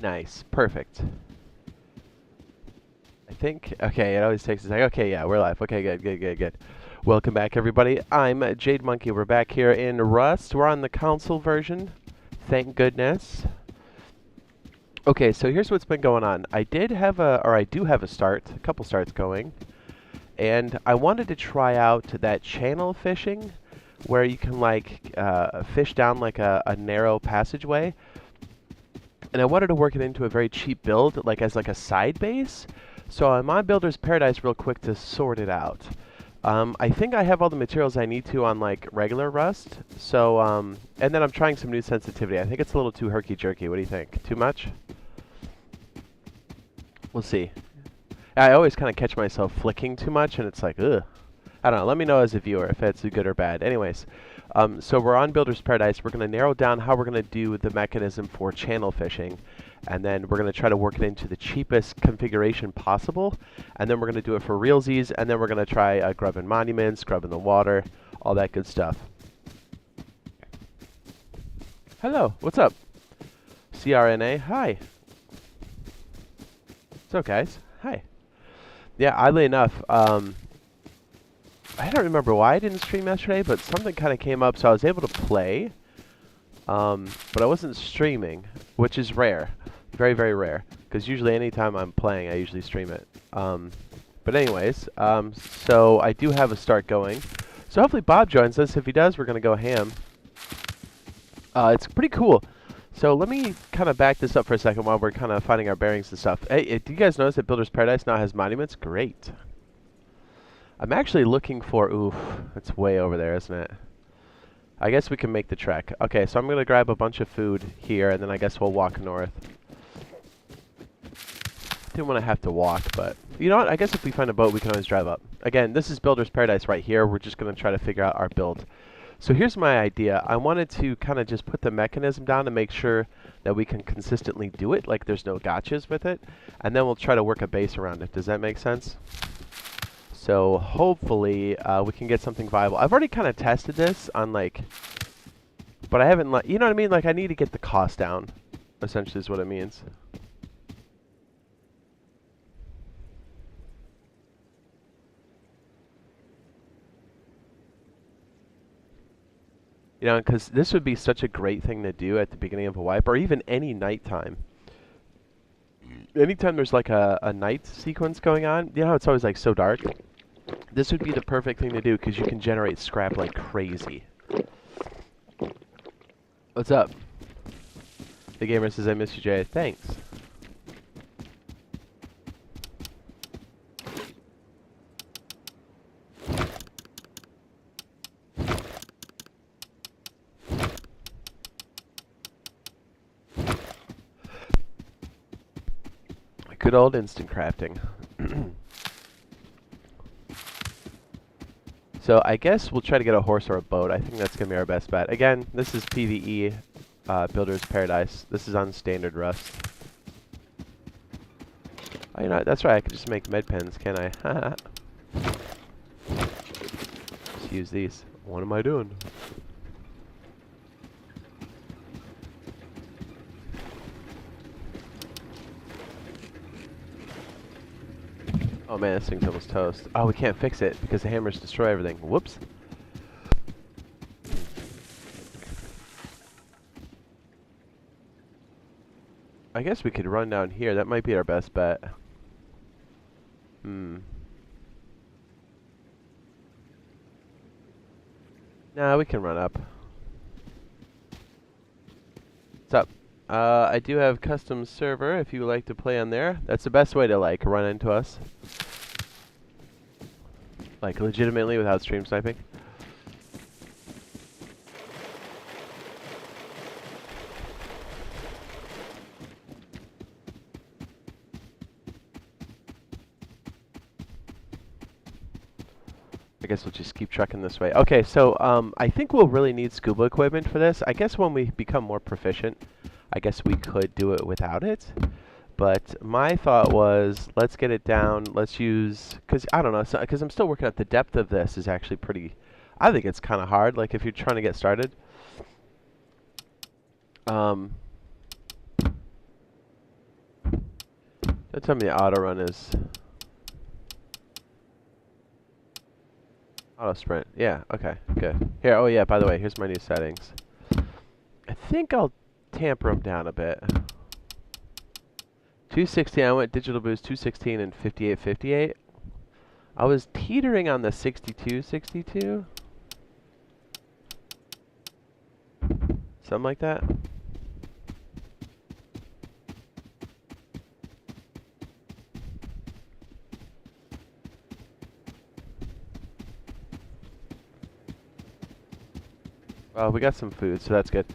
Nice. Perfect. I think, okay, it always takes a second. Okay, yeah, we're live. Okay, good. Welcome back, everybody. I'm Jade Monkey. We're back here in Rust. We're on the console version. Thank goodness. Okay, so here's what's been going on. I do have a couple starts going. And I wanted to try out that channel fishing where you can fish down like a narrow passageway. And I wanted to work it into a very cheap build, like as a side base. So I'm on Builder's Paradise real quick to sort it out. I think I have all the materials I need to on regular Rust. So and then I'm trying some new sensitivity. I think it's a little too herky-jerky. What do you think? Too much? We'll see. I always kind of catch myself flicking too much, and it's like, ugh. I don't know. Let me know as a viewer if it's good or bad. Anyways, so we're on Builder's Paradise. We're going to narrow down how we're going to do the mechanism for channel fishing, and then we're going to try to work it into the cheapest configuration possible, and then we're going to do it for realsies, and then we're going to try grubbing monuments, grubbing the water, all that good stuff. Hello. What's up? CRNA. Hi. What's up, guys? Hi. Yeah, oddly enough, I don't remember why I didn't stream yesterday, but something kind of came up, so I was able to play, but I wasn't streaming, which is rare. Very, very rare, because usually anytime I'm playing, I usually stream it. But anyways, so I do have a start going. So hopefully Bob joins us. If he does, we're going to go ham. It's pretty cool. So let me kind of back this up for a second while we're kind of finding our bearings and stuff. Hey, do you guys notice that Builder's Paradise now has monuments? Great. I'm actually looking for... Oof, it's way over there, isn't it? I guess we can make the trek. Okay, so I'm going to grab a bunch of food here, and then I guess we'll walk north. Didn't want to have to walk, but... You know what? I guess if we find a boat, we can always drive up. Again, this is Builder's Paradise right here. We're just going to try to figure out our build. So here's my idea. I wanted to kind of just put the mechanism down to make sure that we can consistently do it, like there's no gotchas with it, and then we'll try to work a base around it. Does that make sense? So hopefully we can get something viable. I've already kind of tested this on but I haven't you know what I mean? I need to get the cost down, essentially is what it means. You know, because this would be such a great thing to do at the beginning of a wipe, or even any nighttime. Anytime there's a night sequence going on, you know, it's always so dark. This would be the perfect thing to do because you can generate scrap like crazy. What's up? The gamer says, I miss you, Jay. Thanks. Good old instant crafting. So I guess we'll try to get a horse or a boat. I think that's going to be our best bet. Again, this is PvE, Builder's Paradise. This is on standard Rust. Oh, you know what? That's right. I could just make med pens, can't I? Just use these. What am I doing? Oh man, this thing's almost toast. Oh, we can't fix it because the hammers destroy everything. Whoops. I guess we could run down here. That might be our best bet. No, we can run up. What's up? I do have custom server if you would like to play on there. That's the best way to run into us. Legitimately without stream sniping. I guess we'll just keep trucking this way. Okay, so I think we'll really need scuba equipment for this. I guess when we become more proficient, I guess we could do it without it. But my thought was, let's get it down. Let's use, because I don't know, because I'm still working out the depth of this is actually pretty, I think it's kind of hard, if you're trying to get started. Don't tell me the auto run is auto sprint. Yeah, okay, good. Here, oh yeah, by the way, here's my new settings. I think I'll tamper them down a bit. 216, I went digital boost 216 and 5858. I was teetering on the 6262. Something like that. Well, we got some food, so that's good.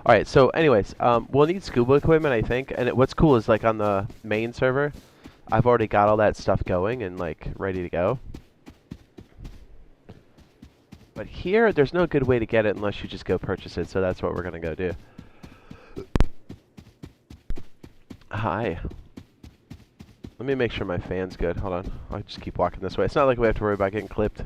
All right, so anyways, we'll need scuba equipment, I think. And what's cool is, like, on the main server, I've already got all that stuff going and, like, ready to go. But here, there's no good way to get it unless you just go purchase it, so that's what we're going to go do. Hi. Let me make sure my fan's good. Hold on. I'll just keep walking this way. It's not like we have to worry about getting clipped.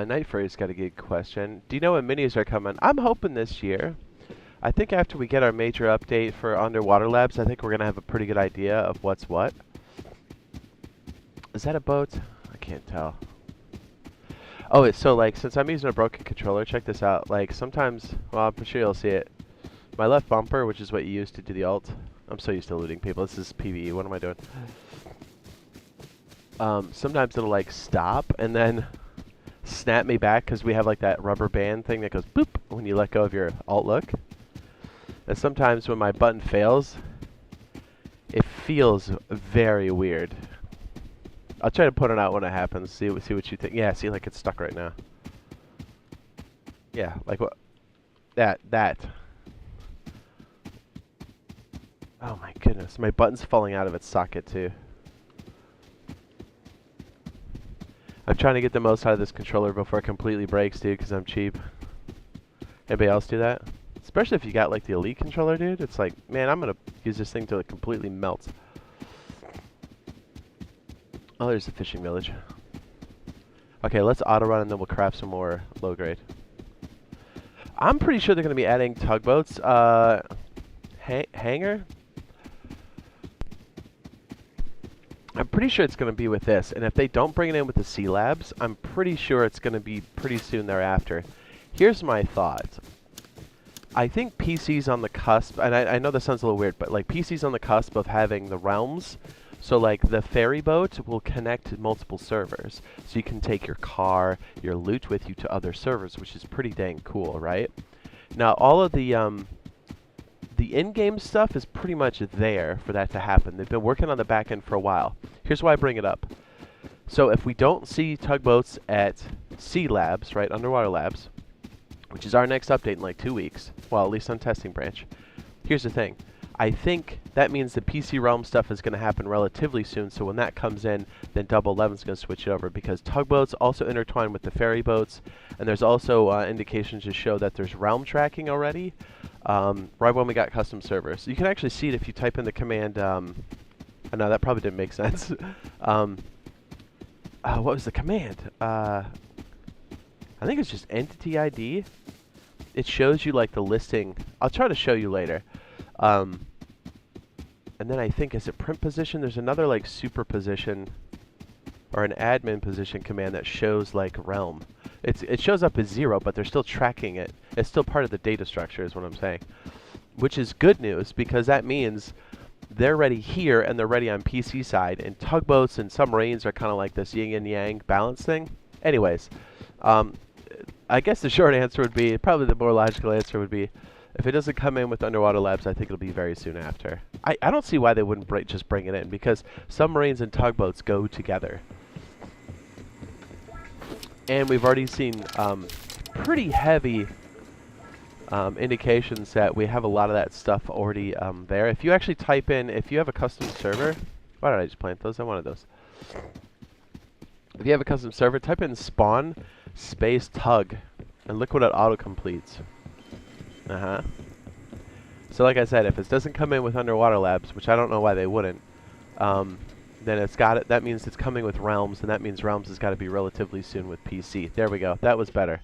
Night Furry's got a good question. Do you know when minis are coming? I'm hoping this year. I think after we get our major update for Underwater Labs, I think we're going to have a pretty good idea of what's what. Is that a boat? I can't tell. Oh, it's so, like, since I'm using a broken controller, check this out. Like, sometimes, well, I'm sure you'll see it. My left bumper, which is what you use to do the ult. I'm so used to looting people. This is PvE. What am I doing? Sometimes it'll, like, stop and then snap me back because we have, like, that rubber band thing that goes boop when you let go of your alt look. And sometimes when my button fails, it feels very weird. I'll try to put it out when it happens. See what you think. Yeah, see, like, it's stuck right now. Yeah, like what? That. Oh my goodness, my button's falling out of its socket too. I'm trying to get the most out of this controller before it completely breaks, dude, because I'm cheap. Anybody else do that? Especially if you got, like, the Elite controller, dude. It's like, man, I'm going to use this thing till it completely melts. Oh, there's the fishing village. Okay, let's auto run and then we'll craft some more low grade. I'm pretty sure they're going to be adding tugboats. Hangar? I'm pretty sure it's going to be with this, and if they don't bring it in with the Sea Labs, I'm pretty sure it's going to be pretty soon thereafter. Here's my thought. I think PC's on the cusp, and I know this sounds a little weird, but, like, PC's on the cusp of having the realms. So, like, the ferry boat will connect to multiple servers. So you can take your car, your loot with you to other servers, which is pretty dang cool, right? Now, all of the in-game stuff is pretty much there for that to happen. They've been working on the back end for a while. Here's why I bring it up. So if we don't see tugboats at Sea Labs, right, Underwater Labs, which is our next update in like 2 weeks, well, at least on Testing Branch, here's the thing. I think that means the PC Realm stuff is going to happen relatively soon, so when that comes in, then Double 11 is going to switch it over, because tugboats also intertwine with the ferry boats, and there's also indications to show that there's realm tracking already, right when we got custom servers. You can actually see it if you type in the command, I know that probably didn't make sense. What was the command? I think it's just entity ID. It shows you, like, the listing. I'll try to show you later. And then I think, is it print position? There's another, like, superposition or an admin position command that shows, like, realm. It shows up as 0, but they're still tracking it. It's still part of the data structure is what I'm saying. Which is good news, because that means they're ready here and they're ready on PC side. And tugboats and submarines are kind of like this yin and yang balance thing. Anyways, I guess the short answer would be, probably the more logical answer would be, if it doesn't come in with Underwater Labs, I think it'll be very soon after. I don't see why they wouldn't just bring it in, because submarines and tugboats go together. And we've already seen pretty heavy indications that we have a lot of that stuff already there. If you actually type in, if you have a custom server, why did I just plant those? I wanted those. If you have a custom server, type in spawn space tug, and look what it auto completes. So like I said, if it doesn't come in with Underwater Labs, which I don't know why they wouldn't, then it's got it. That means it's coming with Realms, and that means Realms has got to be relatively soon with PC. There we go. That was better.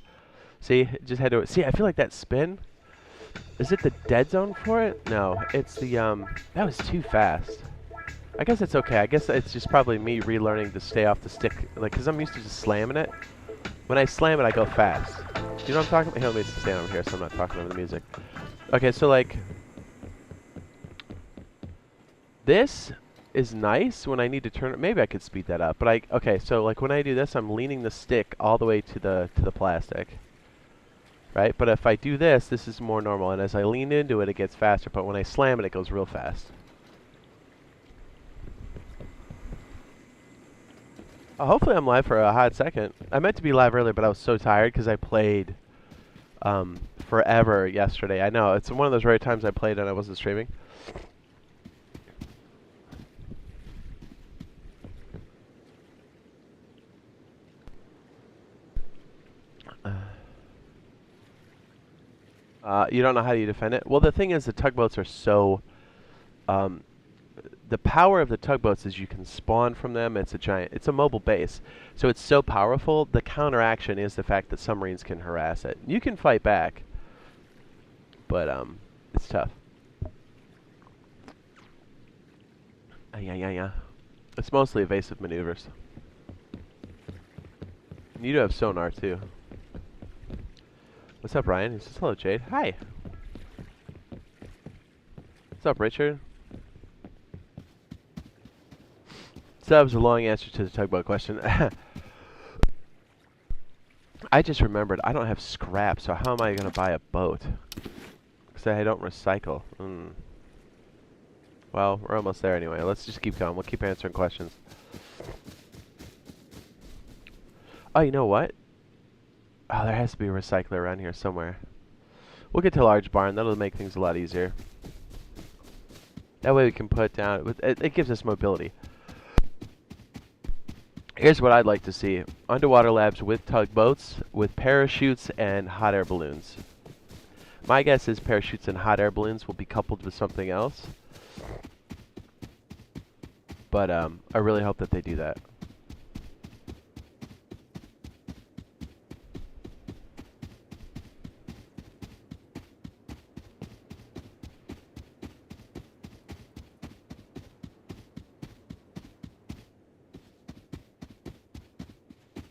See, just had to see. I feel like that spin. Is it the dead zone for it? No, it's the That was too fast. I guess it's okay. I guess it's just probably me relearning to stay off the stick, like, cause I'm used to just slamming it. When I slam it, I go fast. You know what I'm talking about? Here, let me stand over here so I'm not talking over the music. Okay, so like, this is nice when I need to turn it. Maybe I could speed that up, but okay, so like when I do this, I'm leaning the stick all the way to the plastic. Right? But if I do this, this is more normal, and as I lean into it, it gets faster, but when I slam it, it goes real fast. Hopefully I'm live for a hot second. I meant to be live earlier, but I was so tired because I played forever yesterday. I know, it's one of those rare times I played and I wasn't streaming. You don't know how you defend it? Well, the thing is, the tugboats are so... the power of the tugboats is you can spawn from them. It's a mobile base. So it's so powerful, the counteraction is the fact that submarines can harass it. You can fight back, but it's tough. Yeah. It's mostly evasive maneuvers. You do have sonar, too. What's up, Ryan? He says, hello, Jade. Hi. What's up, Richard? So that was a long answer to the tugboat question. I just remembered I don't have scrap, so how am I going to buy a boat? Because I don't recycle. Well, we're almost there anyway. Let's just keep going. We'll keep answering questions. Oh, you know what? Oh, there has to be a recycler around here somewhere. We'll get to a large barn. That'll make things a lot easier. That way we can put down... It gives us mobility. Here's what I'd like to see. Underwater labs with tugboats, with parachutes and hot air balloons. My guess is parachutes and hot air balloons will be coupled with something else. But I really hope that they do that.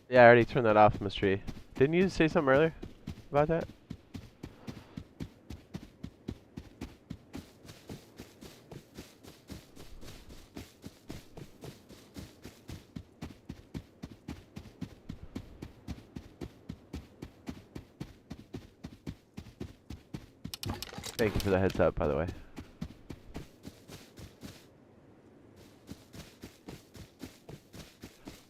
Yeah, I already turned that off, Mystery. Didn't you say something earlier about that? Thank you for the heads up, by the way.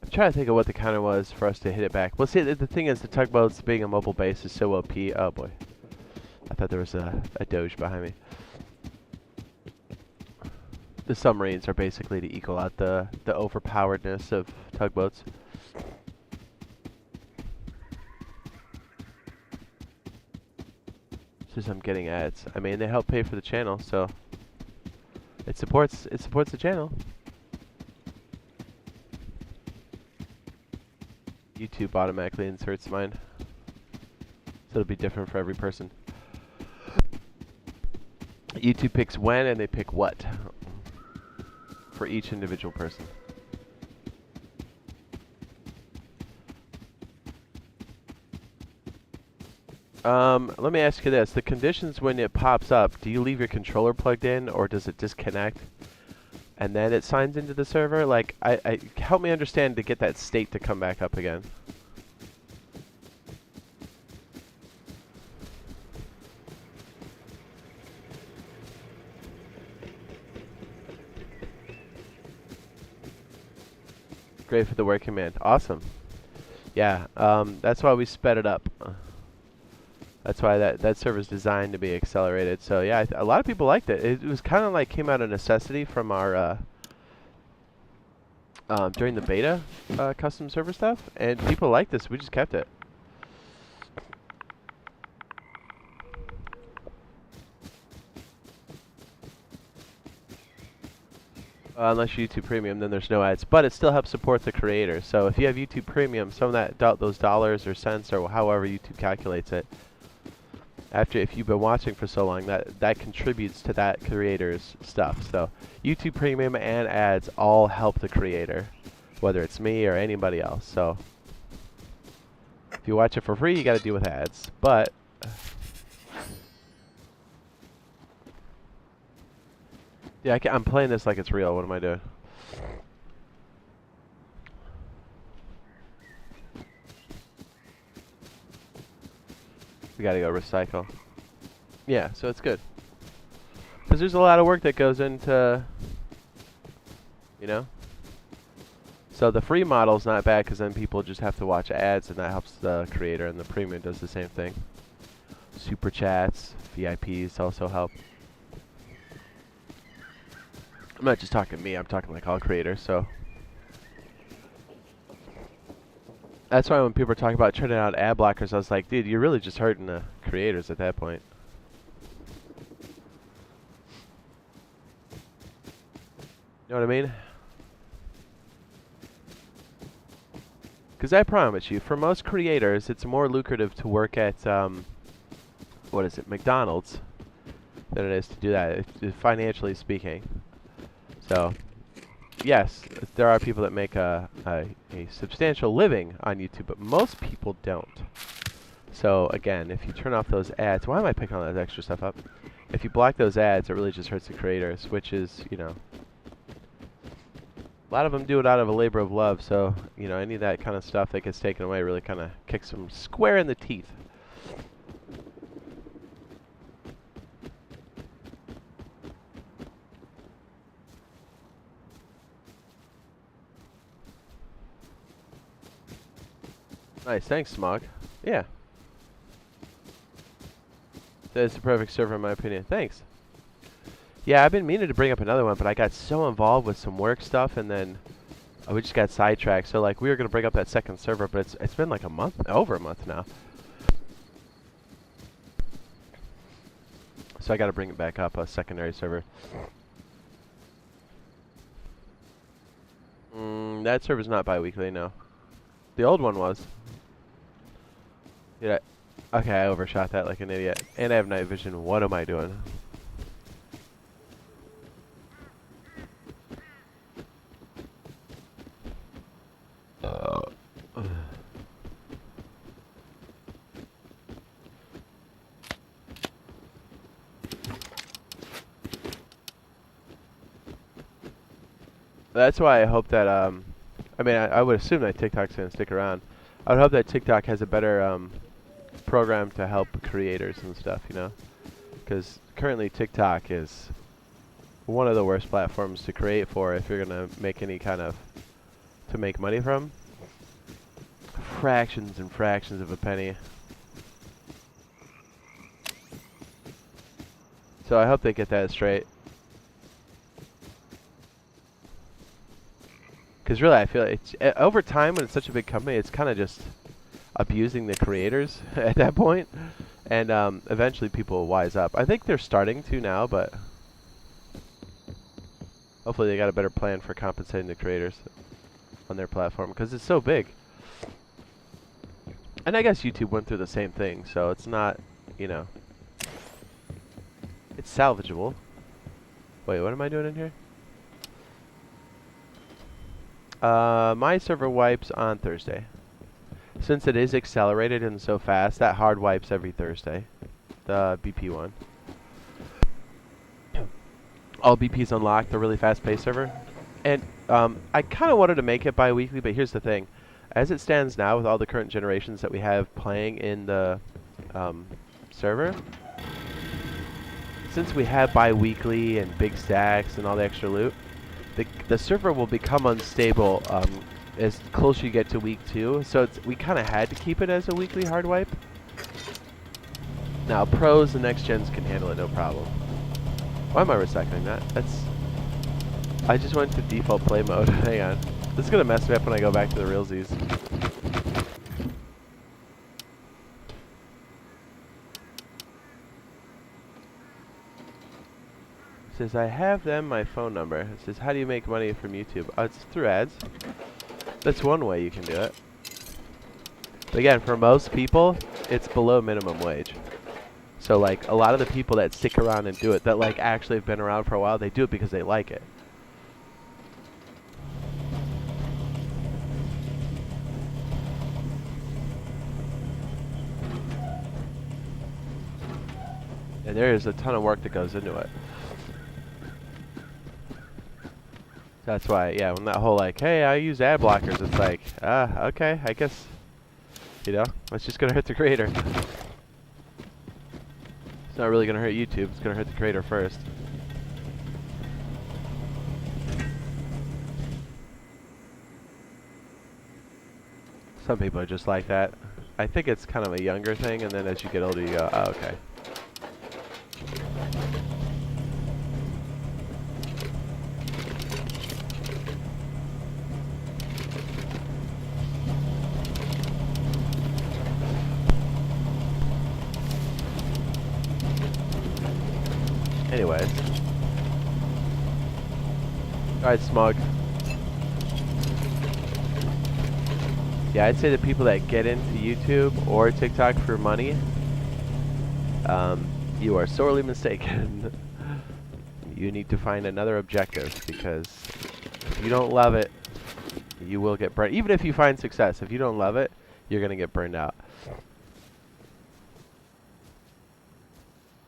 I'm trying to think of what the counter was for us to hit it back. Well, see, the thing is, the tugboats being a mobile base is so OP. Oh, boy. I thought there was a Doge behind me. The submarines are basically to equal out the overpoweredness of tugboats. Just I'm getting ads. I mean, they help pay for the channel, so it supports the channel. YouTube automatically inserts mine, so it'll be different for every person. YouTube picks when and they pick what for each individual person. Let me ask you this. The conditions when it pops up, do you leave your controller plugged in or does it disconnect and then it signs into the server? Like, help me understand to get that state to come back up again. Great for the word command. Awesome. Yeah, that's why we sped it up. That's why that server is designed to be accelerated. So yeah, a lot of people liked it. It was kind of like came out of necessity from our during the beta custom server stuff, and people liked this. We just kept it. Unless you YouTube Premium, then there's no ads. But it still helps support the creator. So if you have YouTube Premium, some of that those dollars or cents or however YouTube calculates it, if you've been watching for so long, that contributes to that creator's stuff. So YouTube Premium and ads all help the creator, whether it's me or anybody else. So if you watch it for free, you got to deal with ads. But yeah, I'm playing this like it's real. What am I doing? We got to go recycle. Yeah, so it's good. Because there's a lot of work that goes into, you know? So the free model's not bad because then people just have to watch ads and that helps the creator, and the premium does the same thing. Super chats, VIPs also help. I'm not just talking to me, I'm talking like all creators, so. That's why when people are talking about turning out ad blockers, I was like, dude, you're really just hurting the creators at that point. You know what I mean? Because I promise you, for most creators, it's more lucrative to work at, what is it, McDonald's, than it is to do that, financially speaking. So, yes, there are people that make a substantial living on YouTube, but most people don't. So, again, if you turn off those ads, why am I picking all that extra stuff up? If you block those ads, it really just hurts the creators, which is, you know, a lot of them do it out of a labor of love, so, you know, any of that kind of stuff that gets taken away really kind of kicks them square in the teeth. Nice, thanks, Smog. Yeah. That's the perfect server in my opinion. Thanks. Yeah, I've been meaning to bring up another one, but I got so involved with some work stuff, and then we just got sidetracked. So, like, we were going to bring up that second server, but it's been like a month, over a month now. So I got to bring it back up, a secondary server. That server's not bi-weekly, no. The old one was. Yeah. Okay, I overshot that like an idiot. And I have night vision. What am I doing? That's why I hope that, I mean, I would assume that TikTok's going to stick around. I would hope that TikTok has a better program to help creators and stuff, you know? Because currently TikTok is one of the worst platforms to create for if you're going to make any kind of, to make money from. Fractions and fractions of a penny. So I hope they get that straight. Because really, I feel like it's, over time, when it's such a big company, it's kind of just abusing the creators at that point. And eventually people will wise up. I think they're starting to now, but hopefully they got a better plan for compensating the creators on their platform, because it's so big. And I guess YouTube went through the same thing, so it's not, you know, it's salvageable. Wait, what am I doing in here? My server wipes on Thursday. Since it is accelerated and so fast, that hard wipes every Thursday. The BP one. All BP's unlocked, the really fast-paced server. And I kind of wanted to make it bi-weekly, but here's the thing. As it stands now, with all the current generations that we have playing in the server, since we have bi-weekly and big stacks and all the extra loot, the server will become unstable as close you get to week 2. So we kind of had to keep it as a weekly hard wipe. Now pros and next gens can handle it no problem. Why am I recycling that? I just went to default play mode. Hang on. This is gonna mess me up when I go back to the realsies. says, I have them, my phone number. It says, how do you make money from YouTube? It's through ads. That's one way you can do it. But again, for most people, it's below minimum wage. So like a lot of the people that stick around and do it, that like actually have been around for a while, they do it because they like it. And there is a ton of work that goes into it. That's why, yeah, when that whole like, hey, I use ad blockers, it's like, okay, I guess, you know, it's just gonna hurt the creator. It's not really gonna hurt YouTube, it's gonna hurt the creator first. Some people are just like that. I think it's kind of a younger thing, and then as you get older, you go, oh, okay. Anyways. Alright, Smug. Yeah, I'd say the people that get into YouTube or TikTok for money, you are sorely mistaken. You need to find another objective, because if you don't love it, you will get burned. Even if you find success, if you don't love it, you're going to get burned out.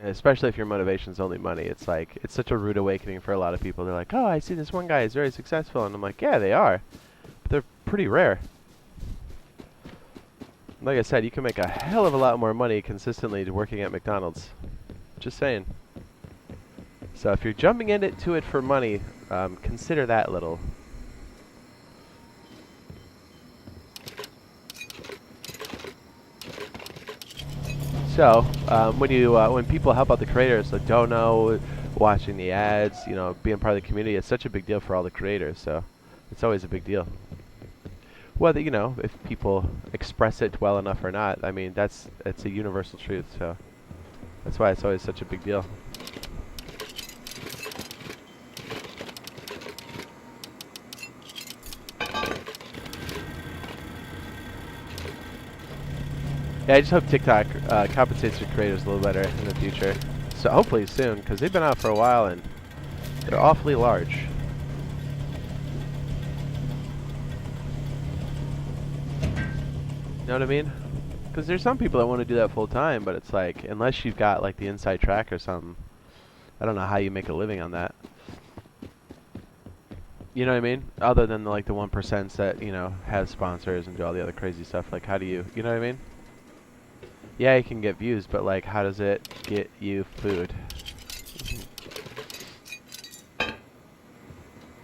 And especially if your motivation is only money. It's like, it's such a rude awakening for a lot of people. They're like, oh, I see this one guy is very successful. And I'm like, yeah, they are. But they're pretty rare. Like I said, you can make a hell of a lot more money consistently working at McDonald's. Just saying. So if you're jumping into it for money, consider that little. So when people help out the creators, like dono, watching the ads, you know, being part of the community, it's such a big deal for all the creators. So it's always a big deal. Whether, you know, if people express it well enough or not, I mean, it's a universal truth. So that's why it's always such a big deal. Yeah, I just hope TikTok compensates your creators a little better in the future. So hopefully soon, because they've been out for a while and they're awfully large. You know what I mean? Because there's some people that want to do that full time, but it's like, unless you've got like the inside track or something, I don't know how you make a living on that. You know what I mean? Other than like the 1% that, you know, have sponsors and do all the other crazy stuff. Like, how do you know what I mean? Yeah, you can get views, but like, how does it get you food?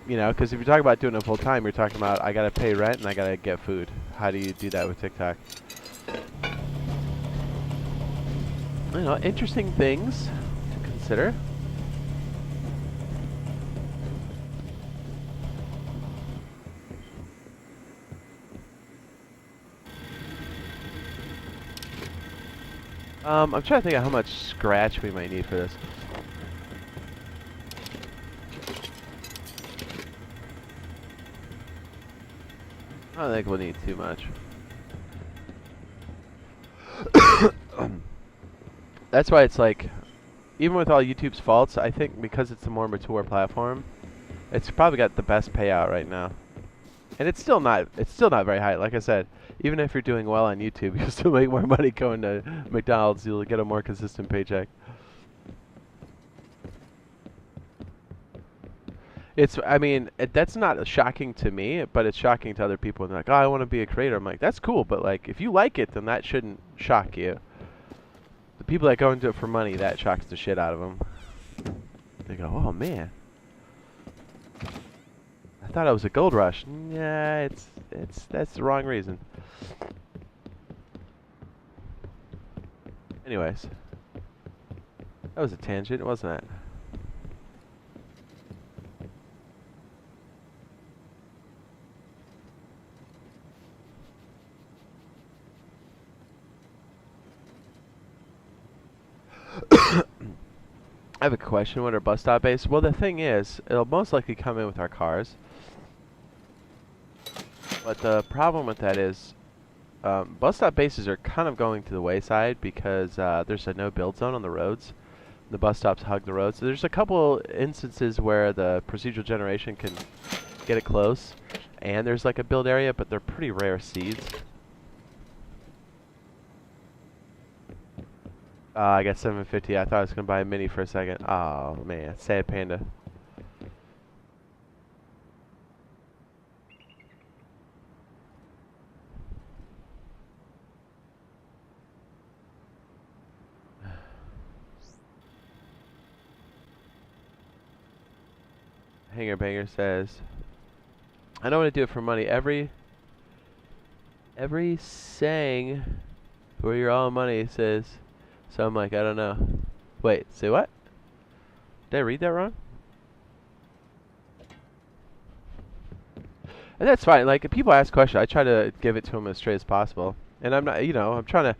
You know, because if you're talking about doing it full time, you're talking about, I gotta pay rent and I gotta get food. How do you do that with TikTok? You know, interesting things to consider. I'm trying to think of how much scratch we might need for this. I don't think we'll need too much. That's why it's like, even with all YouTube's faults, I think because it's a more mature platform, it's probably got the best payout right now. And it's still not very high. Like I said, even if you're doing well on YouTube, you'll still make more money going to McDonald's. You'll get a more consistent paycheck. I mean, that's not shocking to me, but it's shocking to other people. And they're like, oh, I want to be a creator. I'm like, that's cool, but like, if you like it, then that shouldn't shock you. The people that go into it for money, that shocks the shit out of them. They go, oh man, I thought it was a gold rush. Yeah, that's the wrong reason. Anyways, that was a tangent, wasn't it? I have a question. What are bus stop base? Well, the thing is, it'll most likely come in with our cars. But the problem with that is, bus stop bases are kind of going to the wayside because there's a no build zone on the roads. The bus stops hug the road. So there's a couple instances where the procedural generation can get it close, and there's like a build area, but they're pretty rare seeds. I got 750. I thought I was gonna buy a mini for a second. Oh man, sad panda. Hanger Banger says, I don't want to do it for money. Every saying for your all money says, so I'm like, I don't know. Wait, say what? Did I read that wrong? And that's fine. Like, if people ask questions, I try to give it to them as straight as possible. And I'm not, I'm trying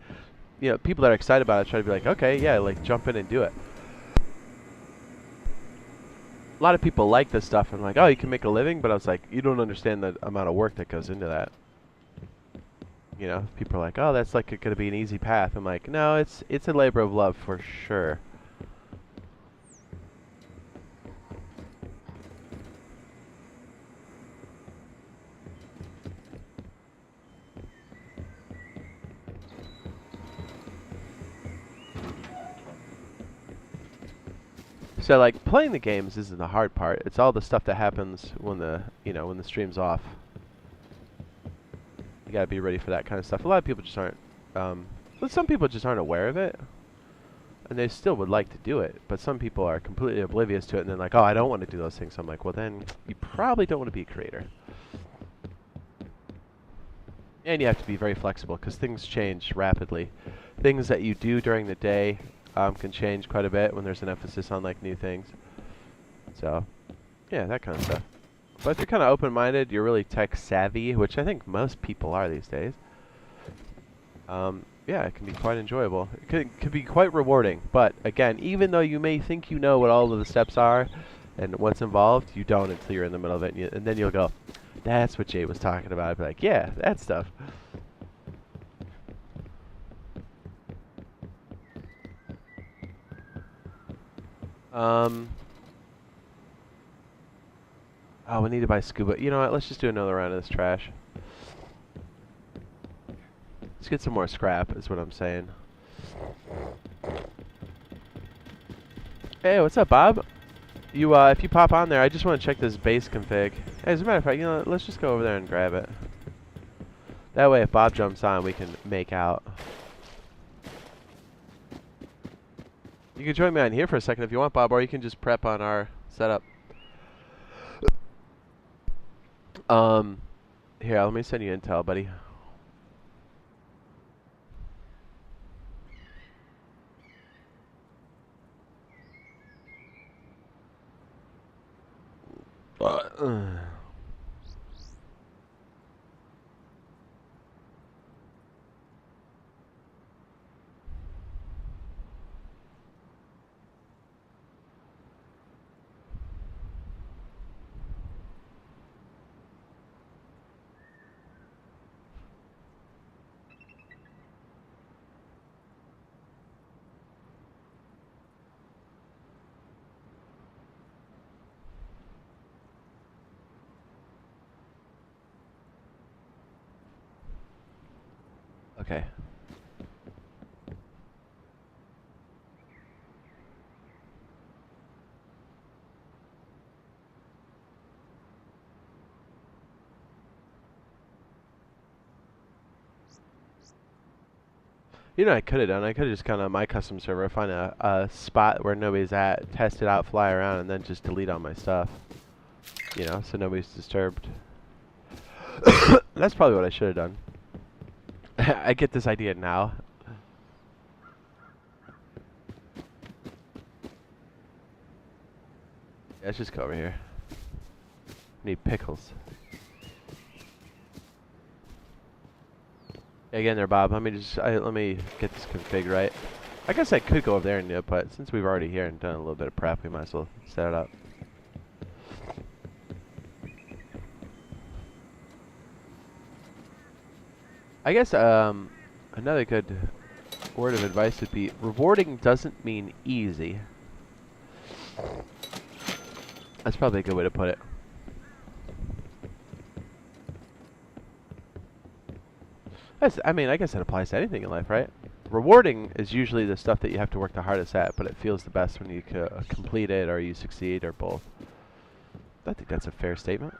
to, people that are excited about it, try to be like, okay, yeah, like, jump in and do it. A lot of people like this stuff and like, oh, you can make a living, but I was like, you don't understand the amount of work that goes into that. People are like, oh, that's like going to be an easy path. I'm like, no, it's a labor of love for sure. So like playing the games isn't the hard part. It's all the stuff that happens when the stream's off. You gotta be ready for that kind of stuff. A lot of people just aren't. But some people just aren't aware of it, and they still would like to do it. But some people are completely oblivious to it, and they're like, "Oh, I don't want to do those things." So I'm like, "Well, then you probably don't want to be a creator." And you have to be very flexible because things change rapidly. Things that you do during the day can change quite a bit when there's an emphasis on like new things. So, yeah, that kind of stuff. But if you're kind of open-minded, you're really tech savvy, which I think most people are these days. Yeah, it can be quite enjoyable. It could be quite rewarding. But again, even though you may think you know what all of the steps are and what's involved, you don't until you're in the middle of it, and then you'll go, "That's what Jade was talking about." I'd be like, "Yeah, that stuff." Oh, we need to buy scuba. You know what? Let's just do another round of this trash. Let's get some more scrap, is what I'm saying. Hey, what's up, Bob? If you pop on there, I just want to check this base config. Hey, as a matter of fact, let's just go over there and grab it. That way, if Bob jumps on, we can make out. You can join me on here for a second if you want, Bob, or you can just prep on our setup. Here, let me send you intel, buddy. Okay. I could have done. I could have just gone on my custom server, find a spot where nobody's at, test it out, fly around, and then just delete all my stuff. So nobody's disturbed. That's probably what I should have done. I get this idea now. Yeah, let's just go over here. Need pickles. Again there, Bob. Let me get this config right. I guess I could go over there and do it, but since we've already here and done a little bit of prep, we might as well set it up. I guess another good word of advice would be rewarding doesn't mean easy. That's probably a good way to put it. I mean, I guess that applies to anything in life, right? Rewarding is usually the stuff that you have to work the hardest at, but it feels the best when you complete it or you succeed or both. I think that's a fair statement.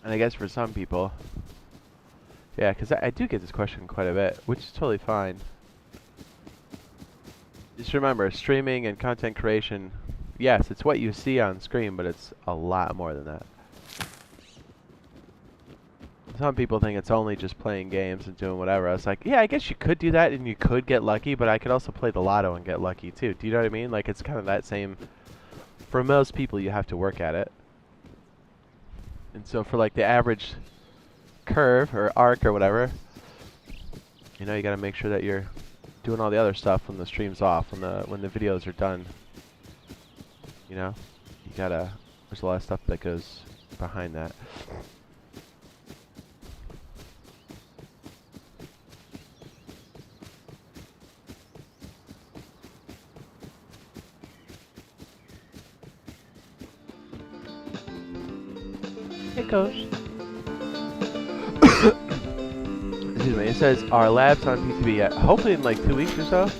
And I guess for some people, yeah, because I do get this question quite a bit, which is totally fine. Just remember, streaming and content creation, yes, it's what you see on screen, but it's a lot more than that. Some people think it's only just playing games and doing whatever. I was like, yeah, I guess you could do that and you could get lucky, but I could also play the lotto and get lucky too. Do you know what I mean? Like, it's kind of that same... For most people, you have to work at it. And so for like the average curve or arc or whatever, you know, you gotta make sure that you're doing all the other stuff when the stream's off, when the videos are done. You know, you gotta. There's a lot of stuff that goes behind that. Hey, Coach. Excuse me. It says our lab's on PTB yet. Hopefully in like 2 weeks or so.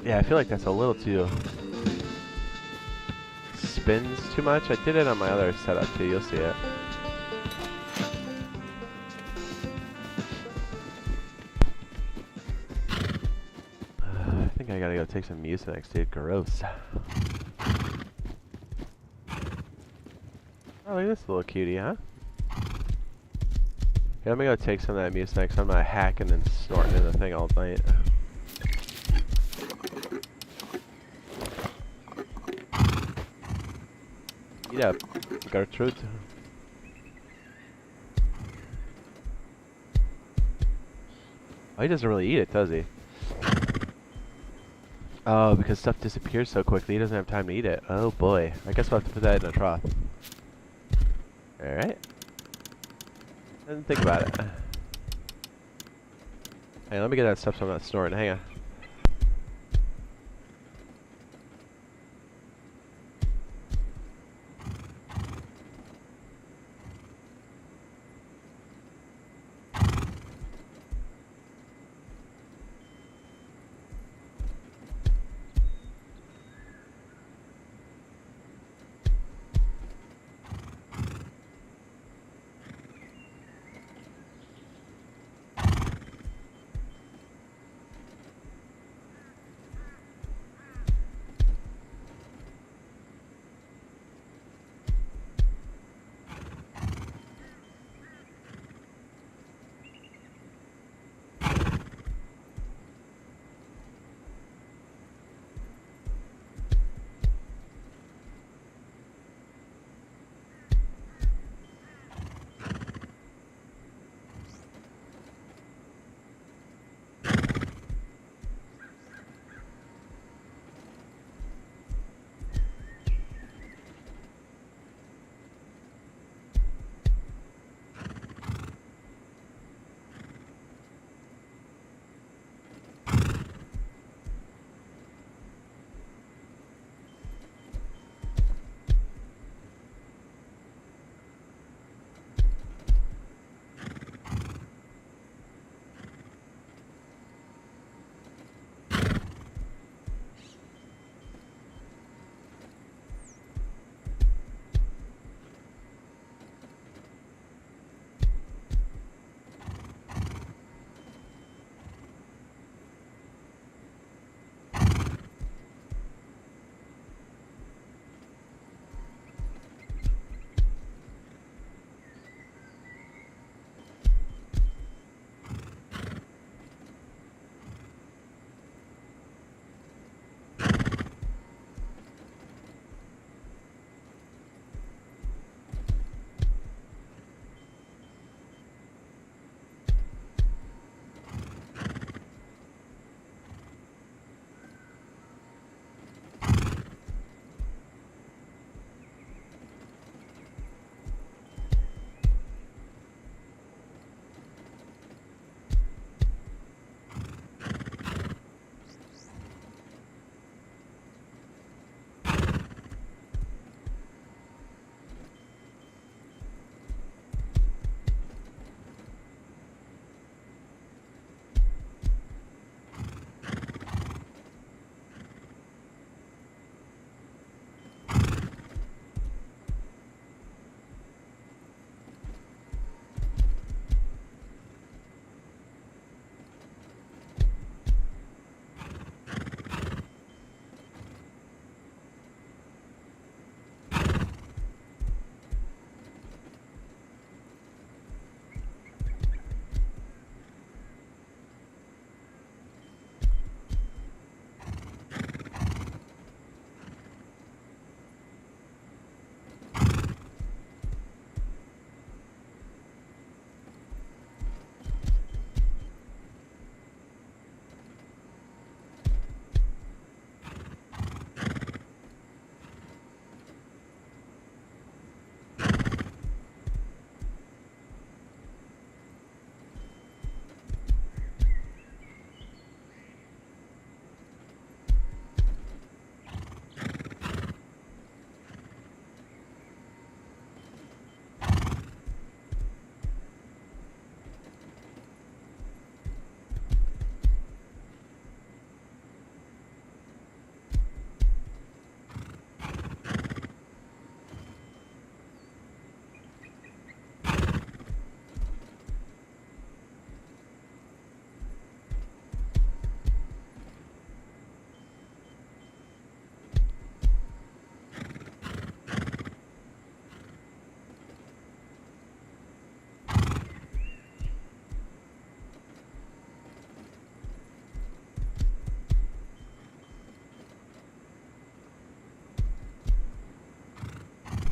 Yeah, I feel like that's a little too... spins too much. I did it on my other setup too. You'll see it. I think I gotta go take some Mucinex, dude. Gross. Oh, look at this little cutie, huh? Okay, let me go take some of that Mucinex. I'm not hacking and snorting in the thing all night. Eat up, Gertrude. Oh, he doesn't really eat it, does he? Oh, because stuff disappears so quickly, he doesn't have time to eat it. Oh boy. I guess we'll have to put that in a trough. Alright. And think about it. Hey, let me get that stuff so I'm not snoring. Hang on.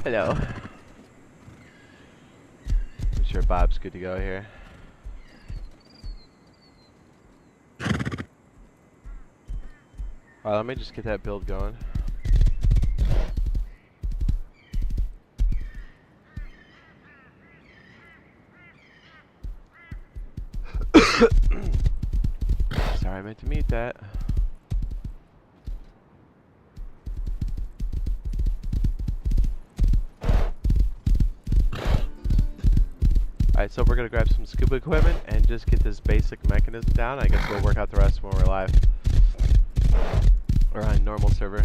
Hello. I'm sure Bob's good to go here. Alright, let me just get that build going. Sorry, I meant to mute that. Alright, so we're gonna grab some scuba equipment and just get this basic mechanism down. I guess we'll work out the rest when we're live. Or on normal server.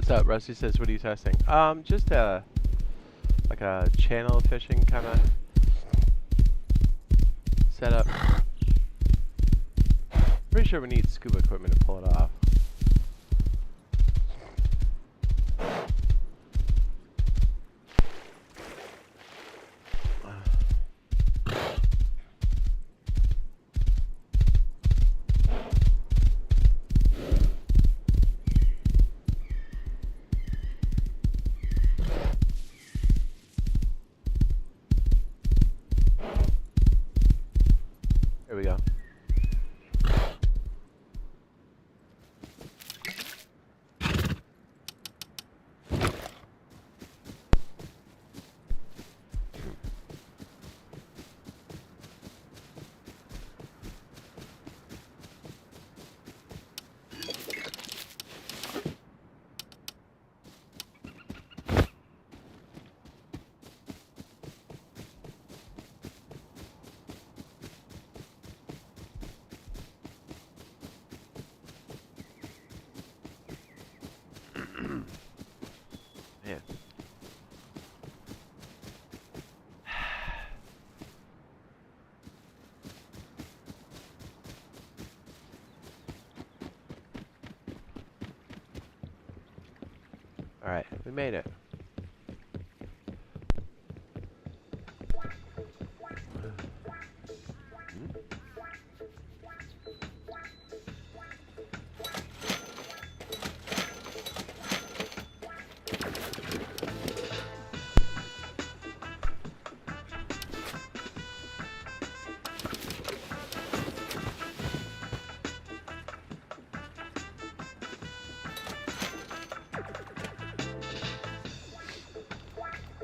What's up? Rusty says, what are you testing? Just like a channel fishing kind of setup. Pretty sure we need scuba equipment to pull it off. Here we go. Man. All right, we made it.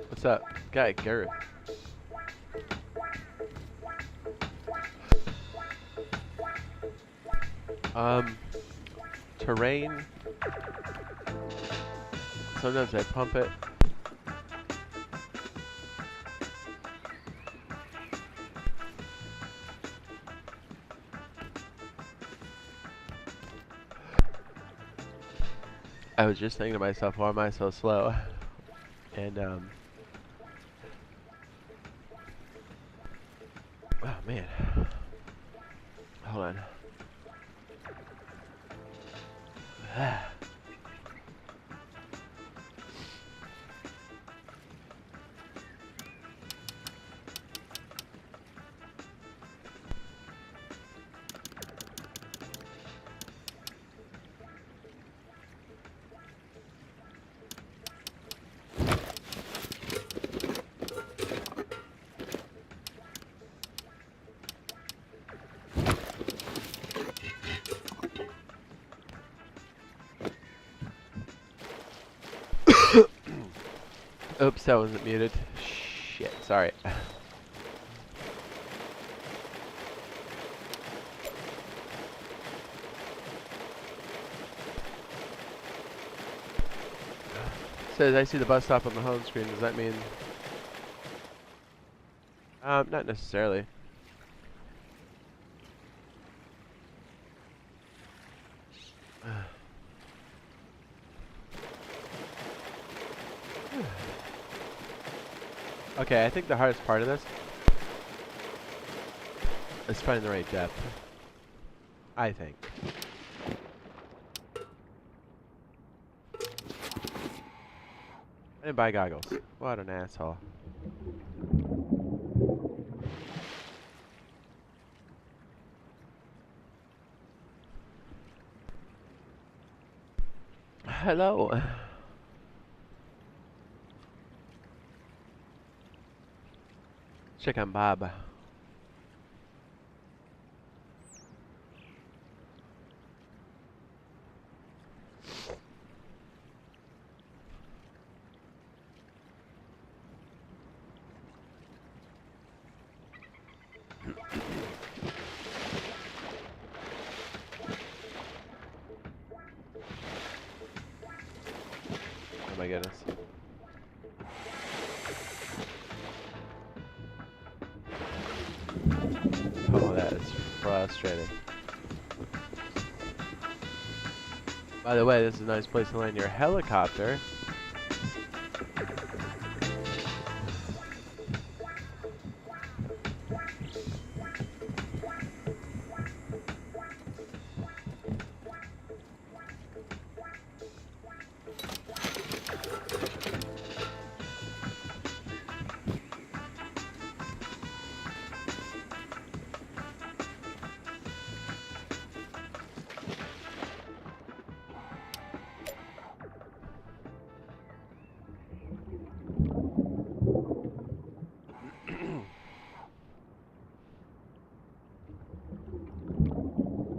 What's up? Guy, Gareth. Terrain. Sometimes I pump it. I was just thinking to myself, why am I so slow? And oh man, hold on. Oops, that wasn't muted. Shit, sorry. Says I see the bus stop on the home screen. Does that mean? Not necessarily. Okay, I think the hardest part of this is finding the right depth. I think. I didn't buy goggles. What an asshole. Hello. Check on Bob. Oh my goodness. Oh, that is frustrating. By the way, this is a nice place to land your helicopter.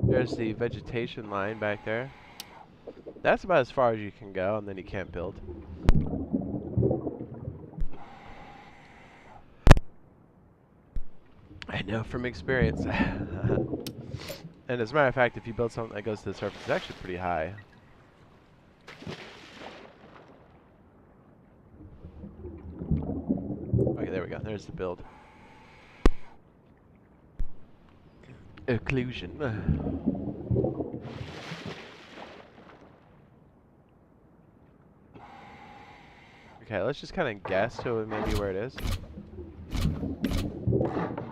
There's the vegetation line back there. That's about as far as you can go, and then you can't build. I know from experience. And as a matter of fact, if you build something that goes to the surface, it's actually pretty high. Okay, there we go. There's the build. Occlusion. Okay, let's just kind of guess to maybe where it is.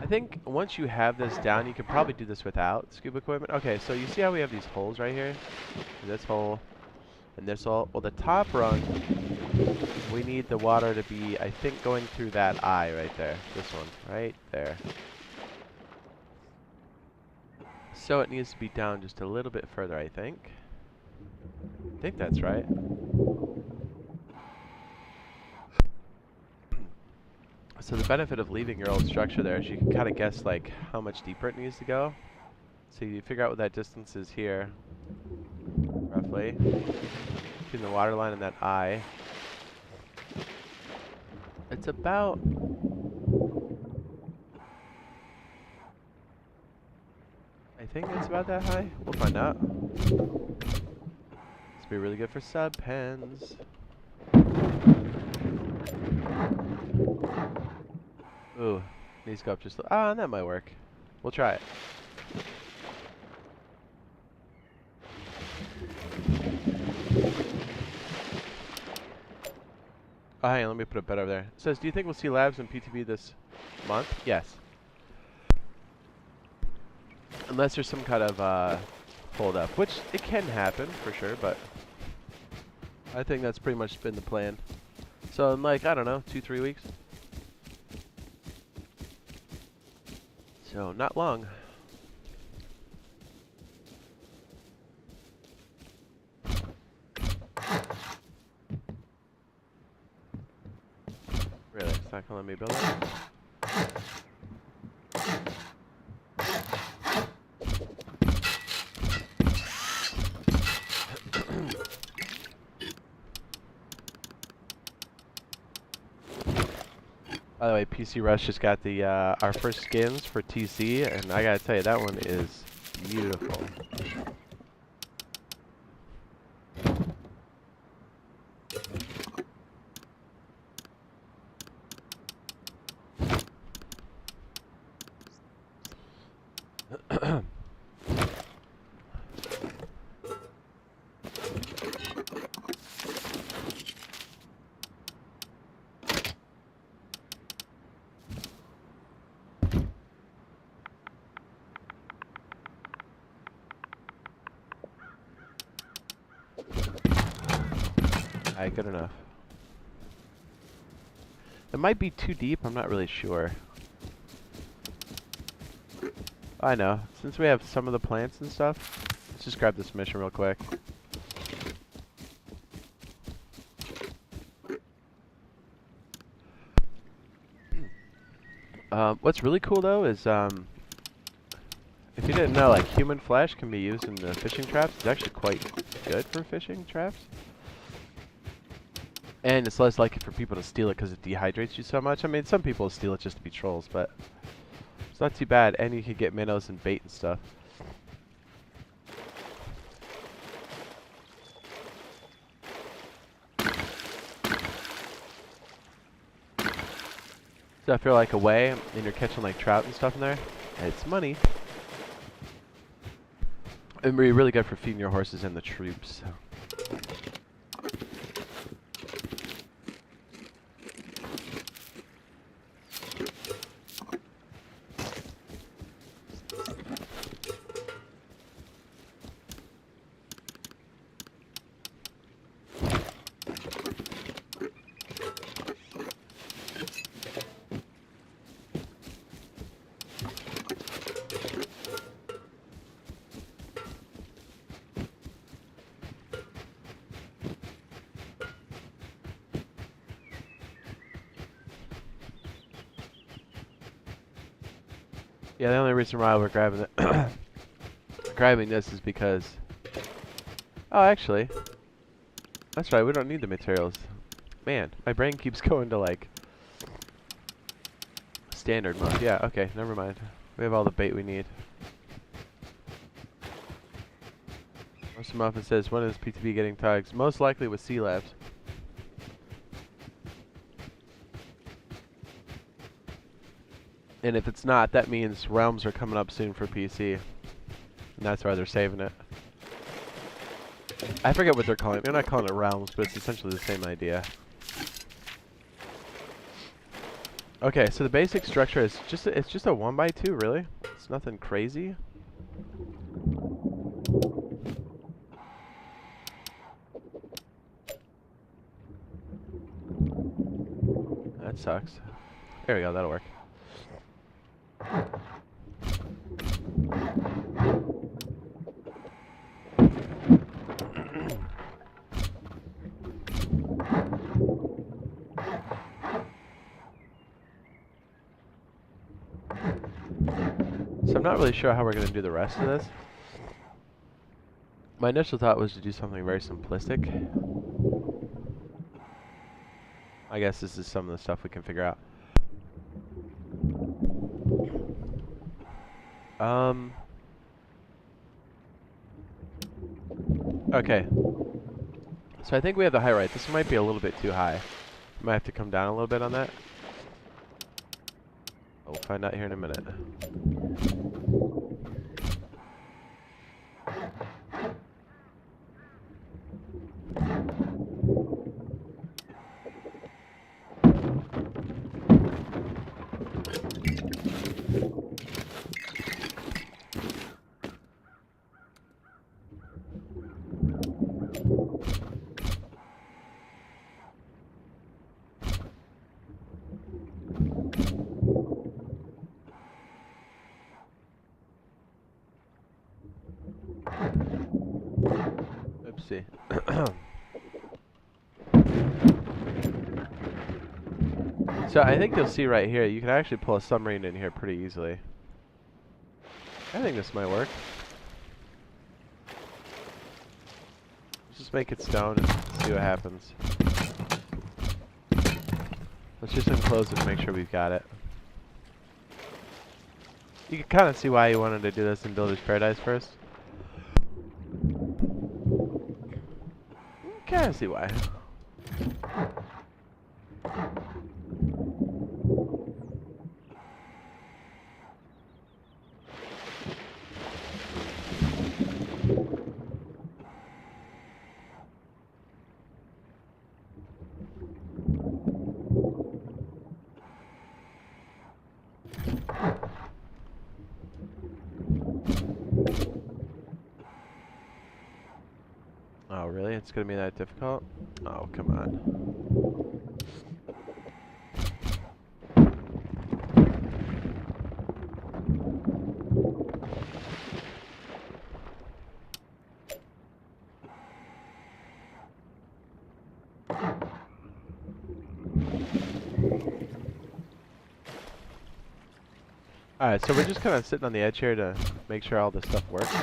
I think once you have this down, you could probably do this without scuba equipment. Okay, so you see how we have these holes right here? This hole and this hole. Well, the top rung, we need the water to be, I think, going through that eye right there. This one, right there. So it needs to be down just a little bit further, I think. I think that's right. So the benefit of leaving your old structure there is you can kind of guess like how much deeper it needs to go. So you figure out what that distance is here, roughly, between the water line and that eye. It's about... I think it's about that high. We'll find out. This will be really good for sub pens. Ooh, needs to go up just... Ah, that might work. We'll try it. Oh, hang on, let me put a bed over there. It says, do you think we'll see labs in PTB this month? Yes. Unless there's some kind of hold up, which it can happen for sure, but I think that's pretty much been the plan. So in like, I don't know, 2-3 weeks. So not long. Really, it's not gonna let me build it? By the way, PC Rush just got the our first skins for TC, and I gotta tell you, that one is beautiful. Alright, good enough. It might be too deep, I'm not really sure. I know. Since we have some of the plants and stuff, let's just grab this mission real quick. What's really cool though is, if you didn't know, like human flesh can be used in the fishing traps. It's actually quite good for fishing traps. And it's less likely for people to steal it because it dehydrates you so much. I mean, some people steal it just to be trolls, but it's not too bad. And you can get minnows and bait and stuff. So if you're like away and you're catching like trout and stuff in there, it's money. It'd be really good for feeding your horses and the troops. Yeah, the only reason why we're grabbing it, grabbing this is because, oh, actually, that's right, we don't need the materials. Man, my brain keeps going to like standard mode. Yeah, okay, never mind. We have all the bait we need. Mr. Muffin says, when is PTB getting tugs? Most likely with Sea Labs. And if it's not, that means realms are coming up soon for PC. And that's why they're saving it. I forget what they're calling it. They're not calling it realms, but it's essentially the same idea. Okay, so the basic structure is just it's just a 1x2, really. It's nothing crazy. That sucks. There we go, that'll work. So I'm not really sure how we're going to do the rest of this. My initial thought was to do something very simplistic. I guess this is some of the stuff we can figure out. Okay. So I think we have the height right. This might be a little bit too high. Might have to come down a little bit on that. We'll find out here in a minute. Oopsie. So I think you'll see right here, you can actually pull a submarine in here pretty easily. I think this might work. Let's just make it stone and see what happens. Let's just unclose it and make sure we've got it. You can kind of see why he wanted to do this in Builder's Paradise first. Kind of see why. Oh, really? It's gonna be that difficult? Oh, come on. Alright, so we're just kind of sitting on the edge here to make sure all this stuff works.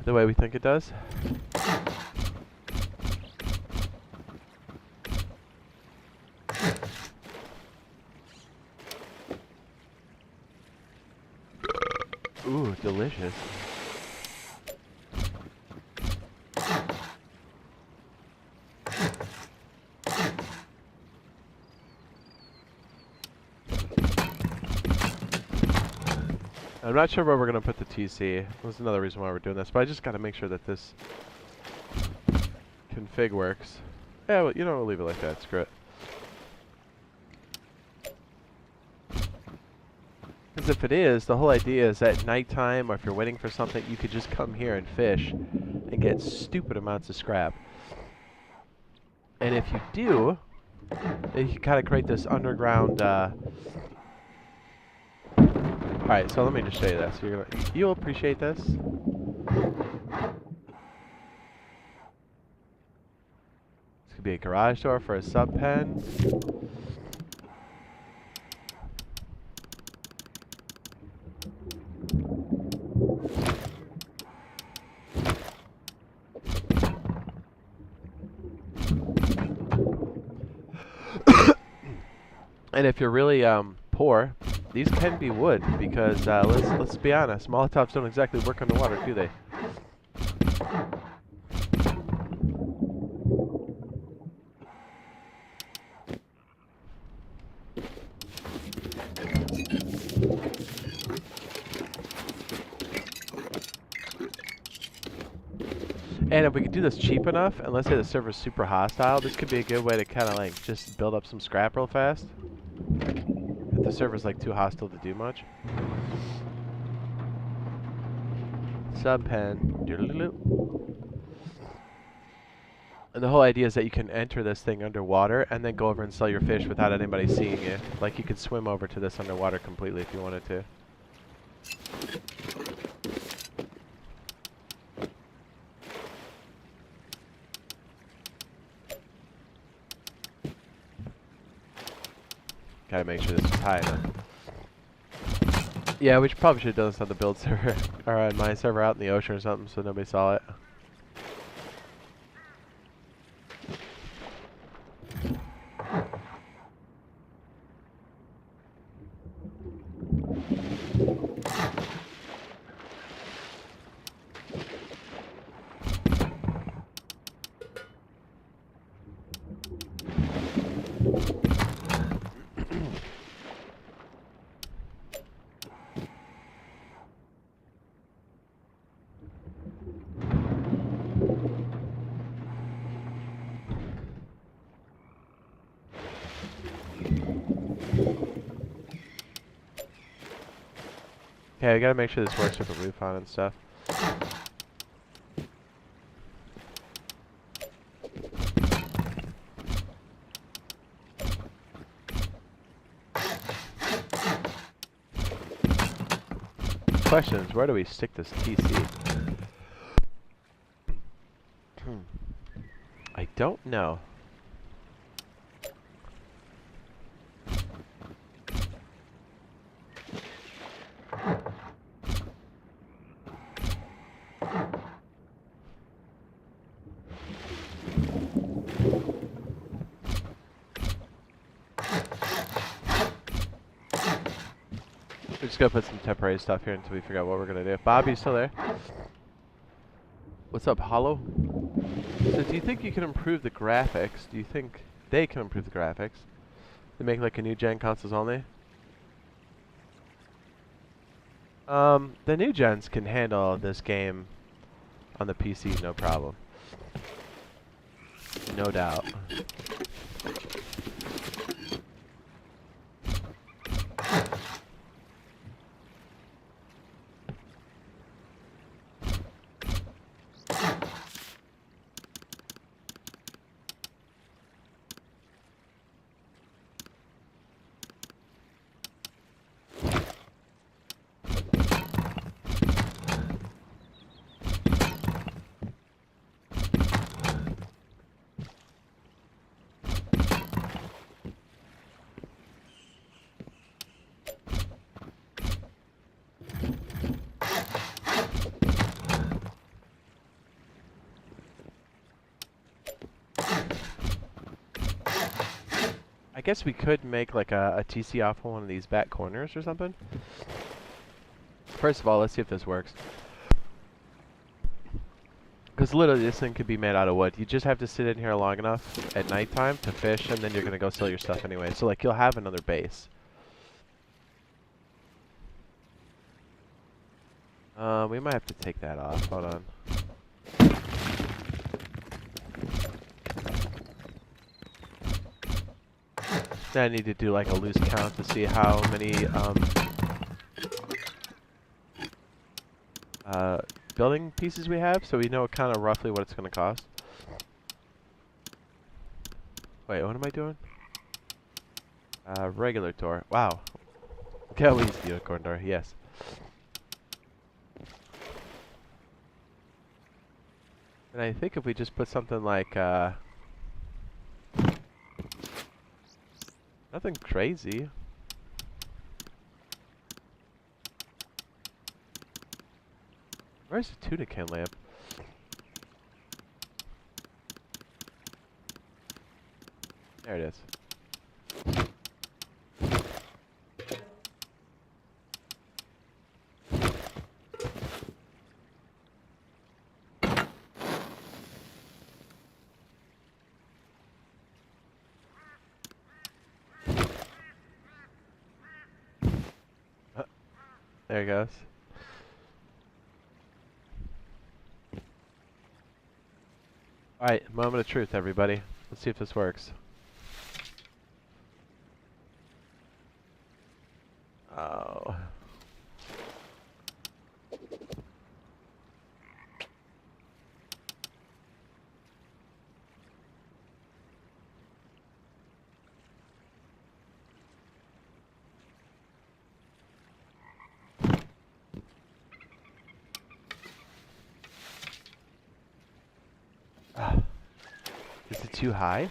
The way we think it does. Ooh, delicious. I'm not sure where we're going to put the TC. That's another reason why we're doing this, but I just got to make sure that this config works. Yeah, well, you know, we'll leave it like that. Screw it. Because if it is, the whole idea is at nighttime, or if you're waiting for something, you could just come here and fish and get stupid amounts of scrap. And if you do, then you can kind of create this underground... Alright, so let me just show you this. You'll appreciate this. This could be a garage door for a sub pen. And if you're really poor, these can be wood because let's be honest, Molotovs don't exactly work underwater, do they? And if we could do this cheap enough, and let's say the server's super hostile, this could be a good way to kind of like just build up some scrap real fast. If the server's like too hostile to do much. Sub pen. And the whole idea is that you can enter this thing underwater and then go over and sell your fish without anybody seeing you. Like you could swim over to this underwater completely if you wanted to. Gotta make sure this is high enough. Yeah, we probably should have done this on the build server, or on my server out in the ocean or something, so nobody saw it. Okay, I gotta make sure this works with the roof on and stuff. Question is, where do we stick this TC? I don't know. We're just gonna put some temporary stuff here until we figure out what we're gonna do. Bob, you still there? What's up, Hollow? So do you think you can improve the graphics? Do you think they can improve the graphics? They make like a new gen consoles only? The new gens can handle this game on the PC, no problem. No doubt. I guess we could make like a TC off one of these back corners or something. First of all, let's see if this works. Because literally this thing could be made out of wood. You just have to sit in here long enough at nighttime to fish, and then you're going to go sell your stuff anyway. So like you'll have another base. We might have to take that off. Hold on. Then I need to do like a loose count to see how many building pieces we have, so we know kind of roughly what it's going to cost. Wait, what am I doing? Regular door. Wow. Look how easy the unicorn door. Yes. And I think if we just put something like nothing crazy. Where's the tuna can lamp? There it is. There it goes. Alright, moment of truth, everybody. Let's see if this works. Oh. Is it too high?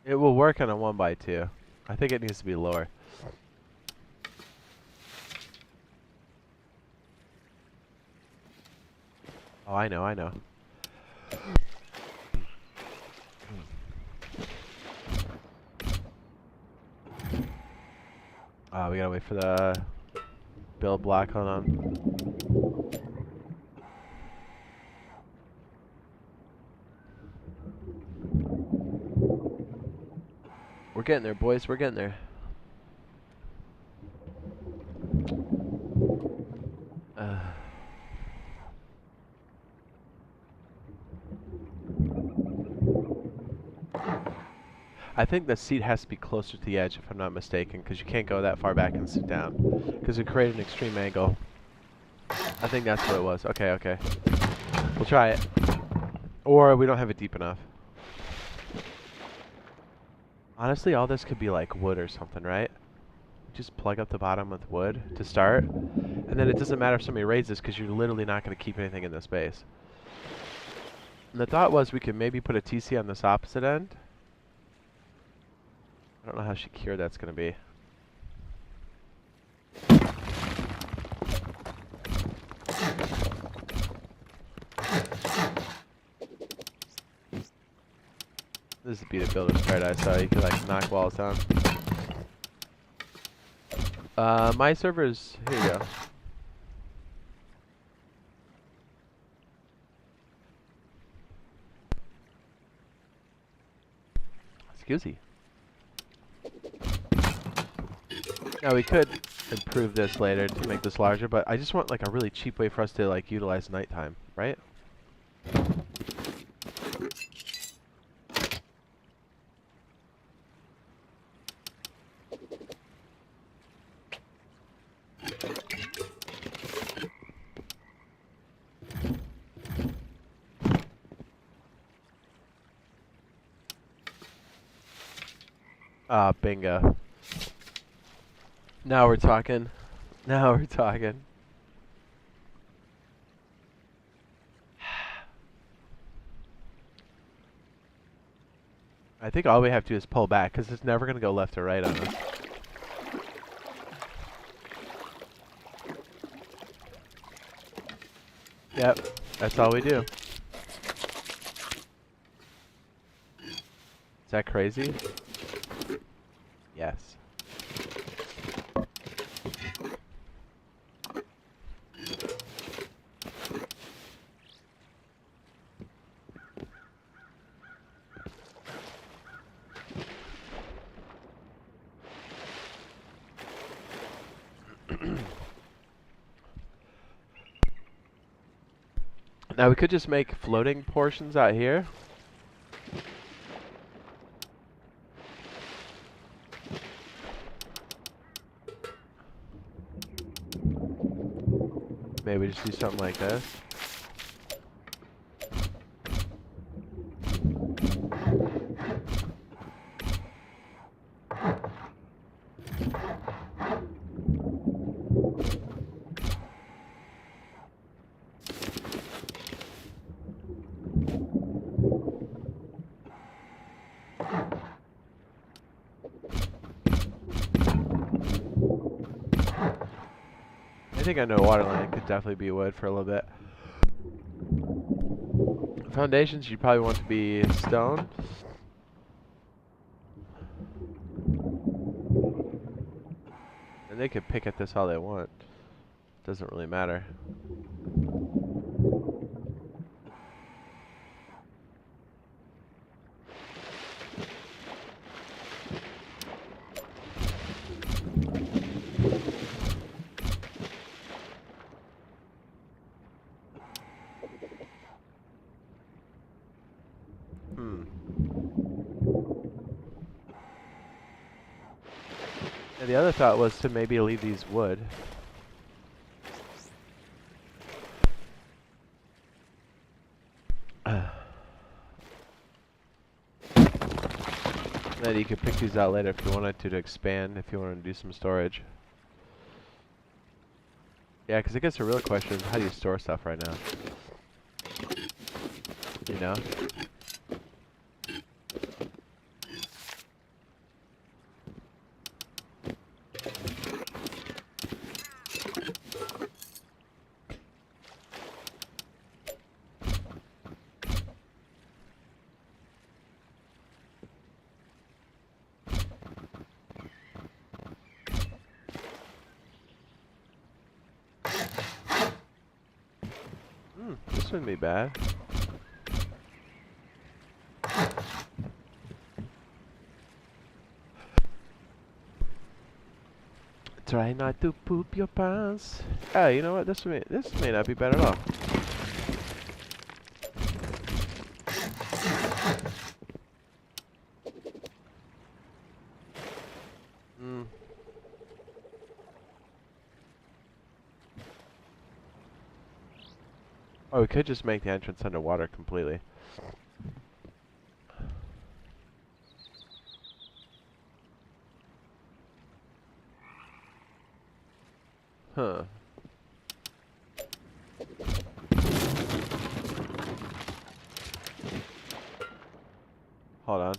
It will work on a 1x2. I think it needs to be lower. Oh, I know, I know. We gotta wait for the build block. Hold on. We're getting there, boys. We're getting there. I think the seat has to be closer to the edge, if I'm not mistaken, because you can't go that far back and sit down, because it created an extreme angle. I think that's what it was. Okay, okay. We'll try it. Or we don't have it deep enough. Honestly, all this could be like wood or something, right? Just plug up the bottom with wood to start, and then it doesn't matter if somebody raises, because you're literally not going to keep anything in this space. And the thought was we could maybe put a TC on this opposite end. I don't know how secure that's going to be. This would be the builder's paradise, so you can like knock walls down. My servers, here you go. Excuse me. Now we could improve this later to make this larger, but I just want like a really cheap way for us to like utilize nighttime, right? Ah, bingo. Now we're talking. Now we're talking. I think all we have to do is pull back, because it's never going to go left or right on us. Yep, that's all we do. Is that crazy? Yes. Now we could just make floating portions out here. Maybe just do something like this. I think I know waterline could definitely be wood for a little bit. Foundations you probably want to be stone. And they could pick at this all they want. Doesn't really matter. And the other thought was to maybe leave these wood. Then you could pick these out later if you wanted to expand, if you wanted to do some storage. Yeah, because I guess the real question is how do you store stuff right now? You know? This wouldn't be bad. Try not to poop your pants. Ah, you know what? This may not be bad at all. Oh, we could just make the entrance underwater completely. Huh. Hold on.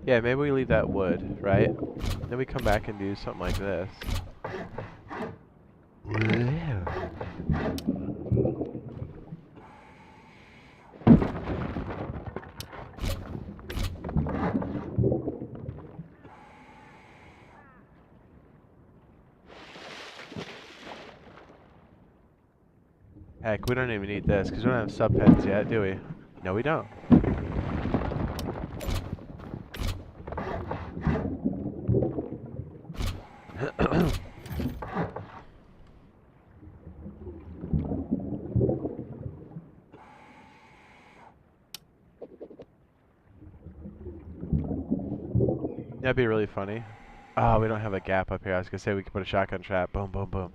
Yeah, maybe we leave that wood, right? Then we come back and do something like this. Heck, we don't even need this because we don't have sub pens yet, do we? No, we don't. That'd be really funny. Oh, we don't have a gap up here. I was gonna say we could put a shotgun trap. Boom, boom, boom.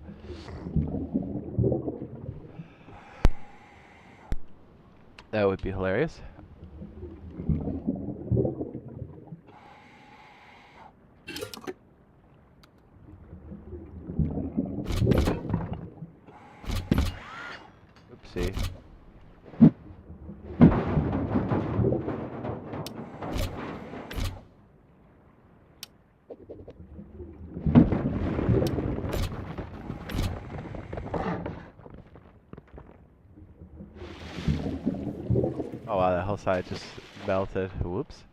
That would be hilarious. Oopsie. Oh wow, that whole side just melted. Whoops.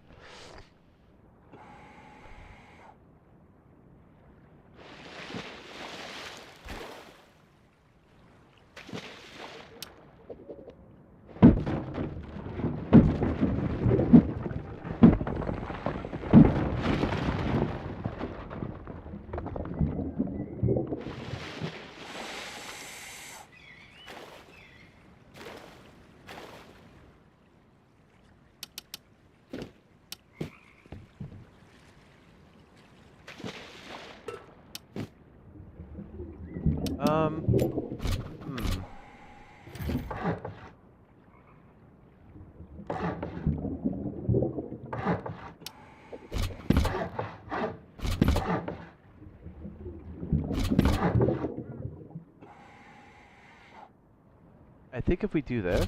I think if we do this,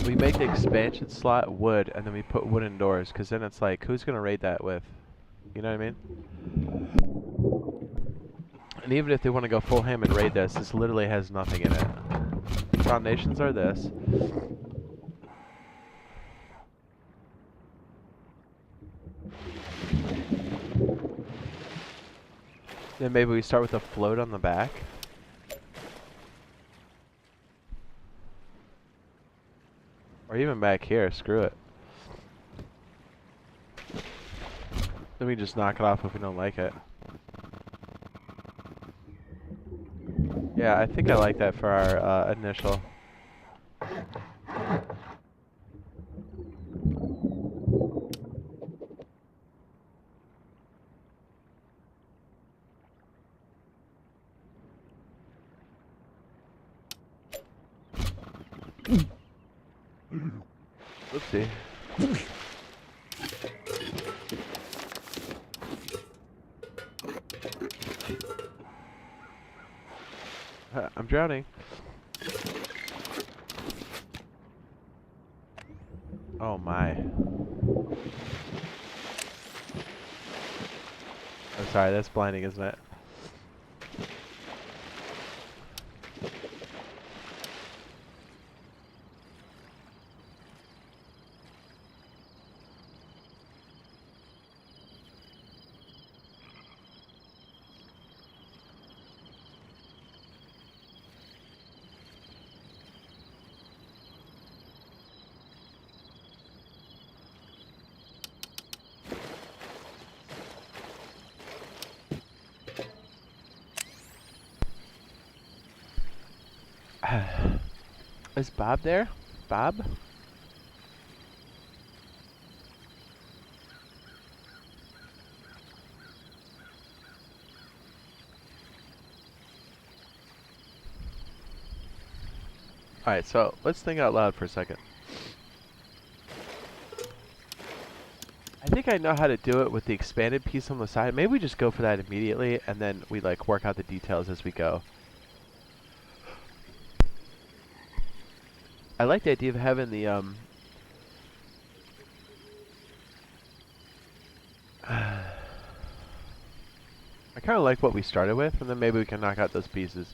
we make the expansion slot wood, and then we put wooden doors, because then it's like, who's going to raid that with? You know what I mean? And even if they want to go full ham and raid this literally has nothing in it. Foundations are this. Then maybe we start with a float on the back. Or even back here, screw it. Then we just knock it off if we don't like it. Yeah, I think I like that for our initial. Oopsie. I'm drowning. Oh my. I'm sorry, that's blinding, isn't it? Is Bob there? Bob? Alright, so let's think out loud for a second. I think I know how to do it with the expanded piece on the side. Maybe we just go for that immediately, and then we like work out the details as we go. I like the idea of having the I kind of like what we started with, and then maybe we can knock out those pieces.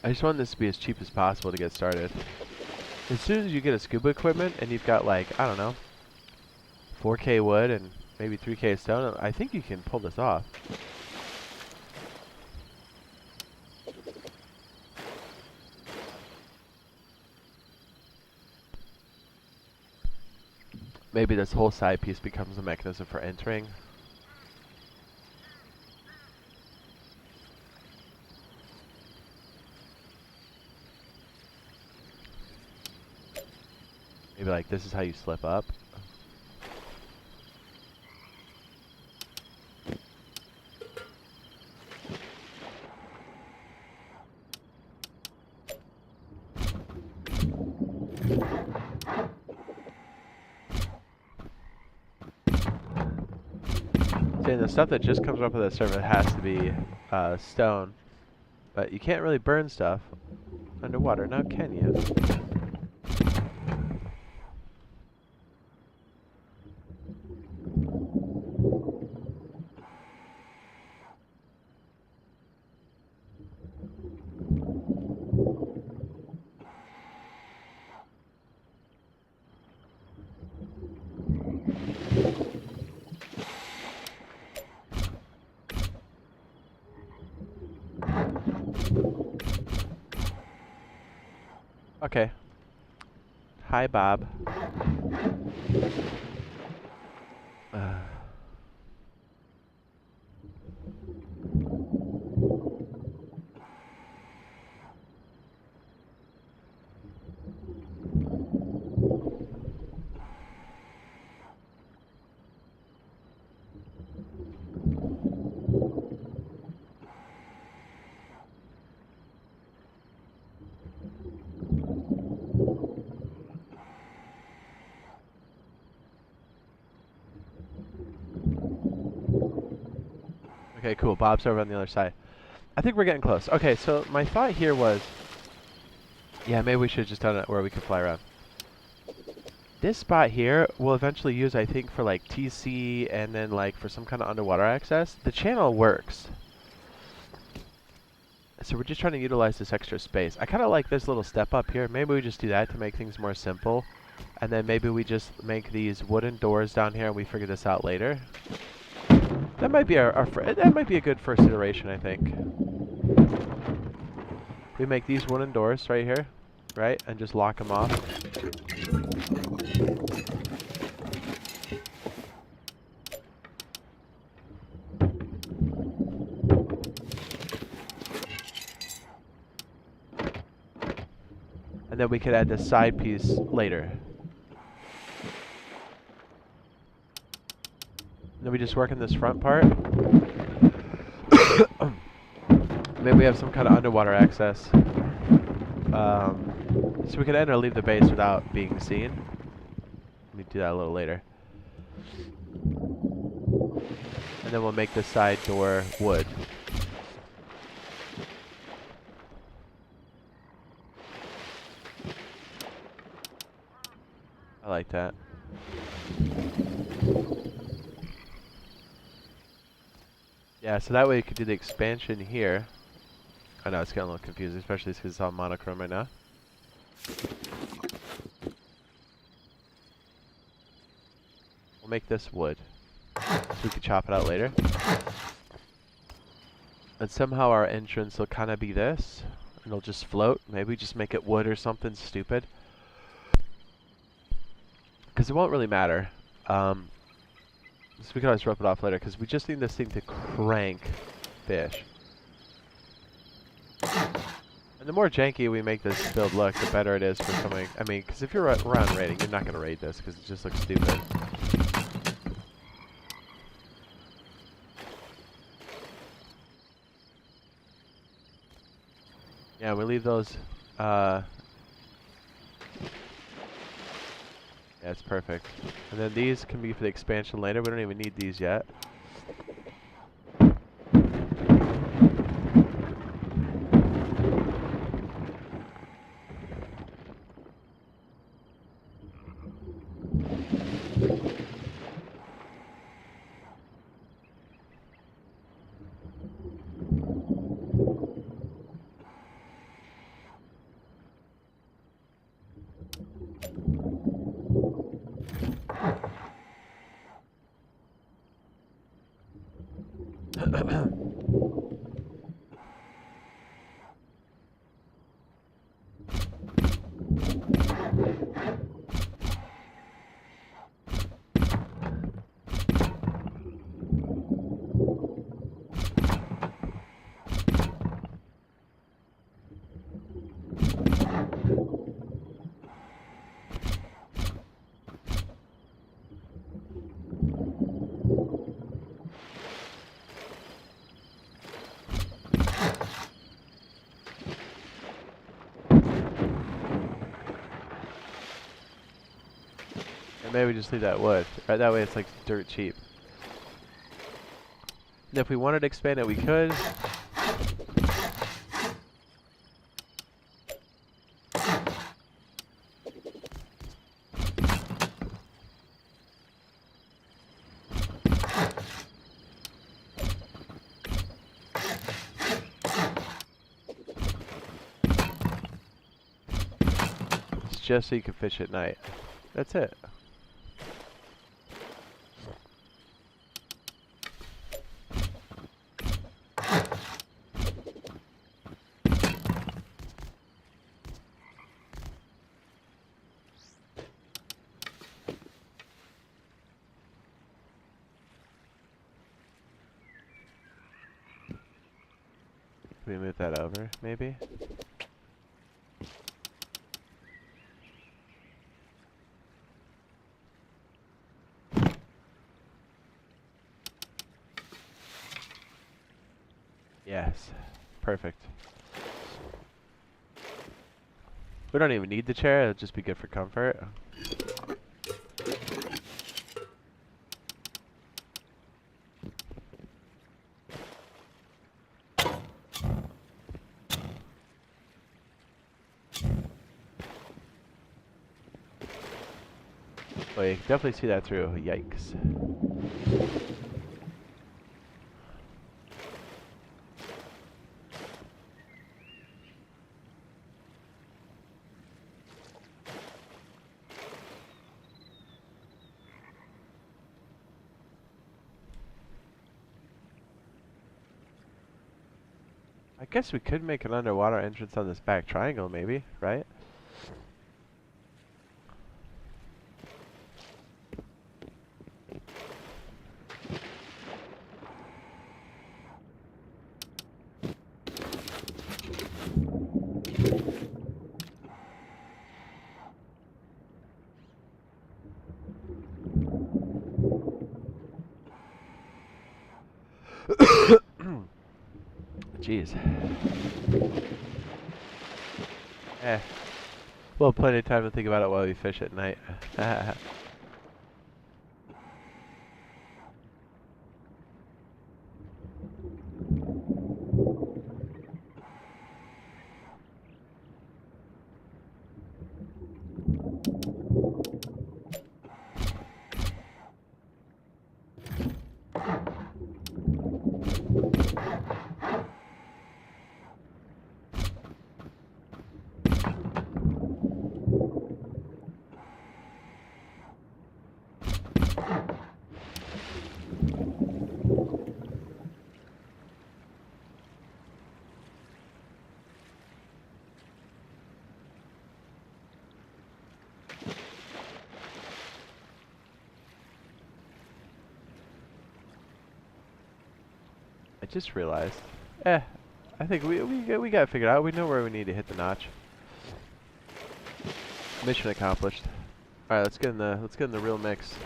I just want this to be as cheap as possible to get started. As soon as you get a scuba equipment and you've got like, I don't know, 4K wood and maybe 3K stone, I think you can pull this off. Maybe this whole side piece becomes a mechanism for entering. Maybe like this is how you slip up. Saying the stuff that just comes up with the server has to be stone, but you can't really burn stuff underwater, now can you? Okay. Hi, Bob. Okay, cool. Bob's over on the other side. I think we're getting close. Okay, so my thought here was, yeah, maybe we should have just done it where we could fly around. This spot here we'll eventually use, I think, for like TC and then like for some kind of underwater access. The channel works. So we're just trying to utilize this extra space. I kind of like this little step up here. Maybe we just do that to make things more simple. And then maybe we just make these wooden doors down here and we figure this out later. That might be that might be a good first iteration, I think. We make these wooden doors right here, right? And just lock them off. And then we could add this side piece later. And then we just work on this front part. Maybe we have some kind of underwater access. So we could enter or leave the base without being seen. Let me do that a little later. And then we'll make the side door wood. I like that. Yeah, so that way you could do the expansion here. I know it's getting a little confusing, especially because it's all monochrome right now. We'll make this wood, so we can chop it out later. And somehow our entrance will kind of be this, and it'll just float. Maybe we just make it wood or something stupid. Because it won't really matter. So we can always rope it off later, because we just need this thing to crank fish. And the more janky we make this build look, the better it is for somebody. I mean, because if you're around raiding, you're not going to raid this, because it just looks stupid. Yeah, we leave those, yeah, it's perfect. And then these can be for the expansion later. We don't even need these yet. Maybe just leave that wood. Right, that way it's like dirt cheap. And if we wanted to expand it, we could. It's just so you can fish at night. That's it. Can we move that over, maybe? Yes. Perfect. We don't even need the chair, it'll just be good for comfort. Oh, you can definitely see that through. Yikes. I guess we could make an underwater entrance on this back triangle, maybe, right? Jeez. Well, plenty of time to think about it while we fish at night. I just realized. I think we got it figured out. We know where we need to hit the notch. Mission accomplished. All right, let's get in the real mix.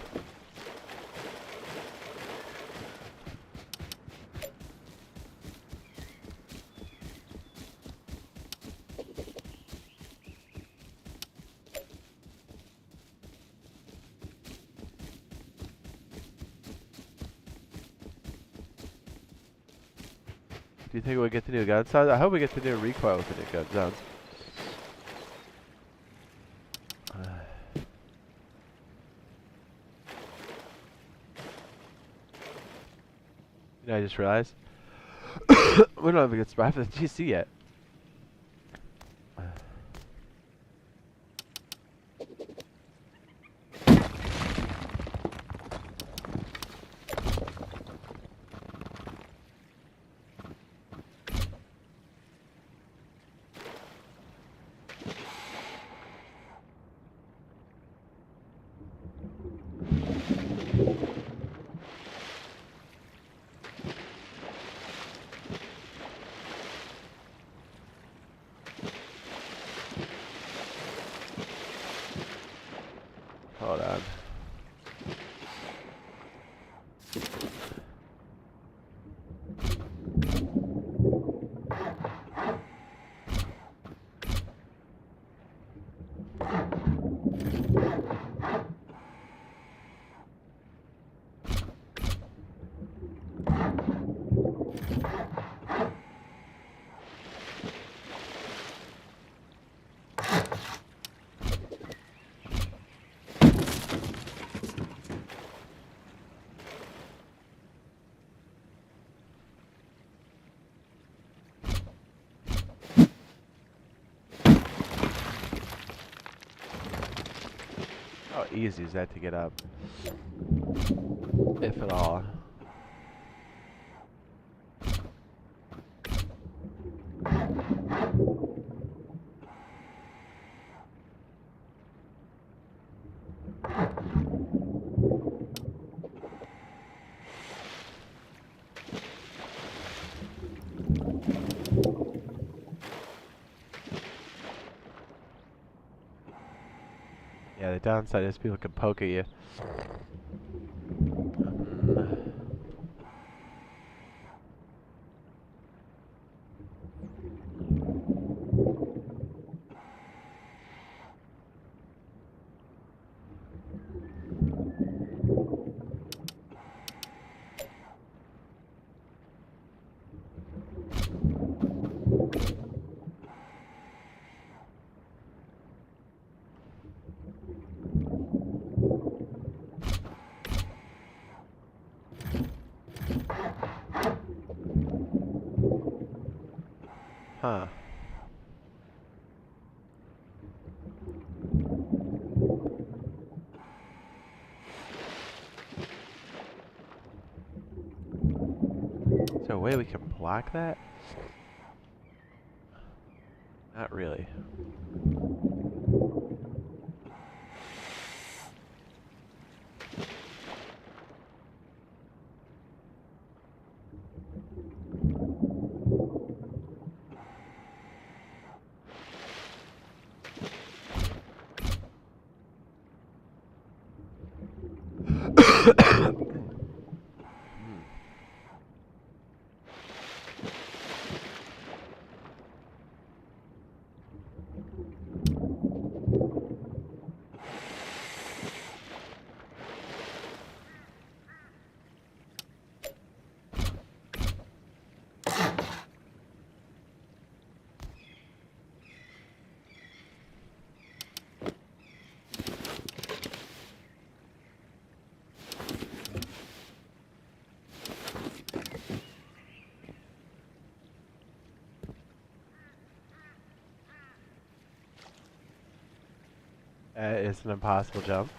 Do you think we'll get the new gun sounds? I hope we get the new recoil with the new gun sounds. You know, I just realized we don't have a good spot for the GC yet. Hold on. How easy is that to get up? If at all. Yeah, the downside is people can poke at you. Huh. Is there a way we can block that? Not really. It's an impossible jump.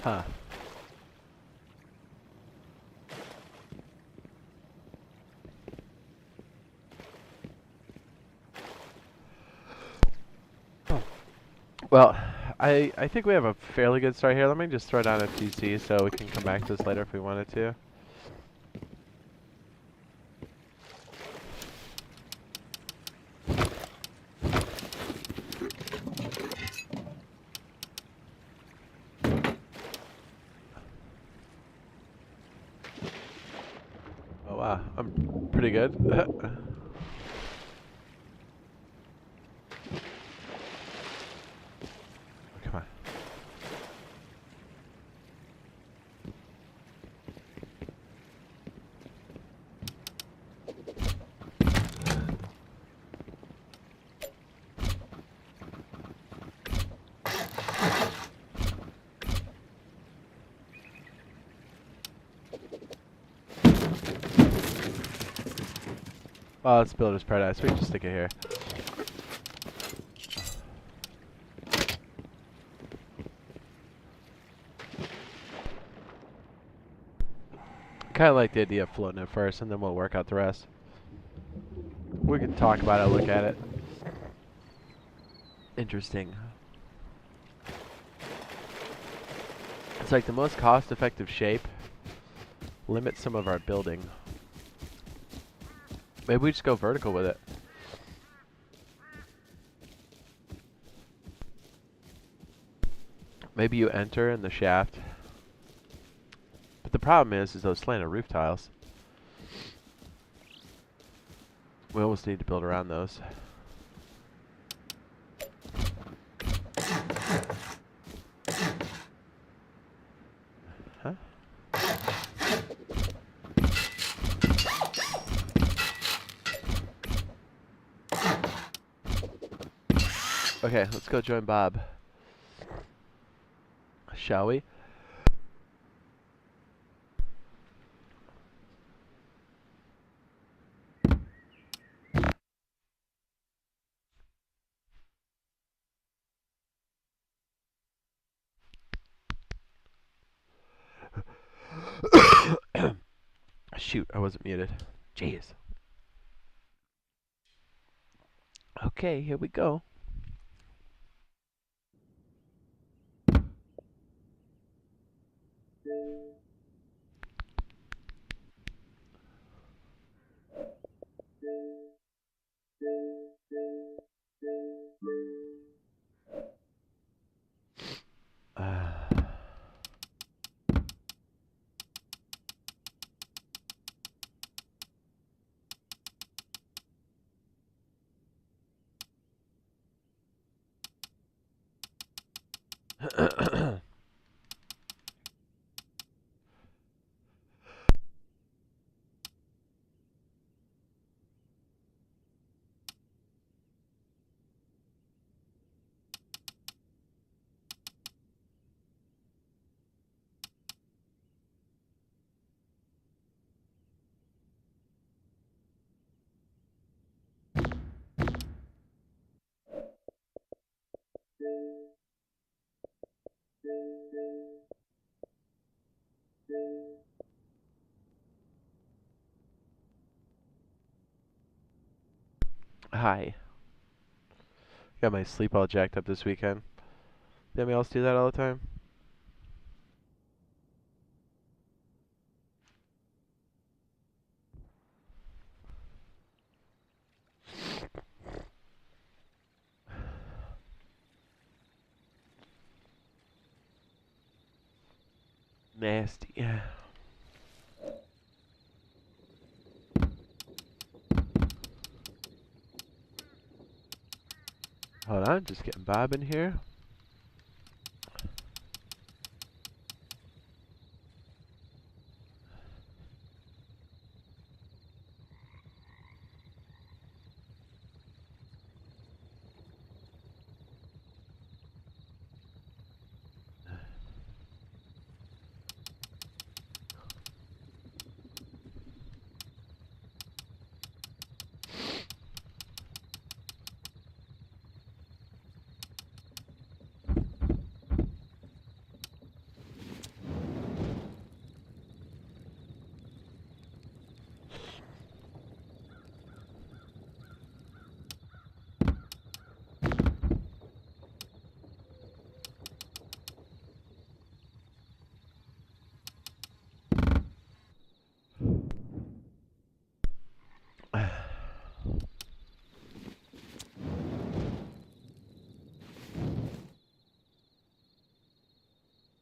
Huh. Well, I think we have a fairly good start here. Let me just throw down a TC so we can come back to this later if we wanted to. Oh wow, I'm pretty good. Come on. Well, it's Builder's Paradise. We can just stick it here. Kind of like the idea of floating it first, and then we'll work out the rest. We can talk about it, look at it. Interesting. It's like the most cost-effective shape. Limit some of our building. Maybe we just go vertical with it. Maybe you enter in the shaft. But the problem is those slanted roof tiles. We almost need to build around those. Huh? Okay, let's go join Bob. Shall we? Shoot, I wasn't muted. Jeez. Okay, here we go. Hi. Got my sleep all jacked up this weekend. Did anybody else do that all the time? Nasty. Hold on, just getting Bob in here.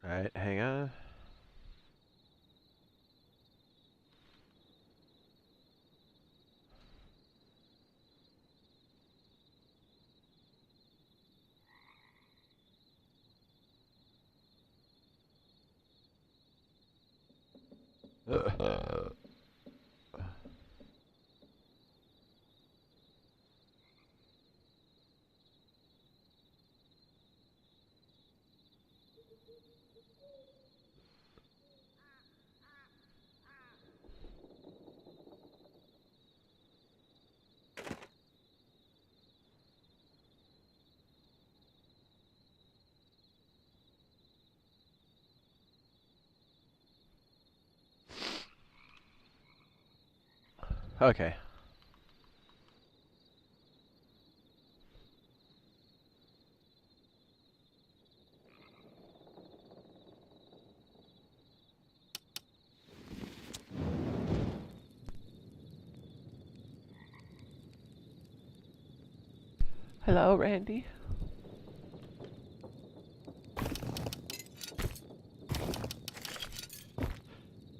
Alright, hang on. Okay. Hello, Randy.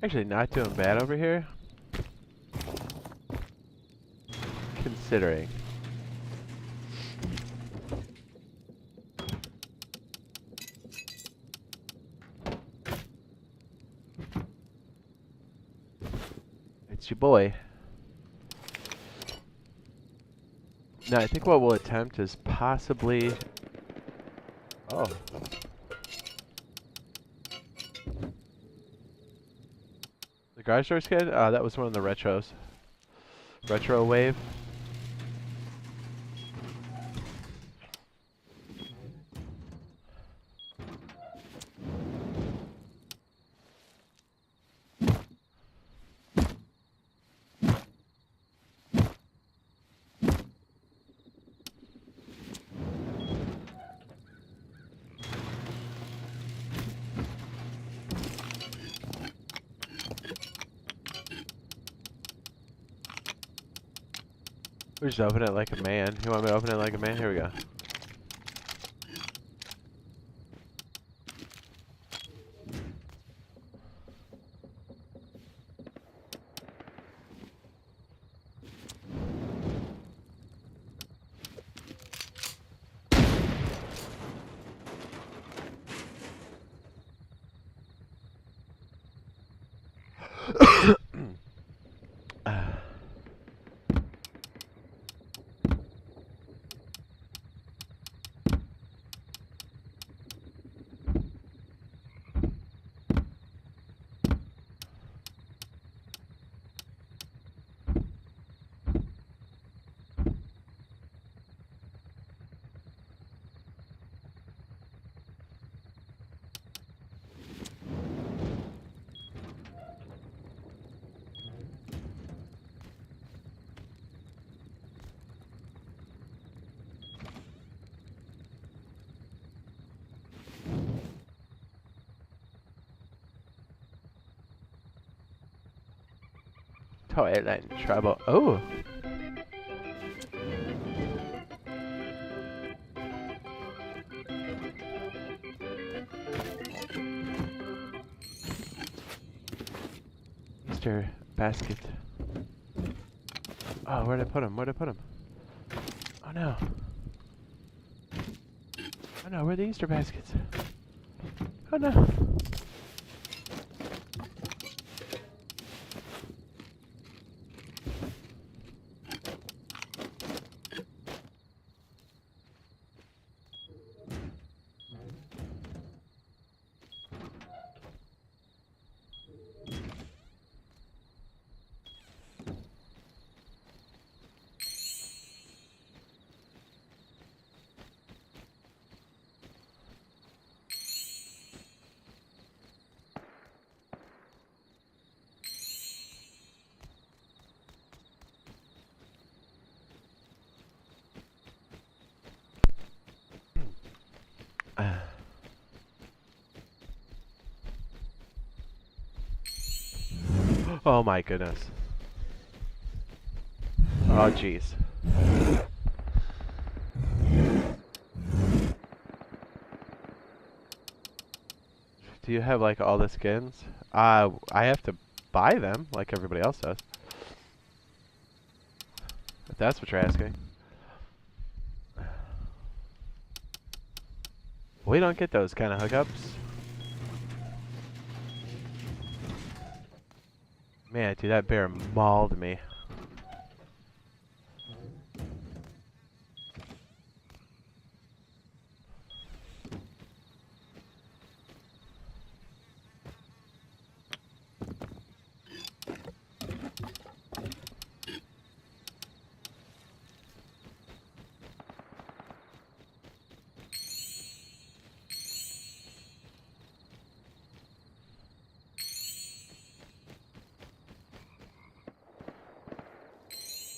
Actually, not doing bad over here. Considering. It's your boy. Now, I think what we'll attempt is possibly... Oh. The garage door skid? That was one of the retros. Retro wave. We just open it like a man. You want me to open it like a man? Here we go. Toilet trouble. Oh. Easter basket. Oh, where'd I put him? Where'd I put him? Oh no. Oh no, where are the Easter baskets? Oh no. Oh my goodness. Oh jeez. Do you have like all the skins? I have to buy them like everybody else does. If that's what you're asking. We don't get those kind of hookups. Man, dude, that bear mauled me.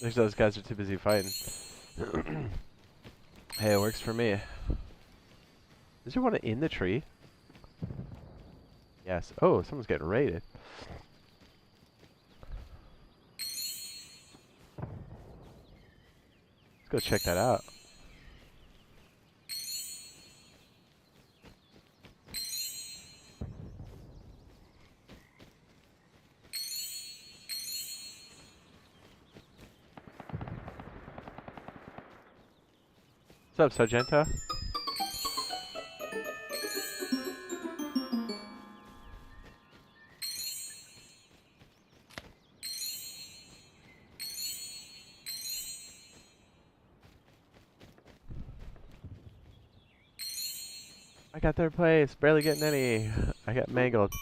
There's those guys are too busy fighting. Hey, it works for me. Is there one in the tree? Yes. Oh, someone's getting raided. Let's go check that out. What's up, Sargento? I got third place, barely getting any. I got mangled.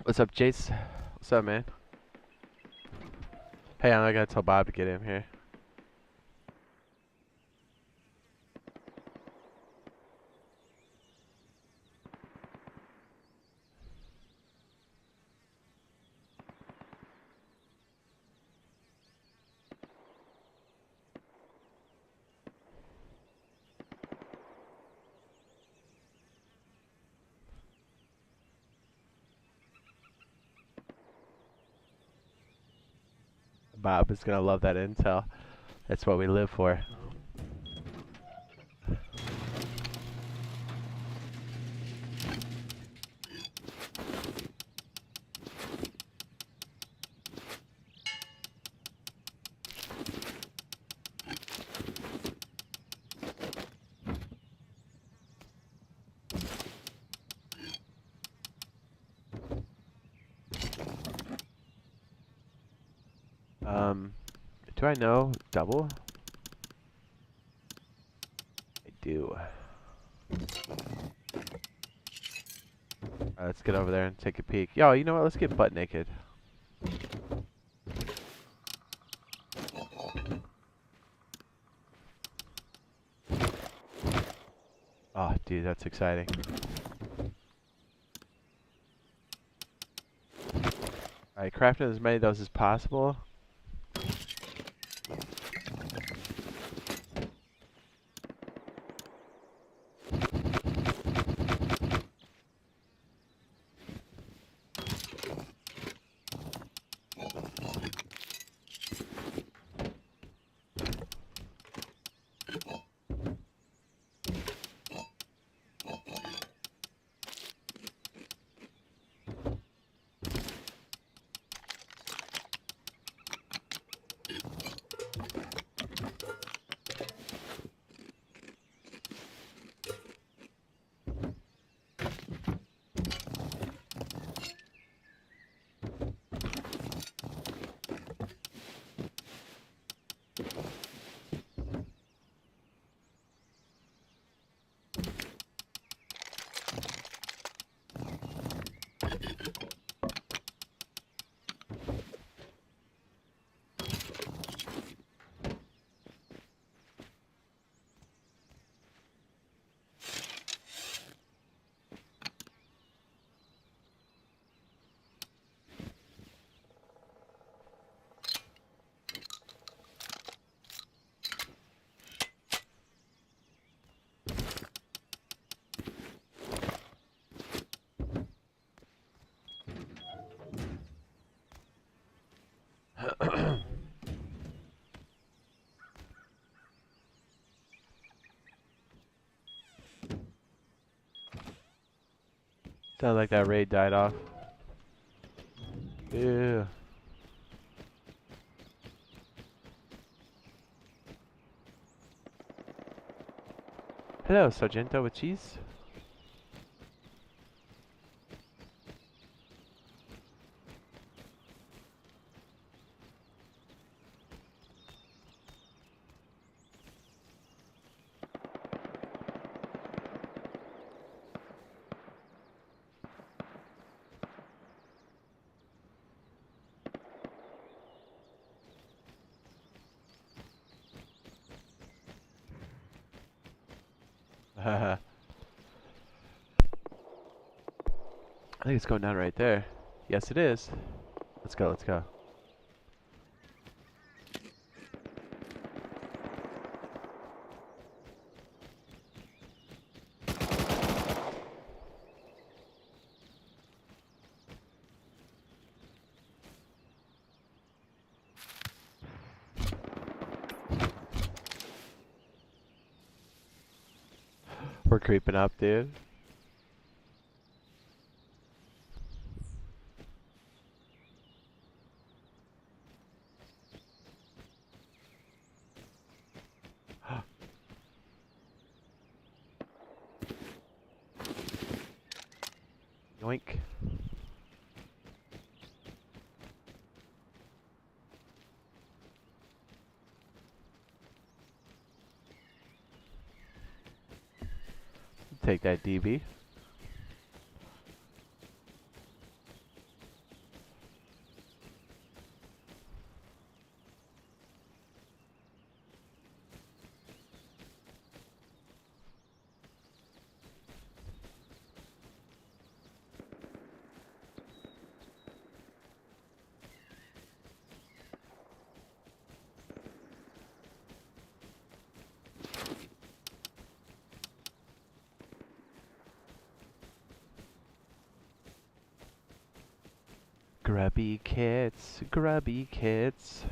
What's up, Jace? What's up, man? Hey, I gotta tell Bob to get in here. Bob is gonna love that intel. That's what we live for. Do I know double? I do. Let's get over there and take a peek. Yo, you know what? Let's get butt naked. Oh, dude, that's exciting. Alright, crafting as many of those as possible. Sounds like that raid died off. Yeah. Hello, Sargento with cheese. I think it's going down right there. Yes, it is. Let's go, let's go. We're creeping up, dude. Yoink. Take that DB. Grubby kits, grubby kits.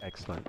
Excellent.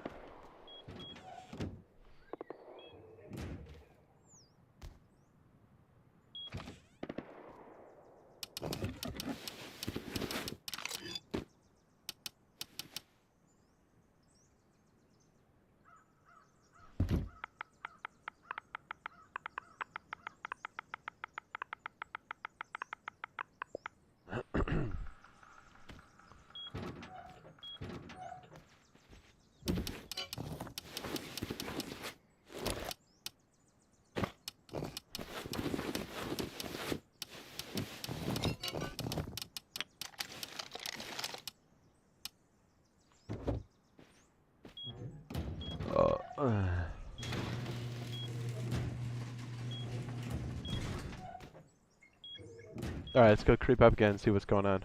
Alright, let's go creep up again and see what's going on.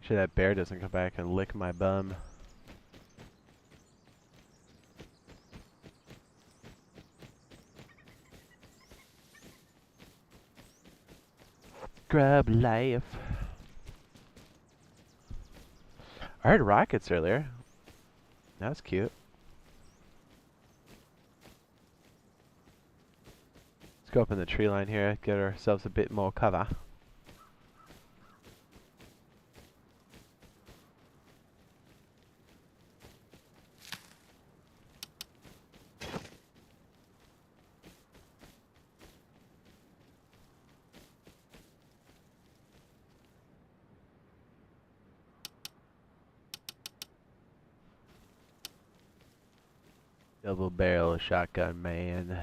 Sure that bear doesn't come back and lick my bum. Grub life. I heard rockets earlier. That was cute. Let's go up in the tree line here, get ourselves a bit more cover. Double barrel shotgun, man.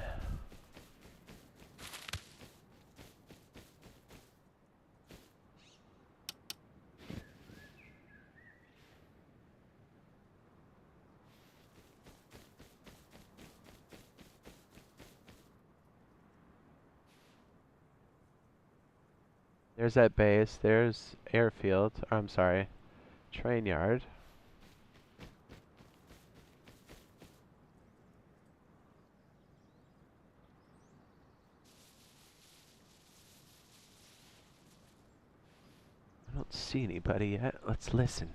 There's that base. There's airfield. I'm sorry, train yard. I don't see anybody yet. Let's listen.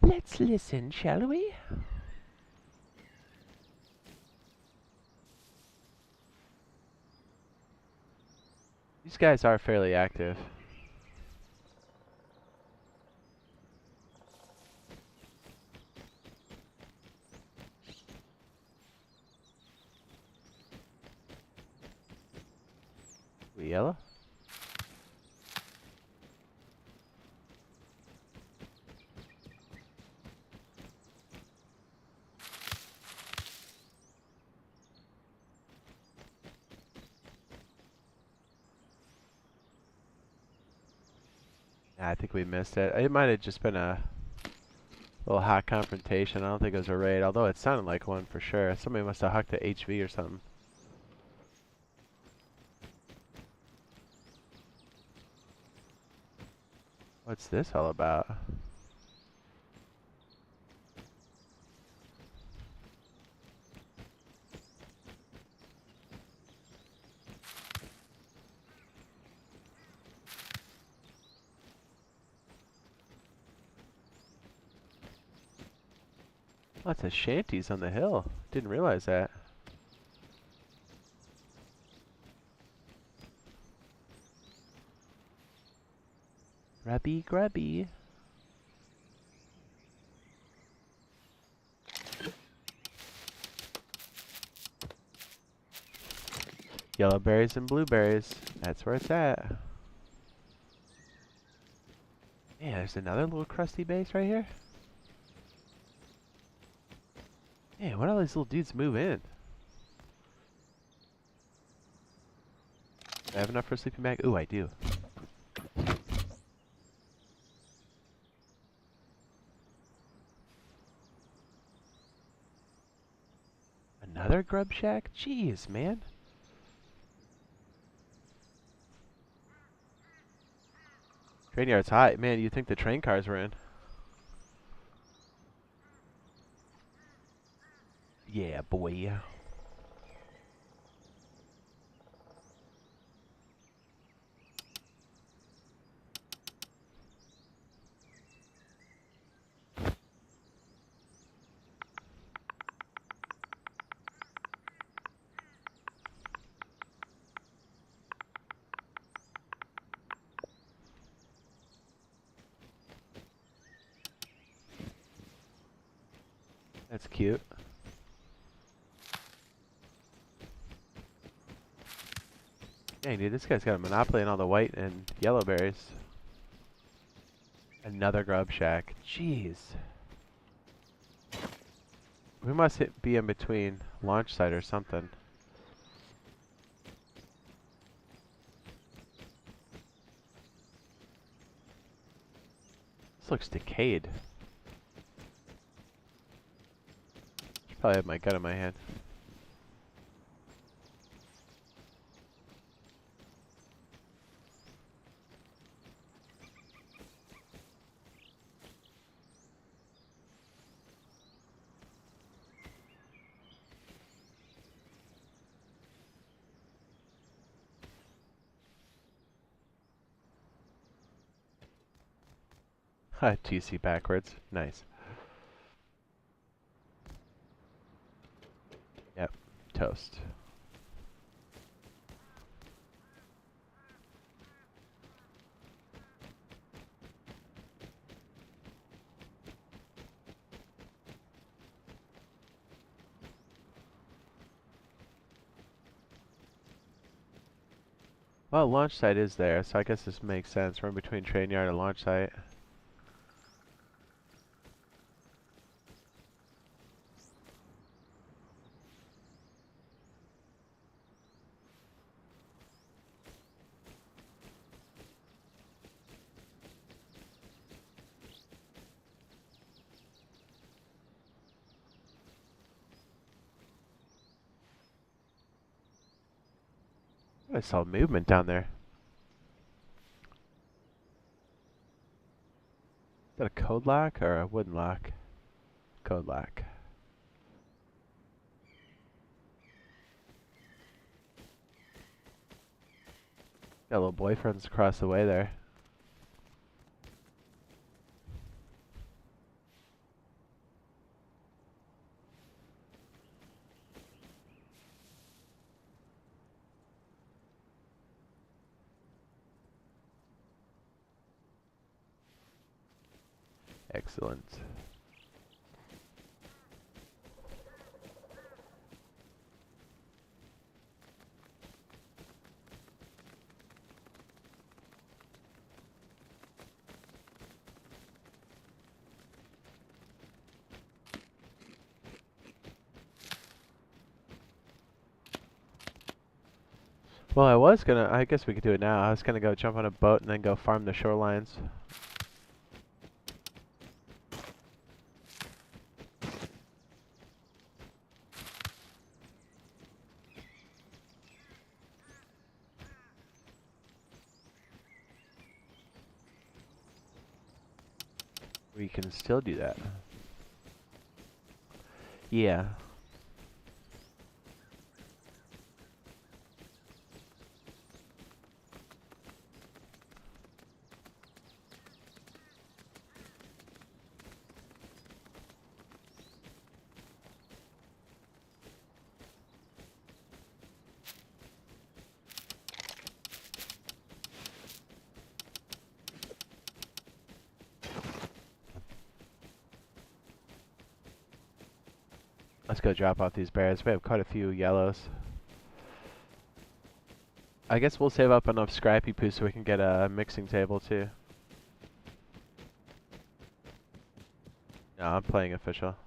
Let's listen, shall we? These guys are fairly active. Yellow? I think we missed it. It might have just been a little hot confrontation. I don't think it was a raid, although it sounded like one for sure. Somebody must have hucked a HV or something. What's this all about? Lots of shanties on the hill. Didn't realize that. Grubby, grubby. Yellow berries and blueberries. That's where it's at. Yeah, there's another little crusty base right here. Hey, when do all these little dudes move in? Do I have enough for a sleeping bag? Ooh, I do. Another grub shack? Jeez, man. Train yard's hot. Man, you'd think the train cars were in. Yeah, boy. That's cute. Dang, dude, this guy's got a monopoly on all the white and yellow berries. Another grub shack. Jeez. We must be in between launch site or something. This looks decayed. Should probably have my gun in my hand. TC backwards. Nice. Yep. Toast. Well, launch site is there, so I guess this makes sense. We're in between train yard and launch site. I saw movement down there. Is that a code lock or a wooden lock? Code lock. Got little boyfriends across the way there. Excellent. Well, I guess we could do it now. I was gonna go jump on a boat and then go farm the shorelines. We can still do that. Yeah. Let's go drop off these bears. We have quite a few yellows. I guess we'll save up enough scrappy poo so we can get a mixing table too. No, I'm playing official.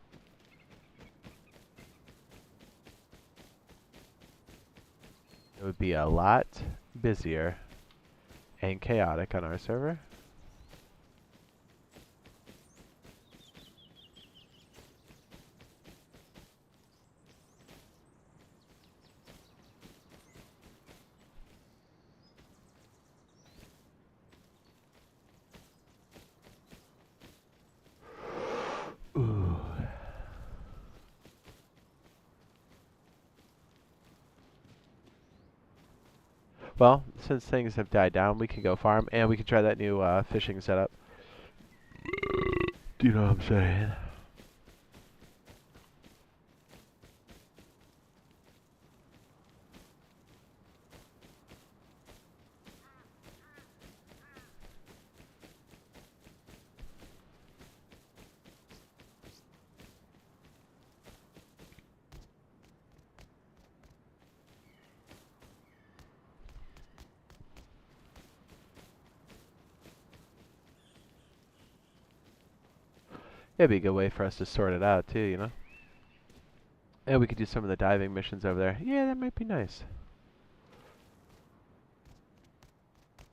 It would be a lot busier and chaotic on our server. Ooh. Well, since things have died down, we can go farm and we can try that new fishing setup. Do you know what I'm saying? It'd be a good way for us to sort it out too, you know? And we could do some of the diving missions over there. Yeah, that might be nice.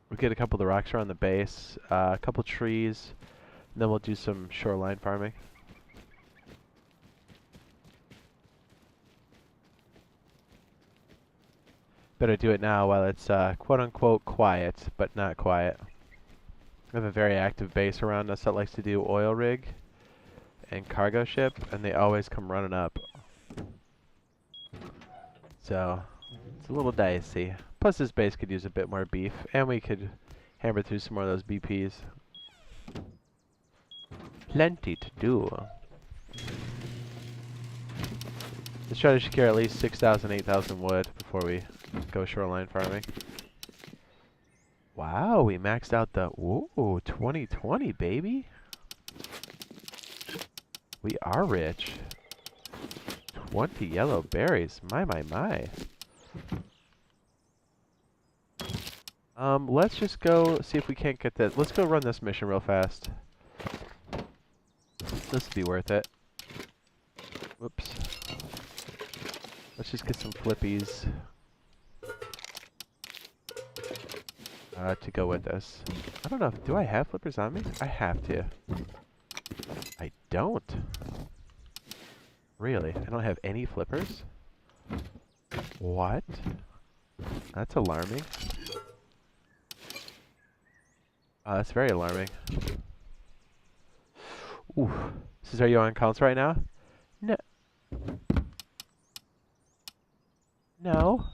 We'll get a couple of the rocks around the base, a couple trees, and then we'll do some shoreline farming. Better do it now while it's quote-unquote quiet, but not quiet. We have a very active base around us that likes to do oil rig and cargo ship, and they always come running up. So, it's a little dicey. Plus this base could use a bit more beef, and we could hammer through some more of those BPs. Plenty to do. Let's try to secure at least 6,000, 8,000 wood before we go shoreline farming. Wow, we maxed out the, ooh, 2020, baby. We are rich. 20 yellow berries, my. Let's just go see if we can't get this. Let's go run this mission real fast. This would be worth it. Whoops. Let's just get some flippies to go with this. I don't know, do I have flippers on me? I have to. I don't. Really? I don't have any flippers? What? That's alarming. That's very alarming. Ooh. Are you on console right now? No. No.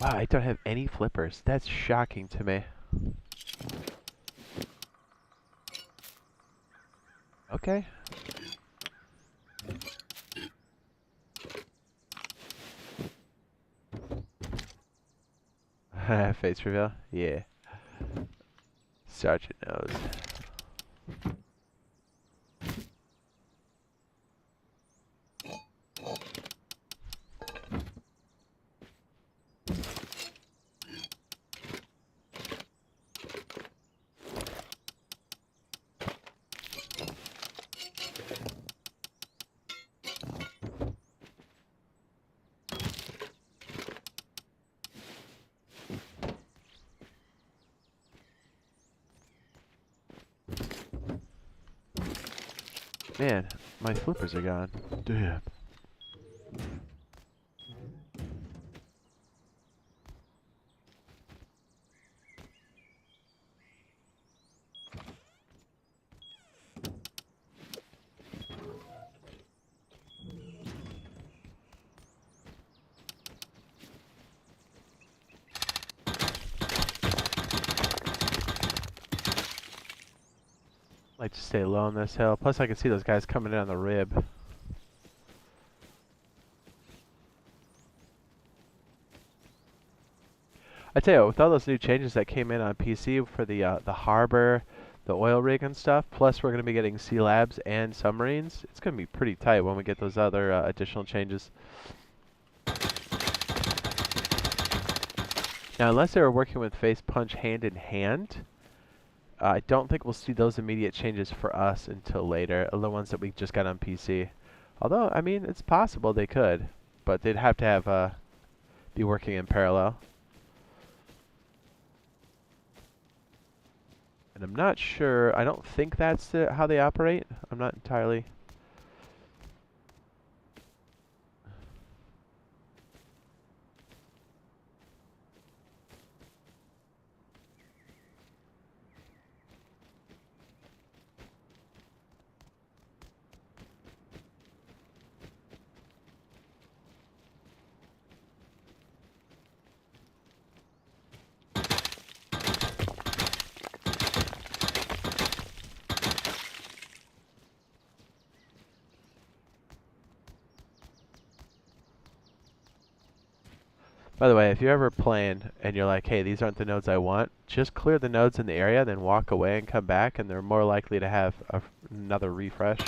Wow, I don't have any flippers. That's shocking to me. Okay. Face reveal? Yeah. Sergeant knows. Man, my flippers are gone. Damn. Like to stay low on this hill. Plus, I can see those guys coming in on the rib. I tell you, with all those new changes that came in on PC for the harbor, the oil rig and stuff, plus we're going to be getting sea labs and submarines, it's going to be pretty tight when we get those other additional changes. Now, unless they were working with Face Punch hand in hand, I don't think we'll see those immediate changes for us until later, the ones that we just got on PC. Although, I mean, it's possible they could, but they'd have to have be working in parallel. And I'm not sure, I don't think that's how they operate. I'm not entirely... By the way, if you're ever playing and you're like, hey, these aren't the nodes I want, just clear the nodes in the area, then walk away and come back, and they're more likely to have another refresh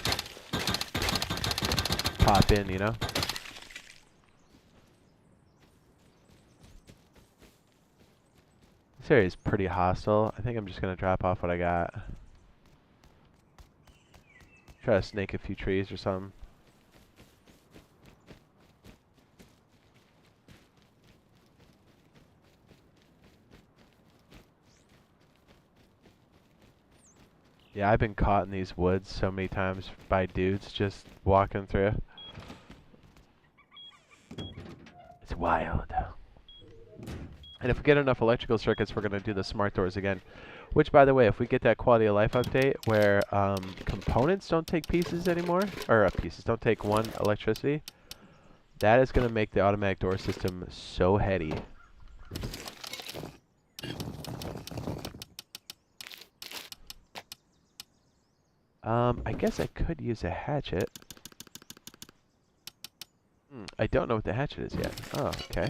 pop in, you know? This area is pretty hostile. I think I'm just going to drop off what I got. Try to snake a few trees or something. Yeah, I've been caught in these woods so many times by dudes just walking through. It's wild. And if we get enough electrical circuits, we're going to do the smart doors again. Which, by the way, if we get that quality of life update where components don't take pieces anymore, or pieces don't take one electricity, that is going to make the automatic door system so heady. I guess I could use a hatchet. I don't know what the hatchet is yet. Oh, okay.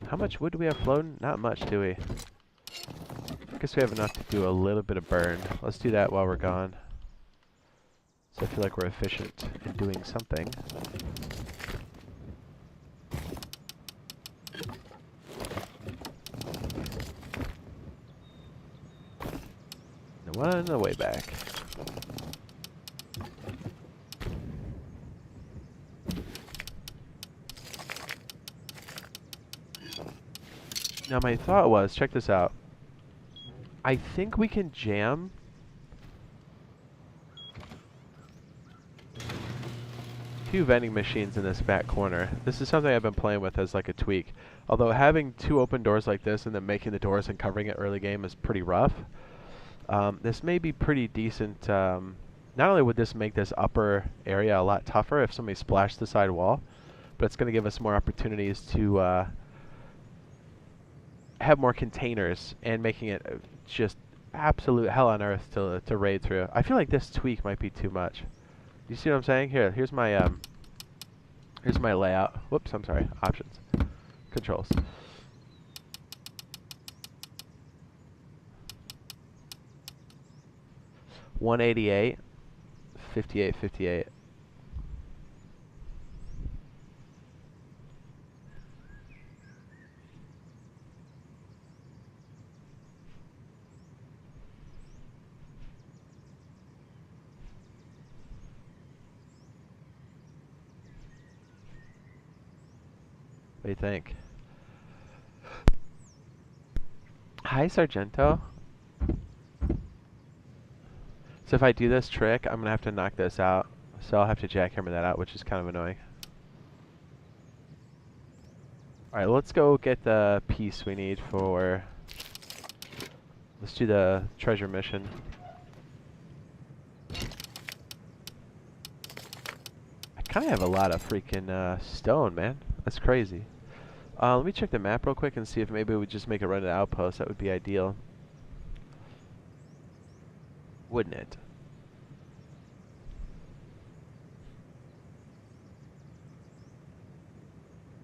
How much wood do we have floating? Not much, do we? I guess we have enough to do a little bit of burn. Let's do that while we're gone. So I feel like we're efficient in doing something. And one on the way back. Now my thought was, check this out. I think we can jam two vending machines in this back corner. This is something I've been playing with as like a tweak. Although having two open doors like this and then making the doors and covering it early game is pretty rough. This may be pretty decent. Not only would this make this upper area a lot tougher if somebody splashed the side wall, but it's going to give us more opportunities to have more containers and making it just absolute hell on earth to raid through. I feel like this tweak might be too much. You see what I'm saying? Here's my layout. Whoops, I'm sorry. Options. Controls. $188, $58.58. What do you think? Hi, Sargento. So if I do this trick, I'm gonna have to knock this out. So I'll have to jackhammer that out, which is kind of annoying. Alright, let's go get the piece we need for... Let's do the treasure mission. I kind of have a lot of freaking stone, man. That's crazy. Let me check the map real quick and see if maybe we just make a run to the outpost. That would be ideal. Wouldn't it?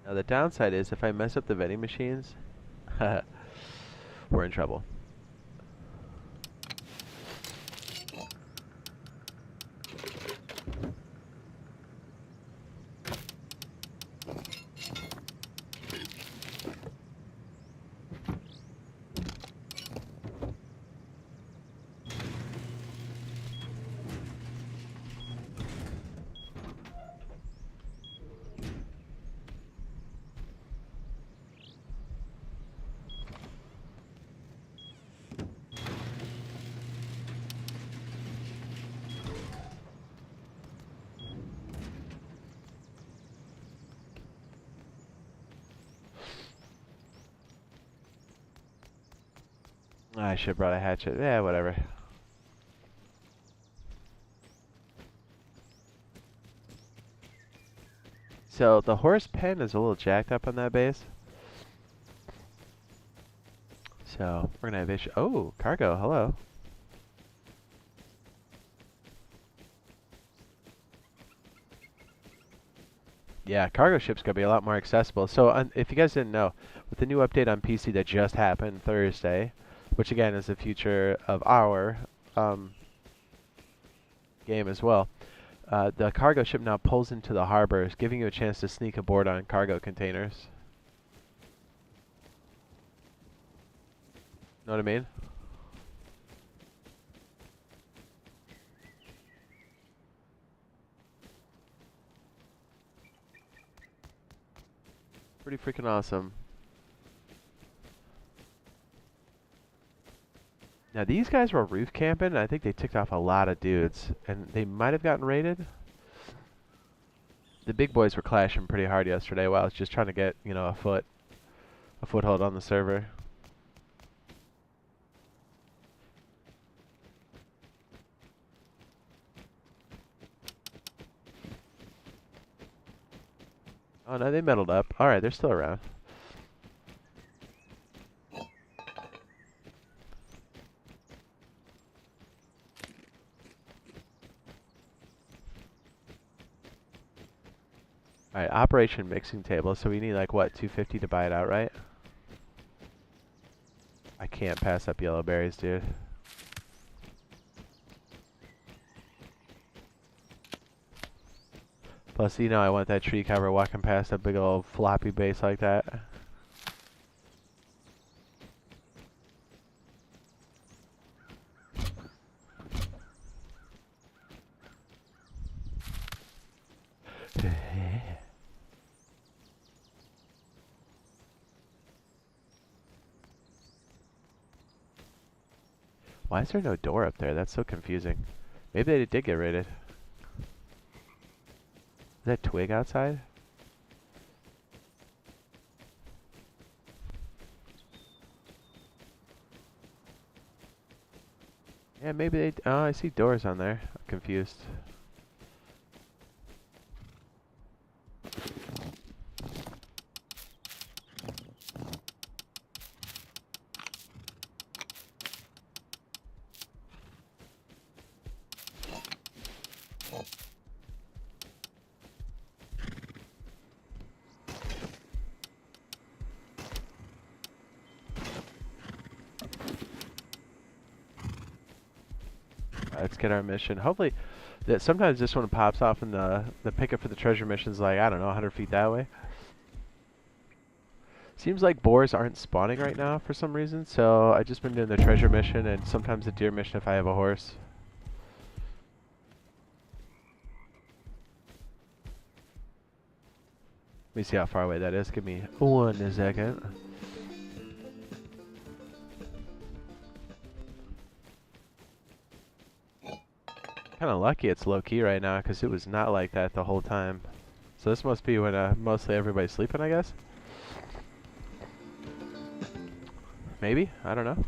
Now the downside is if I mess up the vending machines, we're in trouble. I should have brought a hatchet. Yeah, whatever. So the horse pen is a little jacked up on that base. So we're gonna have issue. Oh, cargo. Hello. Yeah, cargo ships gonna be a lot more accessible. So if you guys didn't know, with the new update on PC that just happened Thursday, which again is the future of our game as well, the cargo ship now pulls into the harbors, giving you a chance to sneak aboard on cargo containers. Know what I mean? Pretty freaking awesome. Now these guys were roof camping, and I think they ticked off a lot of dudes, and they might have gotten raided. The big boys were clashing pretty hard yesterday while I was just trying to get, you know, a foothold on the server. Oh no, they meddled up. Alright, they're still around. Alright, operation mixing table. So we need like what, 250 to buy it outright? I can't pass up yellow berries, dude. Plus, you know I want that tree cover walking past a big old floppy base like that. Why is there no door up there? That's so confusing. Maybe they did get raided. Is that twig outside? Yeah, maybe they... Oh, I see doors on there. I'm confused. Let's get our mission. Hopefully, that sometimes this one pops off and the pickup for the treasure mission's like, I don't know, 100 feet that way. Seems like boars aren't spawning right now for some reason, so I've just been doing the treasure mission and sometimes the deer mission if I have a horse. Let me see how far away that is. Give me 1 second. Kind of lucky it's low key right now because it was not like that the whole time. So this must be when mostly everybody's sleeping, I guess. Maybe? I don't know.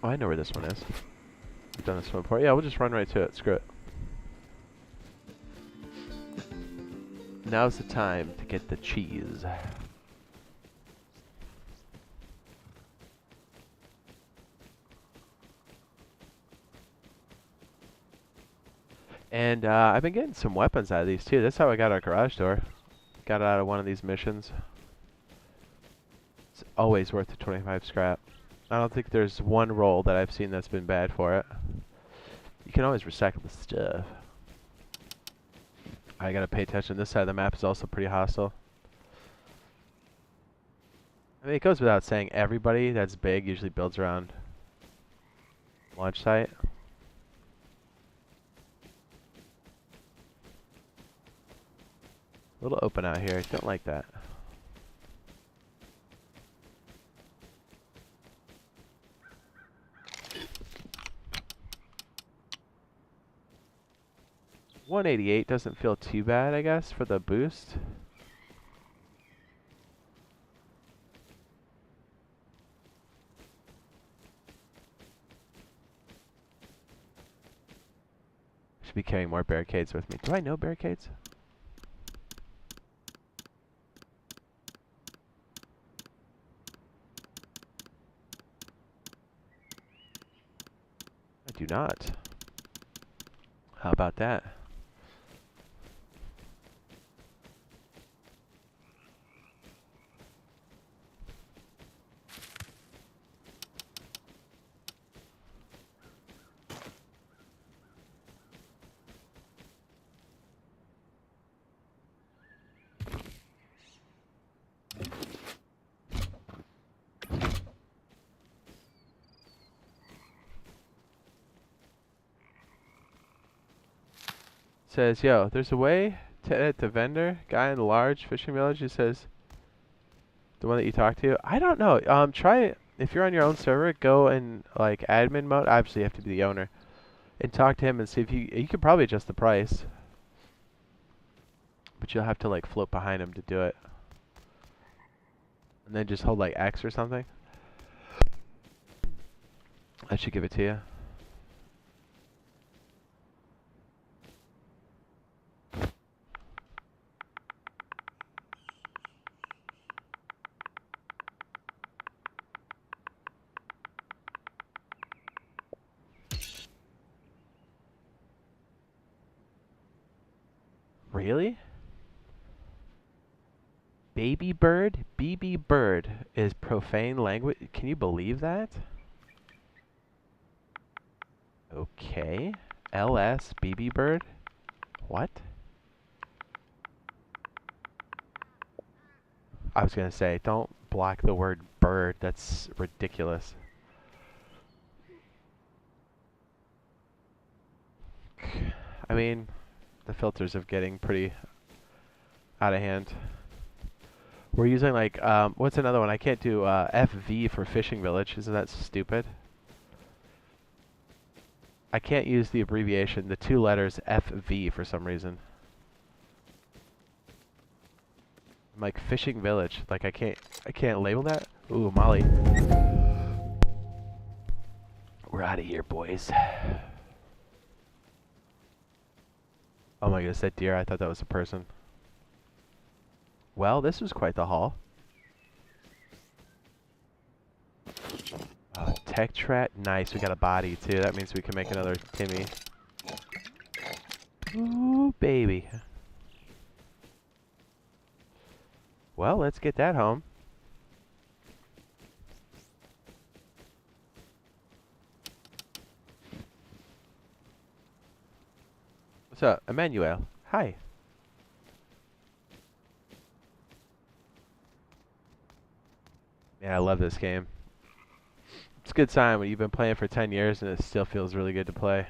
Oh, I know where this one is. I've done this one before. Yeah, we'll just run right to it. Screw it. Now's the time to get the cheese. And I've been getting some weapons out of these too. That's how I got our garage door. Got it out of one of these missions. It's always worth the 25 scrap. I don't think there's one roll that I've seen that's been bad for it. You can always recycle the stuff. I gotta pay attention. This side of the map is also pretty hostile. I mean, it goes without saying, everybody that's big usually builds around launch site. A little open out here. I don't like that. $188 doesn't feel too bad, I guess, for the boost. Should be carrying more barricades with me. Do I know barricades? I do not. How about that? Says, yo, there's a way to edit the vendor guy in the large fishing village. He says, the one that you talked to. I don't know. Try if you're on your own server, go in like admin mode. Obviously, you have to be the owner, and talk to him and see if you could probably adjust the price, but you'll have to like float behind him to do it, and then just hold like X or something. I should give it to you. Really? Baby bird? BB bird is profane language. Can you believe that? Okay. LS BB bird? What? I was gonna say, don't block the word bird. That's ridiculous. I mean, the filters are getting pretty out of hand. We're using like, what's another one? I can't do FV for fishing village. Isn't that stupid? I can't use the abbreviation, the two letters FV for some reason. I'm like fishing village. Like I can't label that. Ooh, Molly. We're out of here, boys. Oh my goodness, that deer, I thought that was a person. Well, this was quite the haul. Oh, tech trat, nice. We got a body too. That means we can make another Timmy. Ooh, baby. Well, let's get that home. What's up, Emmanuel? Hi. Man, I love this game. It's a good sign when you've been playing for 10 years and it still feels really good to play.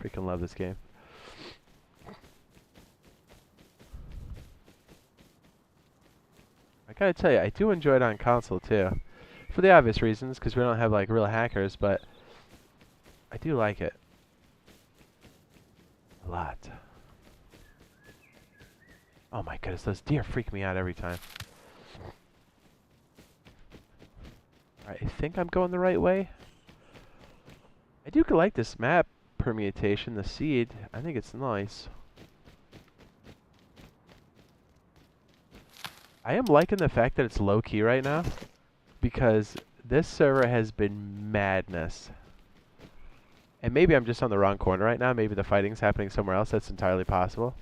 Freaking love this game. I gotta tell you, I do enjoy it on console too. For the obvious reasons, because we don't have like real hackers, but I do like it. A lot. Oh my goodness, those deer freak me out every time. Alright, I think I'm going the right way. I do like this map permutation, the seed. I think it's nice. I am liking the fact that it's low key right now, because this server has been madness. And maybe I'm just on the wrong corner right now. Maybe the fighting's happening somewhere else. That's entirely possible.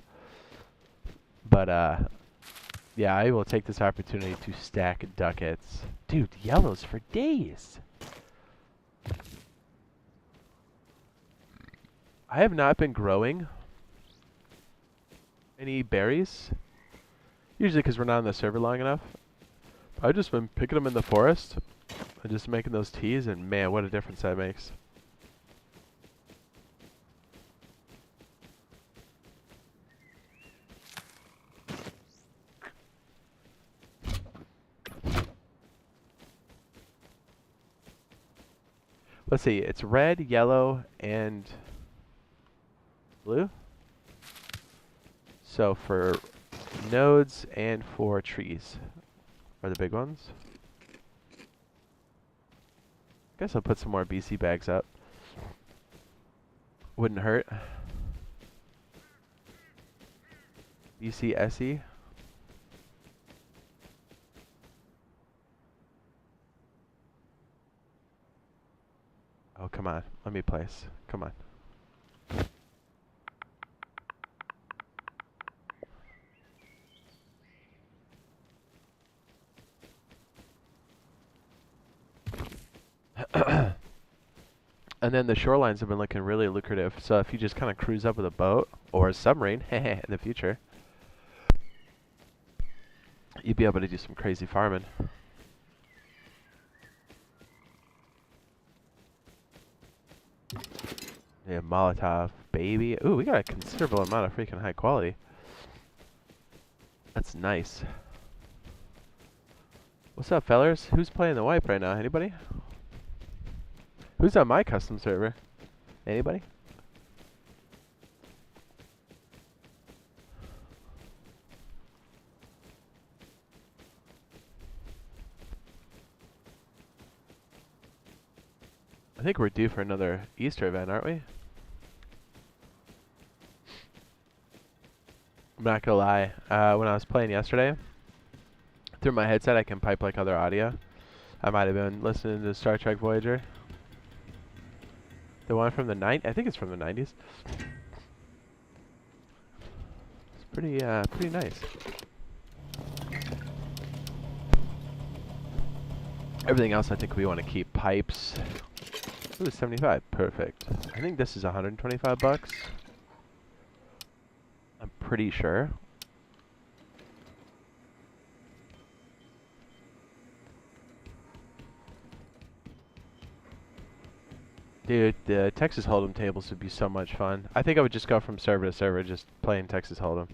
But, yeah, I will take this opportunity to stack ducats. Dude, yellows for days. I have not been growing any berries. Usually because we're not on the server long enough. I've just been picking them in the forest. And just making those teas, and man, what a difference that makes. Let's see, it's red, yellow, and blue. So for nodes and for trees are the big ones. Guess I'll put some more BC bags up. Wouldn't hurt. BC SE. Oh, come on. Let me place. Come on. And then the shorelines have been looking really lucrative. So if you just kind of cruise up with a boat or a submarine in the future, you'd be able to do some crazy farming. Yeah, Molotov, baby. Ooh, we got a considerable amount of freaking high quality. That's nice. What's up, fellers? Who's playing the wipe right now? Anybody? Who's on my custom server? Anybody? I think we're due for another Easter event, aren't we? I'm not gonna lie. When I was playing yesterday, through my headset I can pipe like other audio. I might have been listening to Star Trek Voyager. The one from the I think it's from the 90s. It's pretty nice. Everything else I think we want to keep. Pipes. Ooh, 75. Perfect. I think this is 125 bucks. I'm pretty sure. Dude, the Texas Hold'em tables would be so much fun. I think I would just go from server to server just playing Texas Hold'em.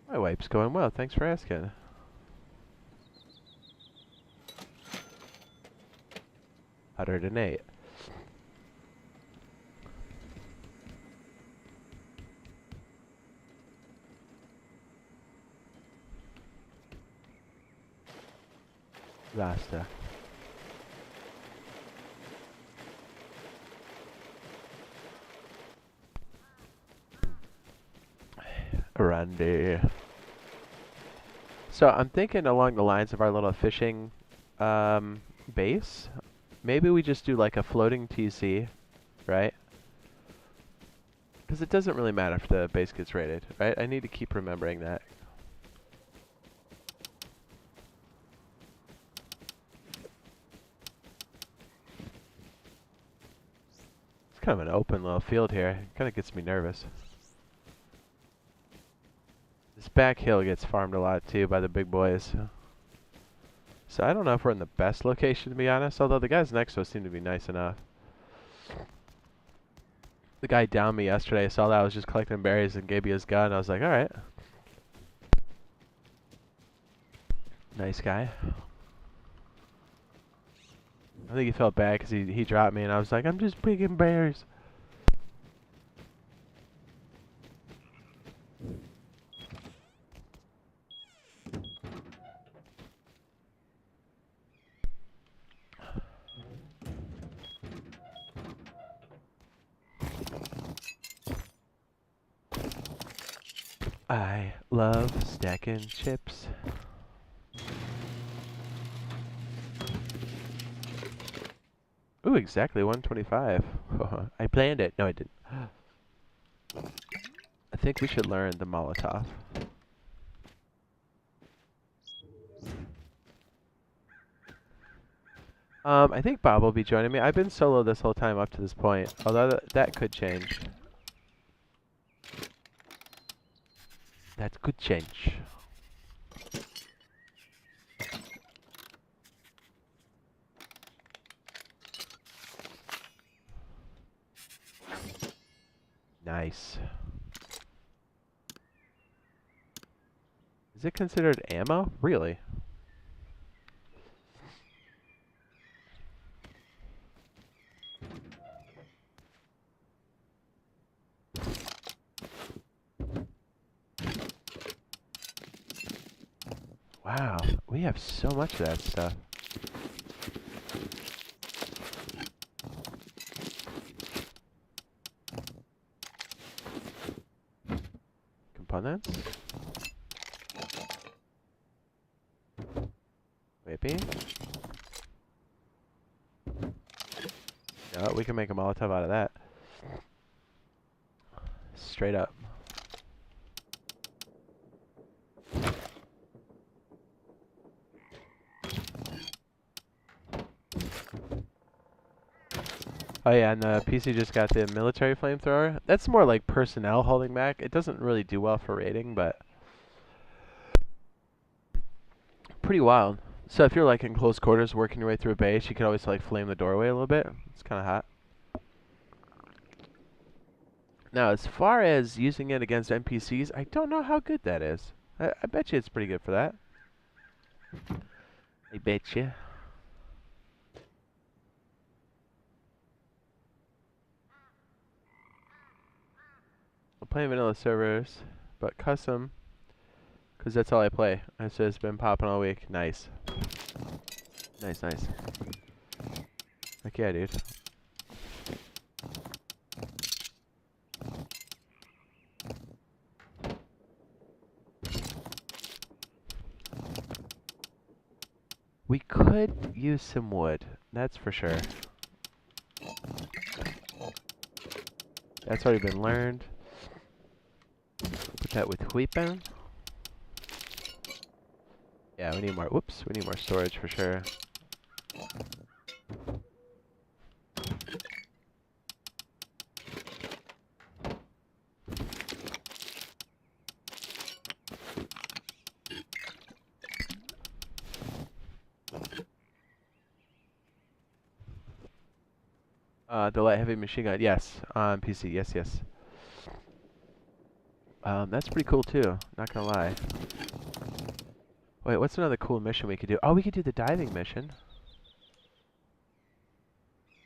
My wipe's going well, thanks for asking. $108. Rasta. Randy. So I'm thinking along the lines of our little fishing base. Maybe we just do like a floating TC, right? Because it doesn't really matter if the base gets raided, right? I need to keep remembering that. It's kind of an open little field here. It kind of gets me nervous. This back hill gets farmed a lot too by the big boys. So I don't know if we're in the best location, to be honest, although the guys next to us seem to be nice enough. The guy downed me yesterday. Saw that I was just collecting berries and gave me his gun. I was like, all right. Nice guy. I think he felt bad because he dropped me, and I was like, I'm just picking berries. I love stacking chips. Ooh, exactly 125. I planned it. No, I didn't. I think we should learn the Molotov. I think Bob will be joining me. I've been solo this whole time up to this point, although that could change. That could change. Nice. Is it considered ammo? Really? Wow, we have so much of that stuff. Components? Maybe? No, we can make a Molotov out of that. Straight up. Oh yeah, and the PC just got the military flamethrower. That's more like personnel holding back. It doesn't really do well for raiding, but pretty wild. So if you're like in close quarters working your way through a base, you can always like flame the doorway a little bit. It's kind of hot. Now, as far as using it against NPCs, I don't know how good that is. I bet you it's pretty good for that. I bet you. I'm playing vanilla servers, but custom, because that's all I play. It's just been popping all week. Nice. Nice, nice. Heck yeah, dude. We could use some wood, that's for sure. That's already been learned. Put that with weapon. Yeah, we need more. Whoops, we need more storage for sure. The light heavy machine gun. Yes, on PC. Yes, yes. That's pretty cool too. Not gonna lie. Wait, what's another cool mission we could do? Oh, we could do the diving mission.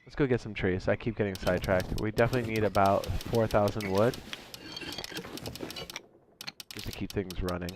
Let's go get some trees. I keep getting sidetracked. We definitely need about 4,000 wood just to keep things running.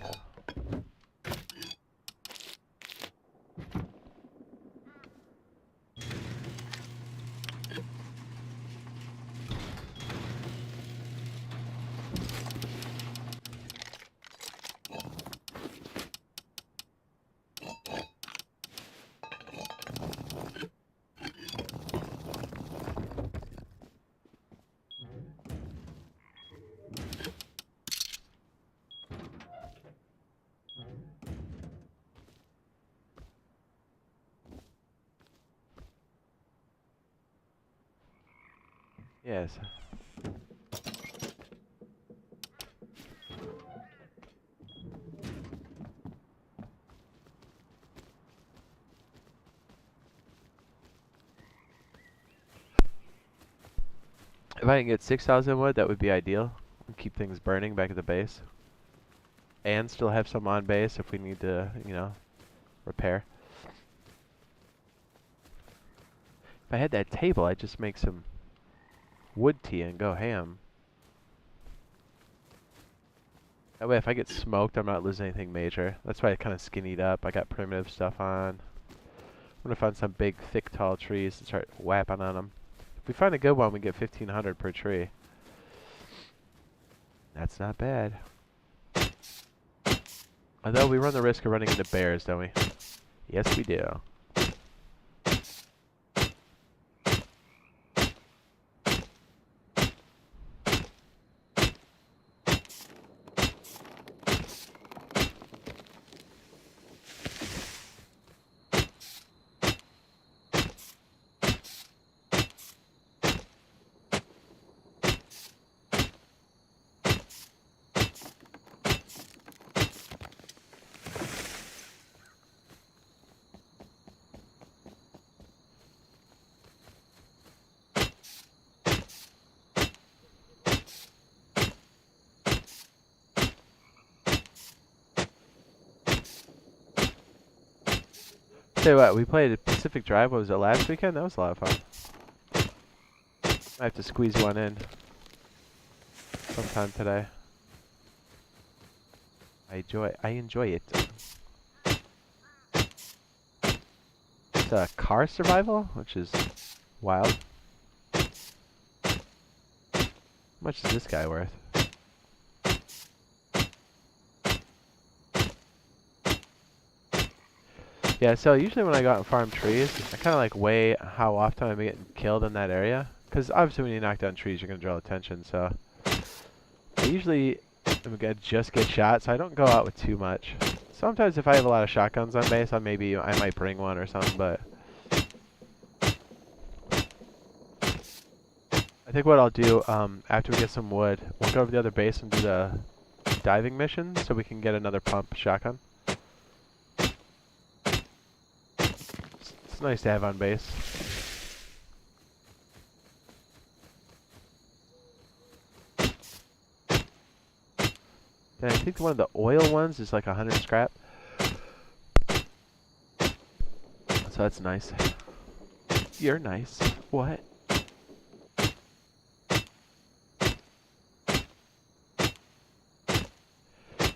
Yes. If I can get 6,000 wood, that would be ideal. Keep things burning back at the base. And still have some on base if we need to, you know, repair. If I had that table, I'd just make some wood tea and go ham. That way if I get smoked, I'm not losing anything major. That's why I kind of skinnied up. I got primitive stuff on. I'm going to find some big, thick, tall trees and start whapping on them. If we find a good one, we get 1,500 per tree. That's not bad. Although we run the risk of running into bears, don't we? Yes, we do. Tell you what, we played Pacific Drive, what was it, last weekend? That was a lot of fun. I have to squeeze one in sometime today. I enjoy it. It's a car survival, which is wild. How much is this guy worth? Yeah, so usually when I go out and farm trees, I kind of like weigh how often I'm getting killed in that area. Because obviously when you knock down trees, you're going to draw attention, so... I usually am going to just get shot, so I don't go out with too much. Sometimes if I have a lot of shotguns on base, I might bring one or something, but... I think what I'll do, after we get some wood, we'll go over to the other base and do the diving mission, so we can get another pump shotgun. It's nice to have on base. And I think one of the oil ones is like 100 scrap. So that's nice. You're nice. What?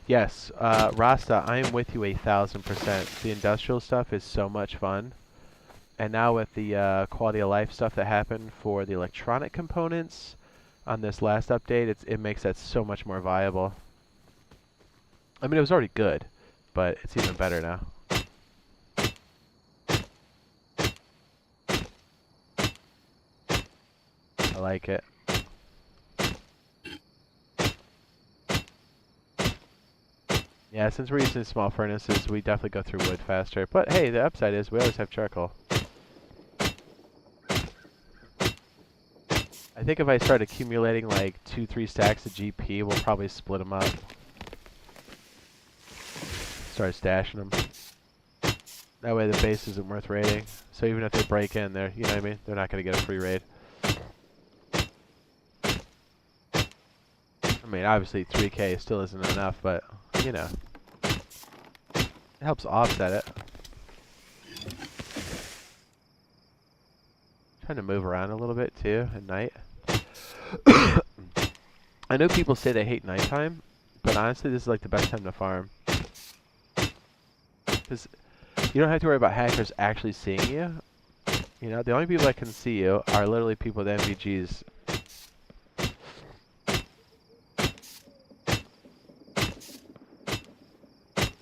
Yes, Rasta, I am with you 1,000%. The industrial stuff is so much fun. And now with the quality of life stuff that happened for the electronic components on this last update, it makes that so much more viable. I mean, it was already good, but it's even better now. I like it. Yeah, since we're using small furnaces, we definitely go through wood faster. But hey, the upside is we always have charcoal. I think if I start accumulating like 2-3 stacks of GP, we'll probably split them up. Start stashing them. That way the base isn't worth raiding. So even if they break in, they're, you know what I mean? They're not going to get a free raid. I mean, obviously 3K still isn't enough, but, you know. It helps offset it. Trying to move around a little bit too at night. I know people say they hate nighttime, but honestly this is like the best time to farm. Because you don't have to worry about hackers actually seeing you. You know, the only people that can see you are literally people with MVGs.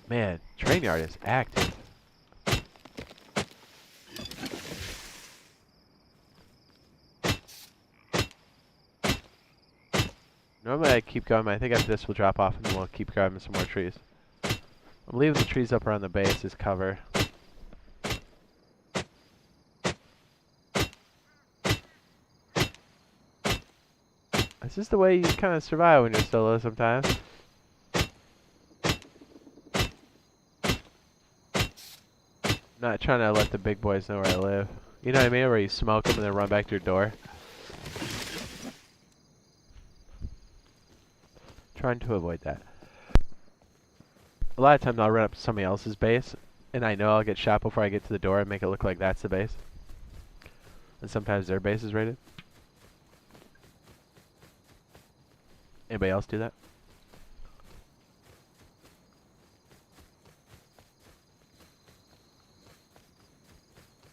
Man, train yard is active. Normally I keep going, but I think after this we'll drop off and then we'll keep grabbing some more trees. I'm leaving the trees up around the base as cover. This is the way you kind of survive when you're solo sometimes. Not trying to let the big boys know where I live. You know what I mean? Where you smoke them and then run back to your door. Trying to avoid that. A lot of times I'll run up to somebody else's base, and I know I'll get shot before I get to the door and make it look like that's the base. And sometimes their base is raided. Anybody else do that?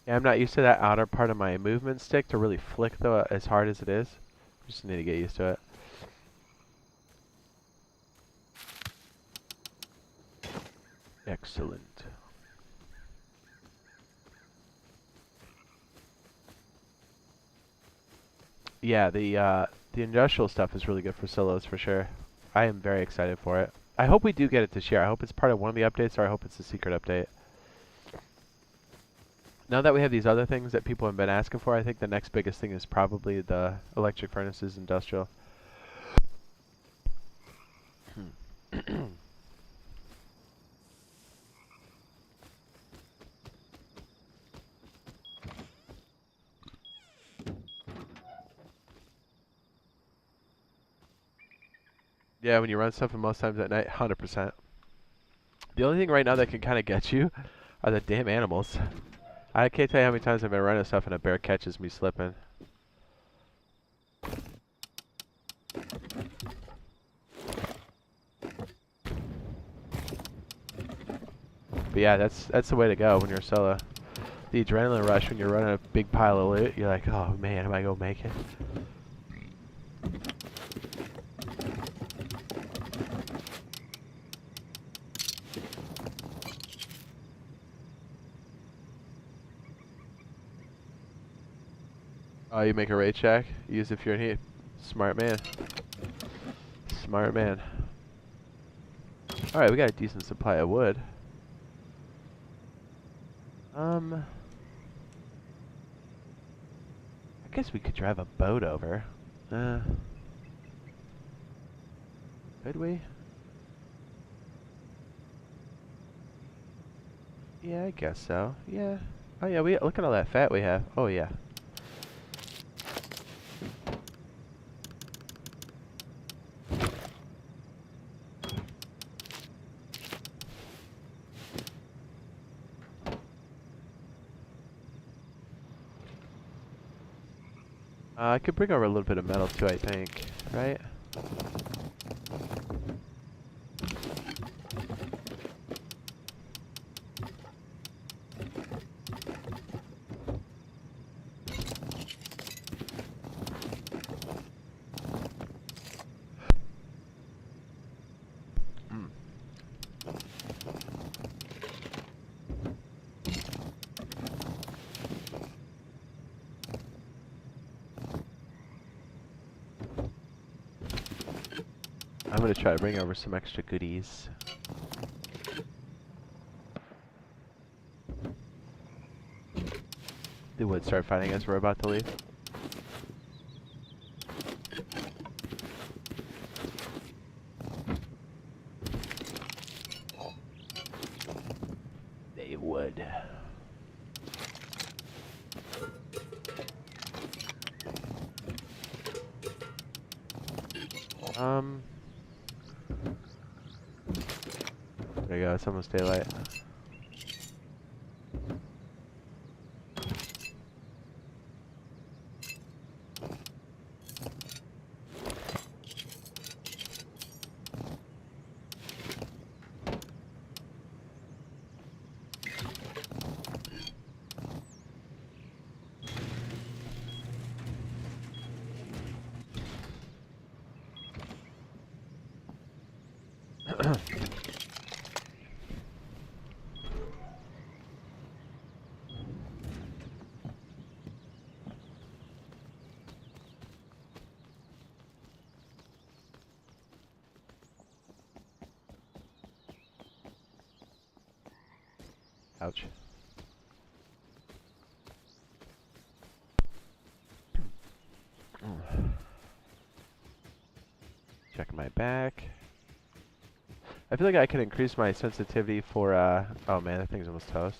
Yeah, I'm not used to that outer part of my movement stick to really flick though as hard as it is. Just need to get used to it. Excellent. Yeah, the industrial stuff is really good for solos for sure. I am very excited for it. I hope we do get it this year. I hope it's part of one of the updates, or I hope it's a secret update. Now that we have these other things that people have been asking for, I think the next biggest thing is probably the electric furnaces industrial. Yeah, when you run stuff and most times at night, 100%. The only thing right now that can kind of get you are the damn animals. I can't tell you how many times I've been running stuff and a bear catches me slipping. But yeah, that's the way to go when you're solo. The adrenaline rush when you're running a big pile of loot, you're like, oh man, am I gonna make it? Oh, you make a raid shack? Use if you're in heat. Smart man. Smart man. Alright, we got a decent supply of wood. I guess we could drive a boat over. Could we? Yeah, I guess so. Yeah. Oh yeah, look at all that fat we have. Oh yeah. I could bring over a little bit of metal too, I think. Right? I'm gonna try to bring over some extra goodies. They would start fighting as we're about to leave. They would. There you go, it's almost daylight. Ouch. Check my back. I feel like I can increase my sensitivity for, oh man, that thing's almost toast.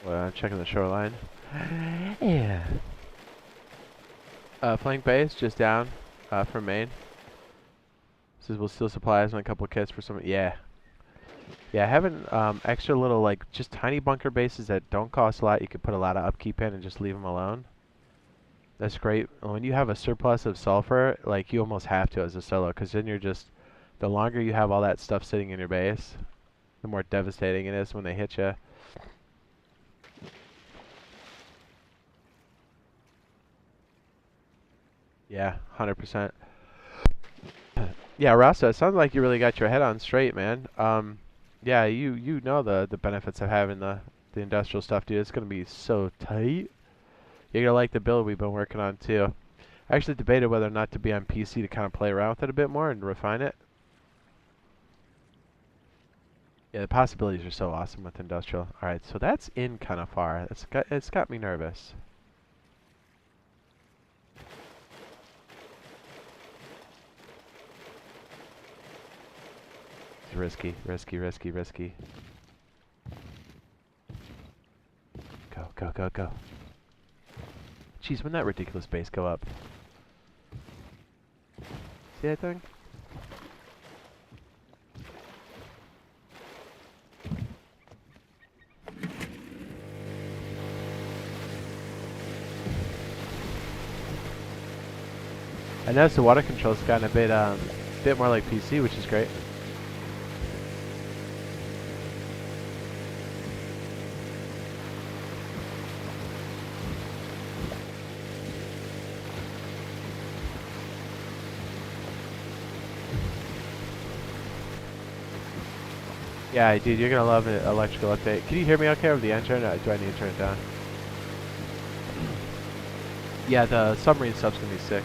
Well, I'm checking the shoreline. Yeah. Flank base just down from main. Says we'll steal supplies and a couple kits for some. Yeah. Yeah, having extra little, like, just tiny bunker bases that don't cost a lot, you could put a lot of upkeep in and just leave them alone. That's great. When you have a surplus of sulfur, like, you almost have to as a solo, because then you're just, the longer you have all that stuff sitting in your base, the more devastating it is when they hit you. Yeah, 100%. Yeah, Rasta, it sounds like you really got your head on straight, man. Yeah, you know the benefits of having the industrial stuff, dude. It's gonna be so tight. You're gonna like the build we've been working on too. I actually debated whether or not to be on PC to kind of play around with it a bit more and refine it. Yeah, the possibilities are so awesome with industrial. All right, so that's in kind of far. It's got me nervous. It's risky, risky, risky, risky. Go, go, go, go. Jeez, when that ridiculous base go up? See that thing? I noticed the water control's gotten a bit more like PC, which is great. Yeah, dude, you're gonna love an electrical update. Can you hear me okay over the engine, or do I need to turn it down? Yeah, the submarine stuff's gonna be sick.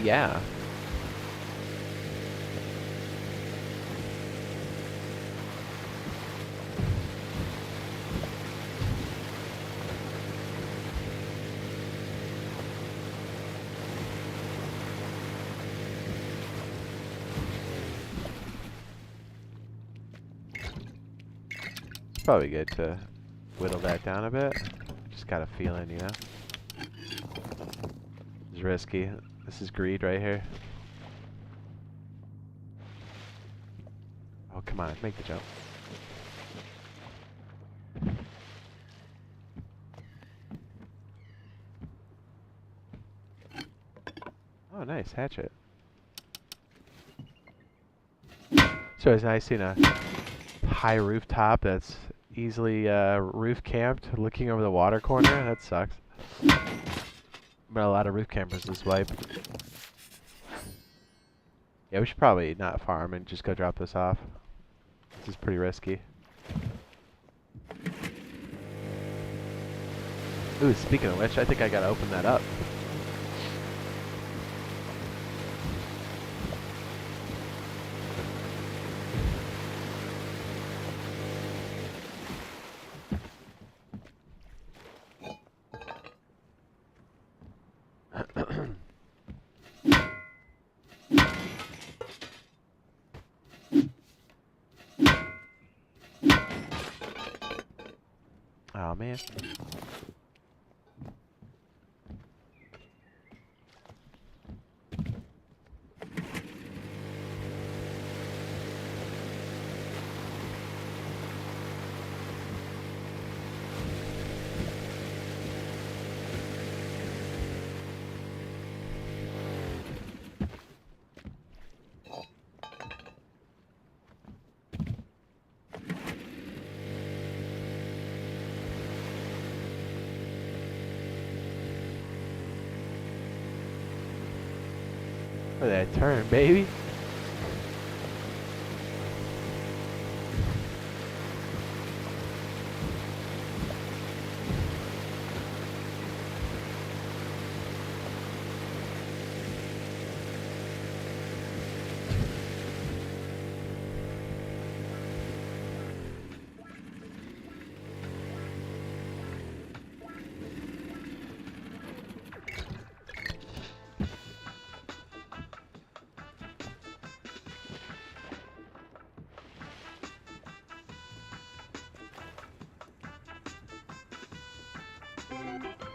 Yeah. It's probably good to whittle that down a bit. Just got a feeling, you know? It's risky. This is greed right here. Oh, come on, make the jump. Oh, nice, hatchet. So it's nice seeing a high rooftop that's easily roof camped, looking over the water corner. That sucks. But a lot of roof campers this wipe. Yeah, we should probably not farm and just go drop this off. This is pretty risky. Ooh, speaking of which, I think I gotta open that up. Oh man. For that turn, baby.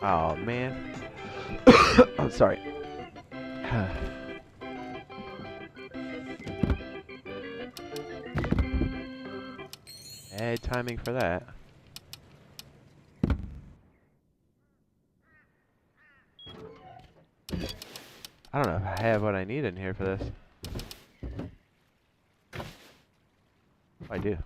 Oh man. I'm sorry. Bad timing for that. I don't know if I have what I need in here for this. I do.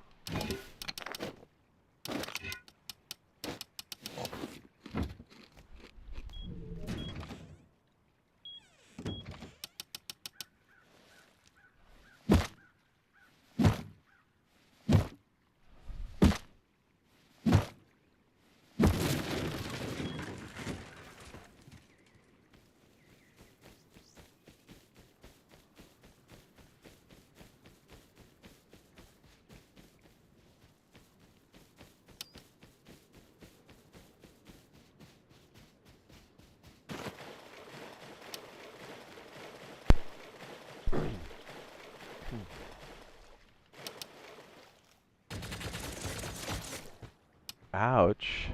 Ouch.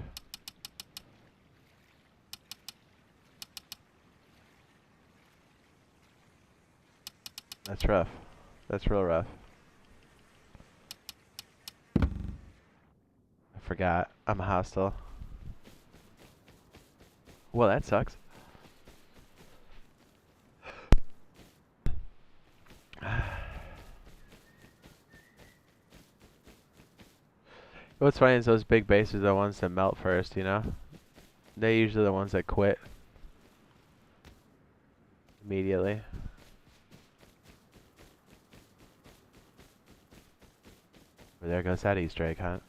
That's rough. That's real rough. I forgot. I'm hostile. Well, that sucks. What's funny is those big bases are the ones that melt first, you know? They're usually the ones that quit immediately. Well, there goes that Easter egg hunt.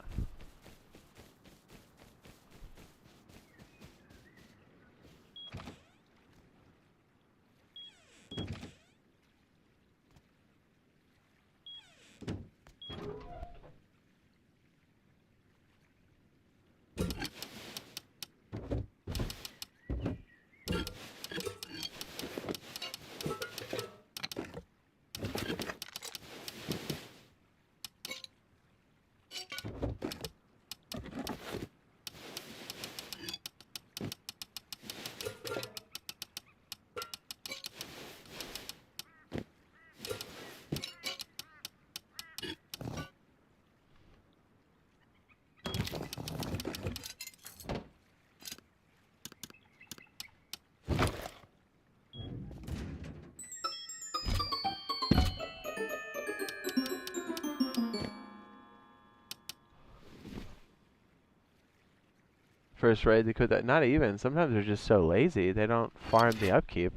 First raid, they could that. Not even. Sometimes they're just so lazy they don't farm the upkeep.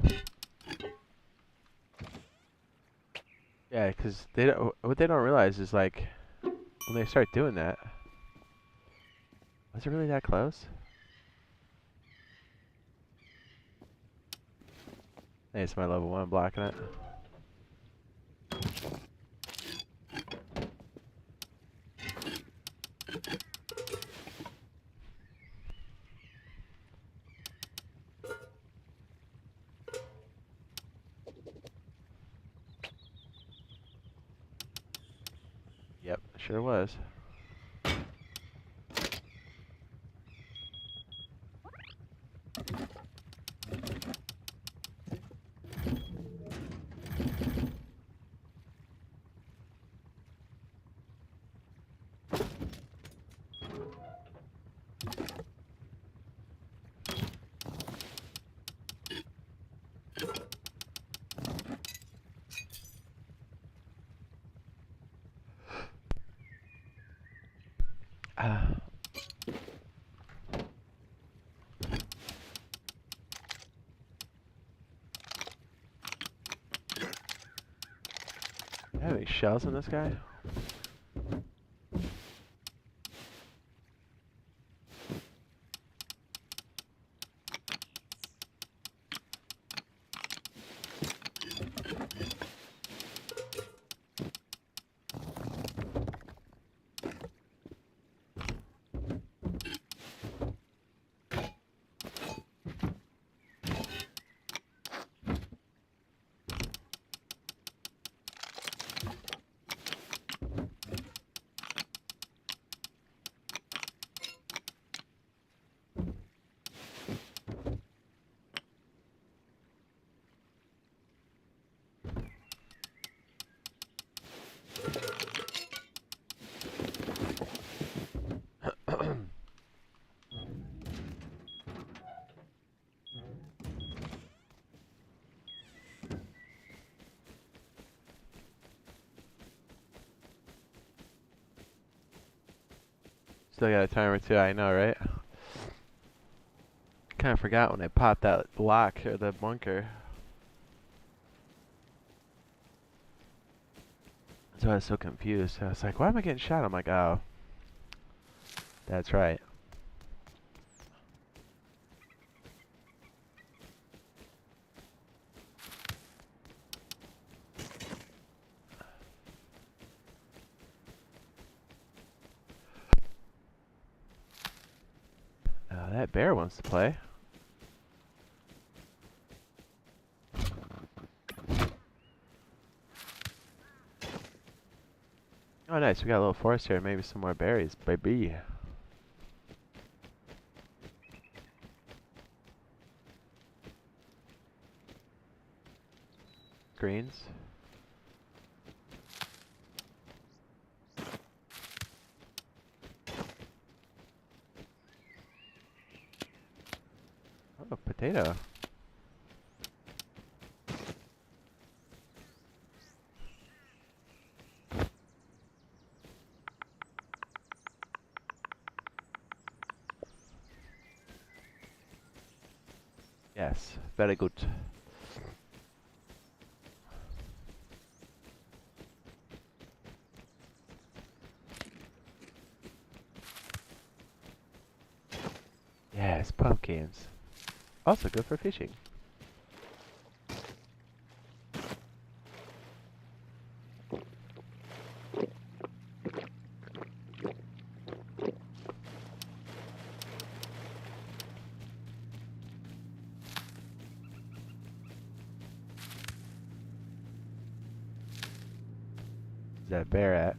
Yeah, because they don't. What they don't realize is like when they start doing that. Was it really that close? Hey, it's my level 1 blocking it. Yep, sure was. Do I have any shells in this guy? Still got a timer too, I know, right? Kind of forgot when I popped that lock or the bunker. That's why I was so confused. I was like, why am I getting shot? I'm like, oh, that's right. That bear wants to play. Oh, nice. We got a little forest here. Maybe some more berries, baby. Greens. Oh, potato. Yes, very good. Yes, pumpkins. Also good for fishing. Where's that bear at?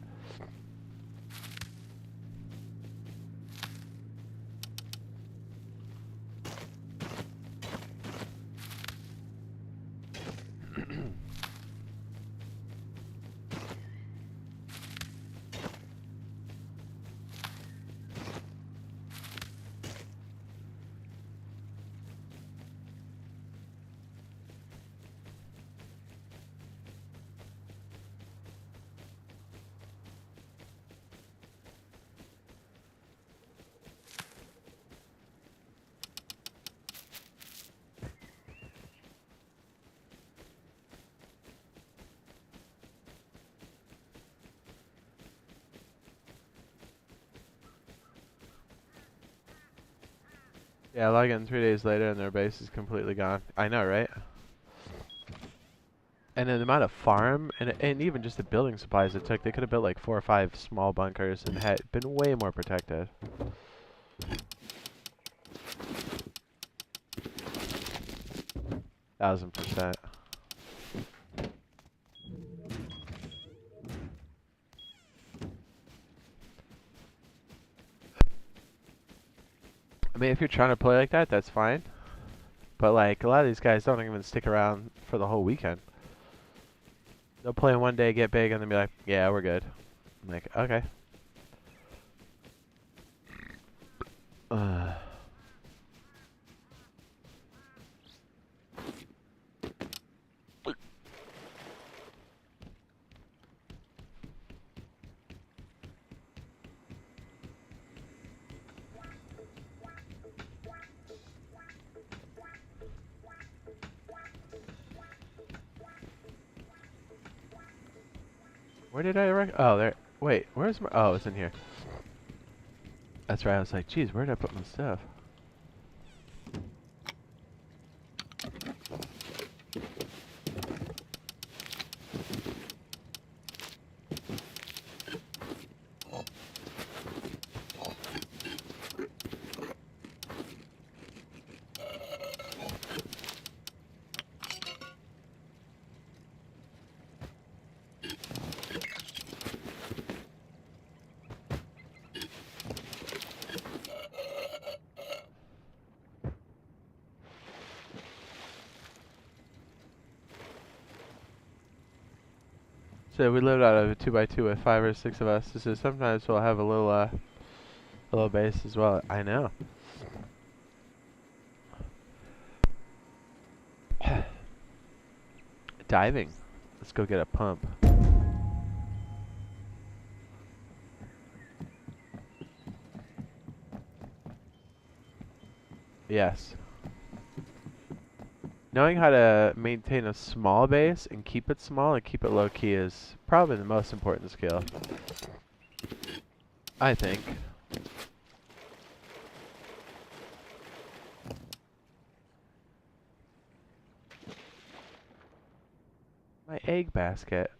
Yeah, log in 3 days later and their base is completely gone. I know, right? And then the amount of farm and even just the building supplies it took, they could have built like 4 or 5 small bunkers and had been way more protected. 1000%. I mean, if you're trying to play like that, that's fine. But like, a lot of these guys don't even stick around for the whole weekend. They'll play one day, get big, and then be like, yeah, we're good. I'm like, okay. Where did oh, there. Wait, where's my... Oh, it's in here. That's right, I was like, geez, where did I put my stuff? So we lived out of a 2x2 with 5 or 6 of us. So sometimes we'll have a little base as well. I know. Diving. Let's go get a pump. Yes. Knowing how to maintain a small base and keep it small and keep it low key is probably the most important skill. I think. My egg basket.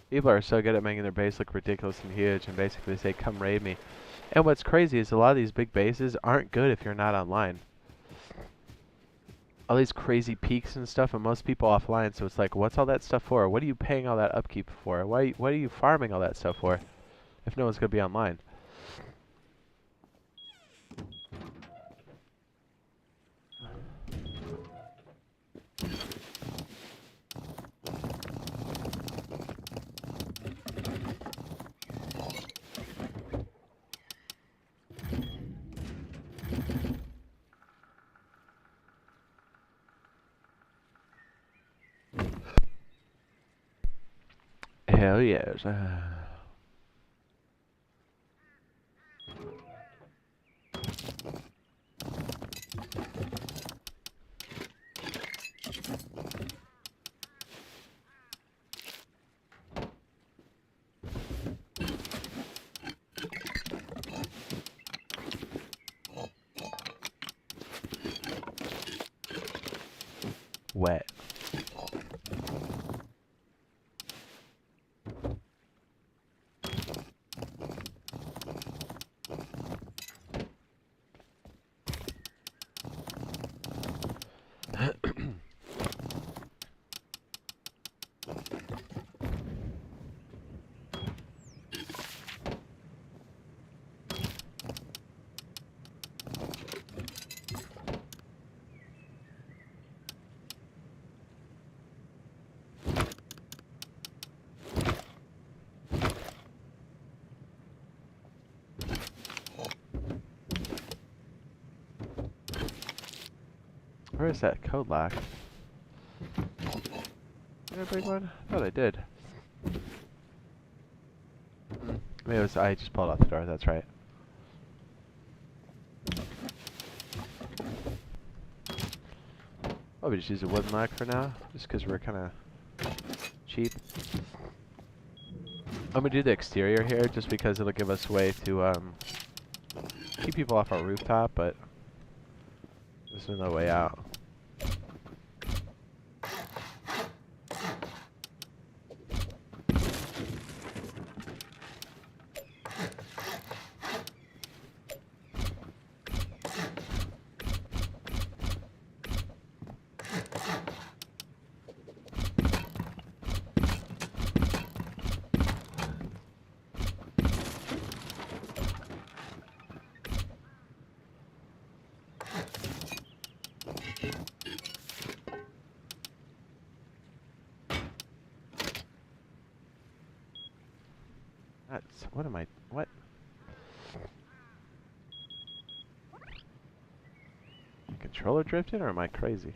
People are so good at making their base look ridiculous and huge and basically say, come raid me. And what's crazy is a lot of these big bases aren't good if you're not online. All these crazy peaks and stuff, and most people offline, so it's like, what's all that stuff for? What are you paying all that upkeep for? What are you farming all that stuff for if no one's going to be online? Hell yes. Wet. Where is that code lock? Did I bring one? I thought I did. Maybe it was, I just pulled out the door, that's right. Oh, we just use a wooden lock for now, just because we're kind of cheap. I'm going to do the exterior here, just because it'll give us a way to keep people off our rooftop, but there's no way out. What am I, what? Controller drifted, or am I crazy?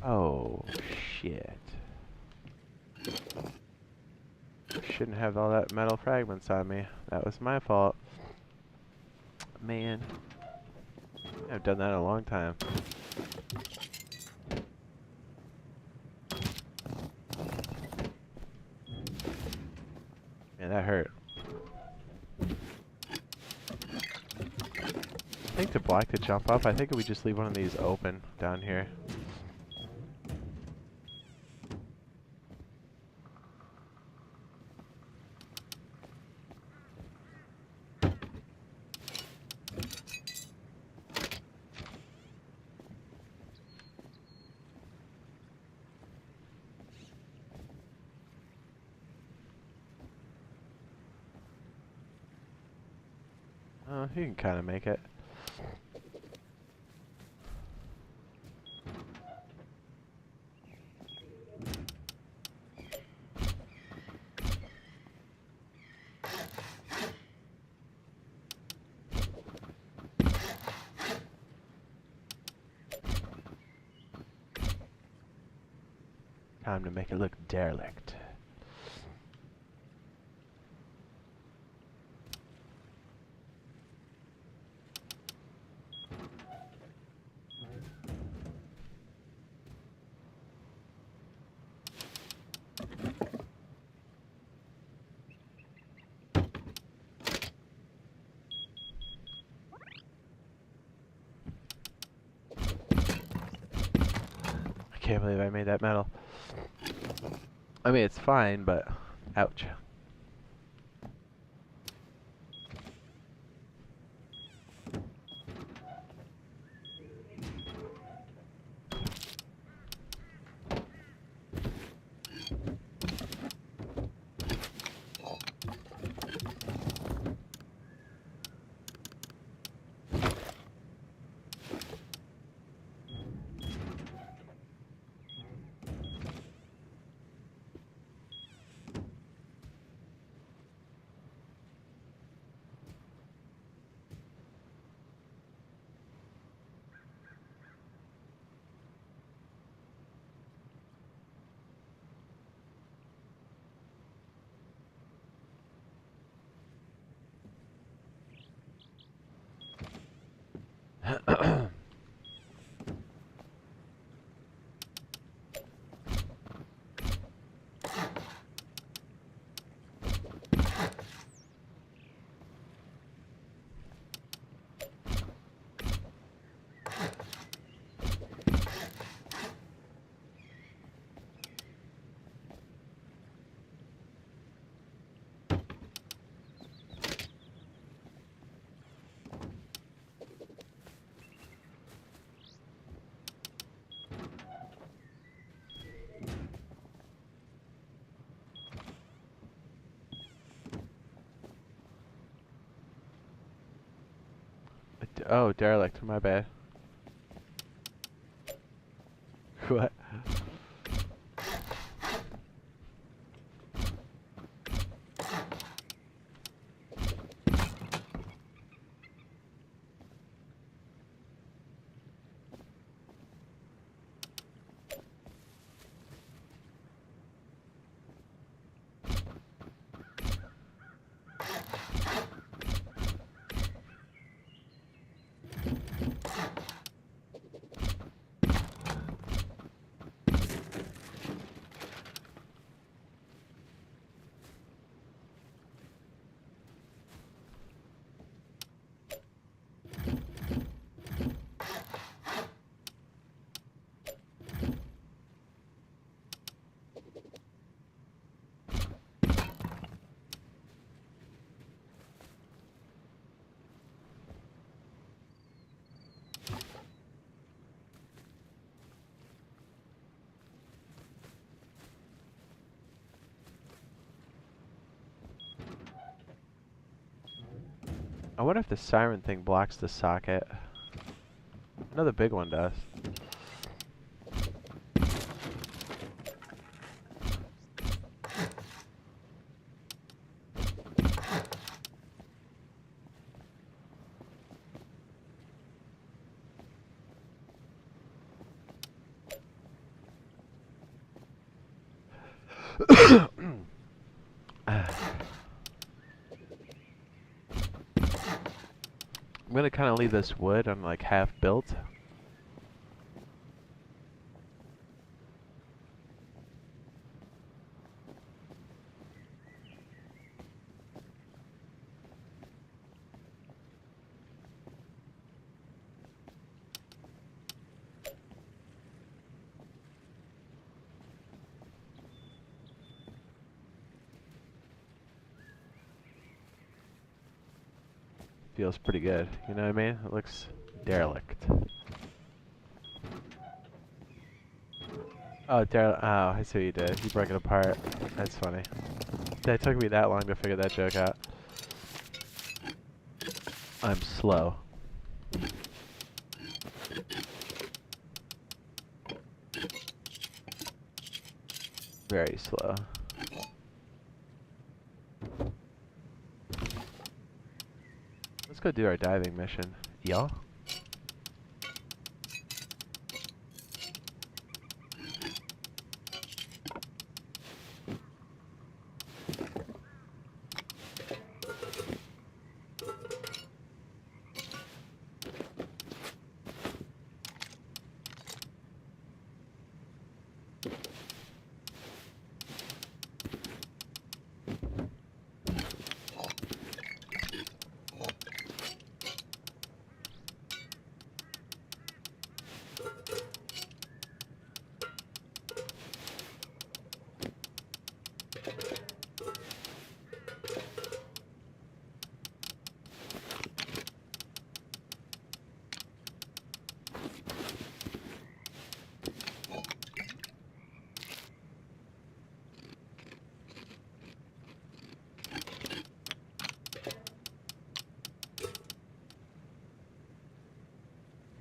Oh, shit. Shouldn't have all that metal fragments on me. That was my fault. Man. I've done that in a long time. Man, that hurt. I think to block the jump up, I think we just leave one of these open down here. Oh, you can kind of make it. Time to make it look derelict. I can't believe I made that metal. I mean, it's fine, but ouch. Oh, derelict, my bad. What? I wonder if the siren thing blocks the socket. I know the big one does. I'm gonna kind of leave this wood on like half built. Feels pretty good, you know what I mean? It looks derelict. Oh, oh, I see what you did. You broke it apart. That's funny. That took me that long to figure that joke out. I'm slow. Very slow. Let's go do our diving mission. Y'all?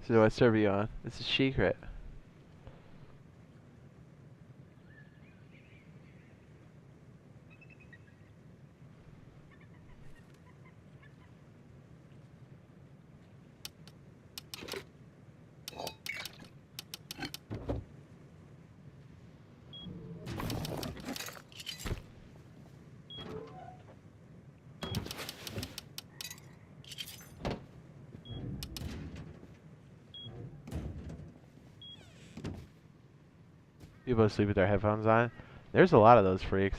So what server you on? It's a secret. People sleep with their headphones on. There's a lot of those freaks.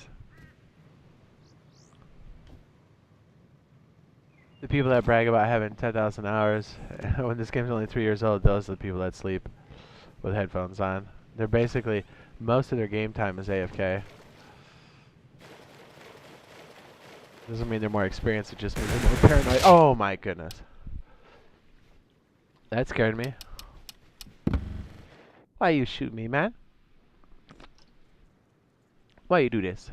The people that brag about having 10,000 hours when this game's only 3 years old, those are the people that sleep with headphones on. They're basically, most of their game time is AFK. Doesn't mean they're more experienced, it just means they're more paranoid. Oh my goodness. That scared me. Why you shoot me, man? Why you do this?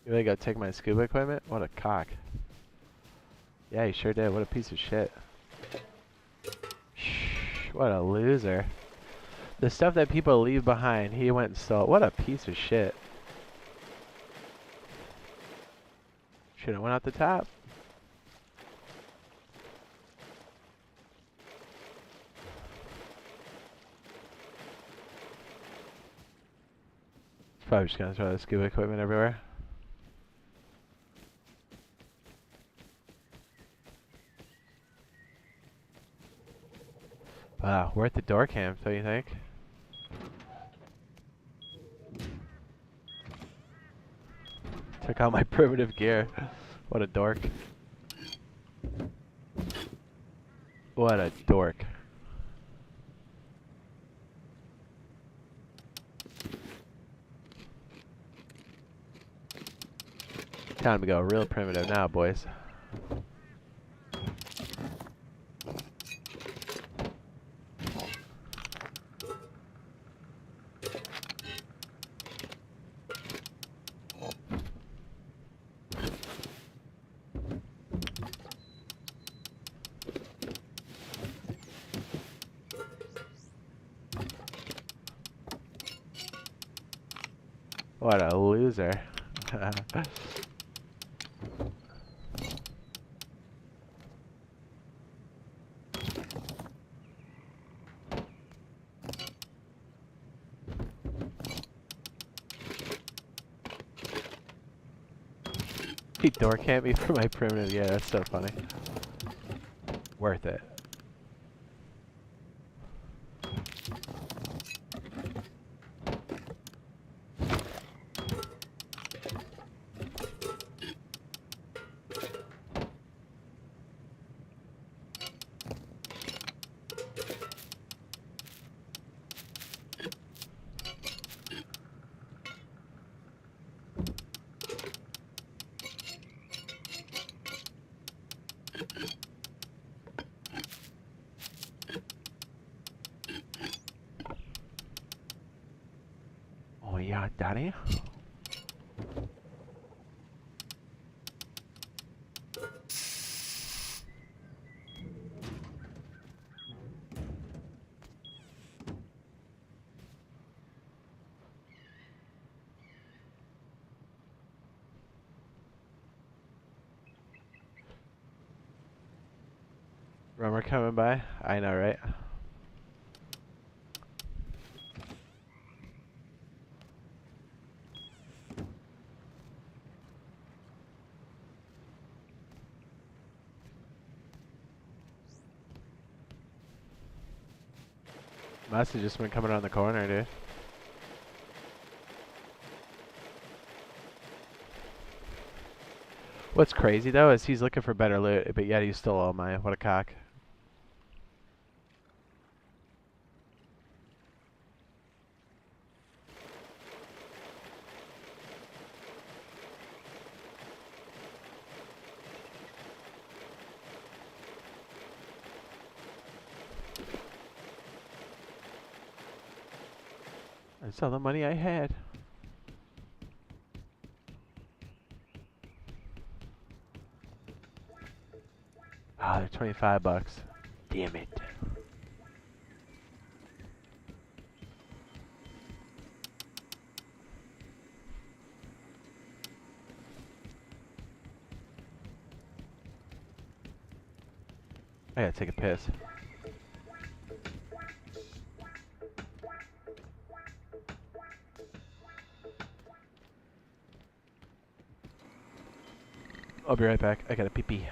You really go take my scuba equipment? What a cock. Yeah, he sure did. What a piece of shit. Shh, what a loser. The stuff that people leave behind, he went and stole. What a piece of shit. Should have went out the top. Probably just gonna throw the scuba equipment everywhere. Wow, we're at the door camp, don't you think? Took out my primitive gear. What a dork. What a dork. Time to go real primitive now, boys. What a loser. He door camped me for my primitive. Yeah, that's so funny. Worth it. Oh yeah, daddy. Rumor coming by? I know, right? Must have just been coming around the corner, dude. What's crazy though is he's looking for better loot, but yet he's still all mine. What a cock. That's all the money I had. Ah, they're 25 bucks. Damn it. I gotta take a piss. I'll be right back. I gotta pee pee.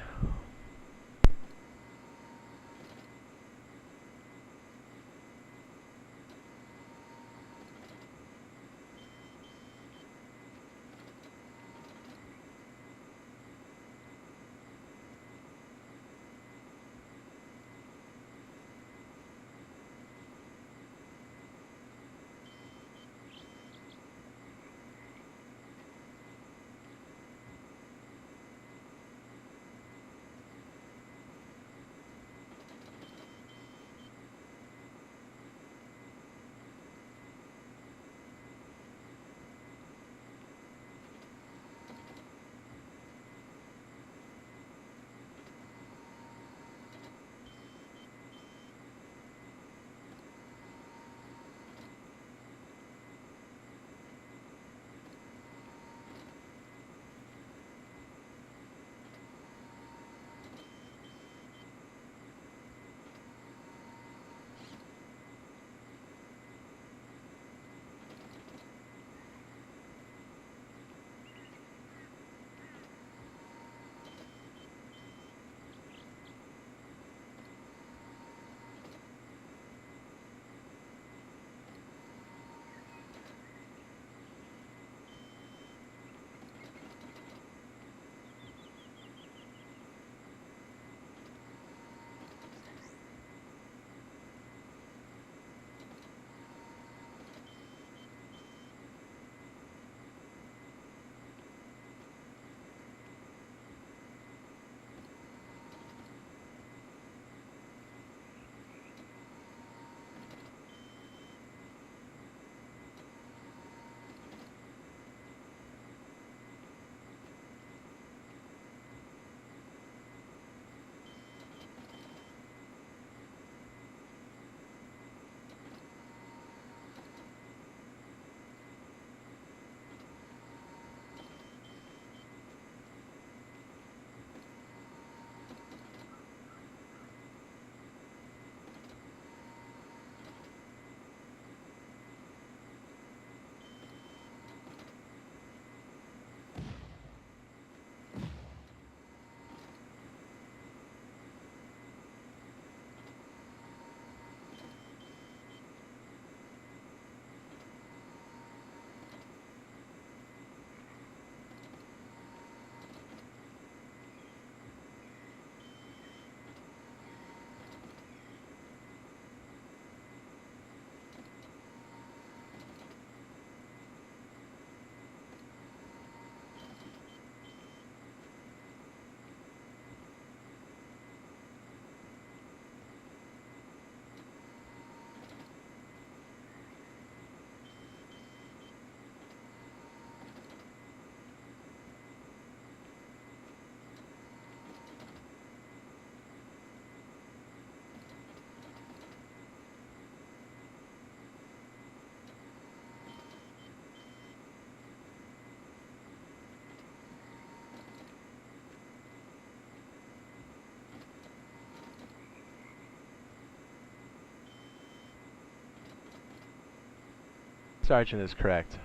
Sergeant is correct.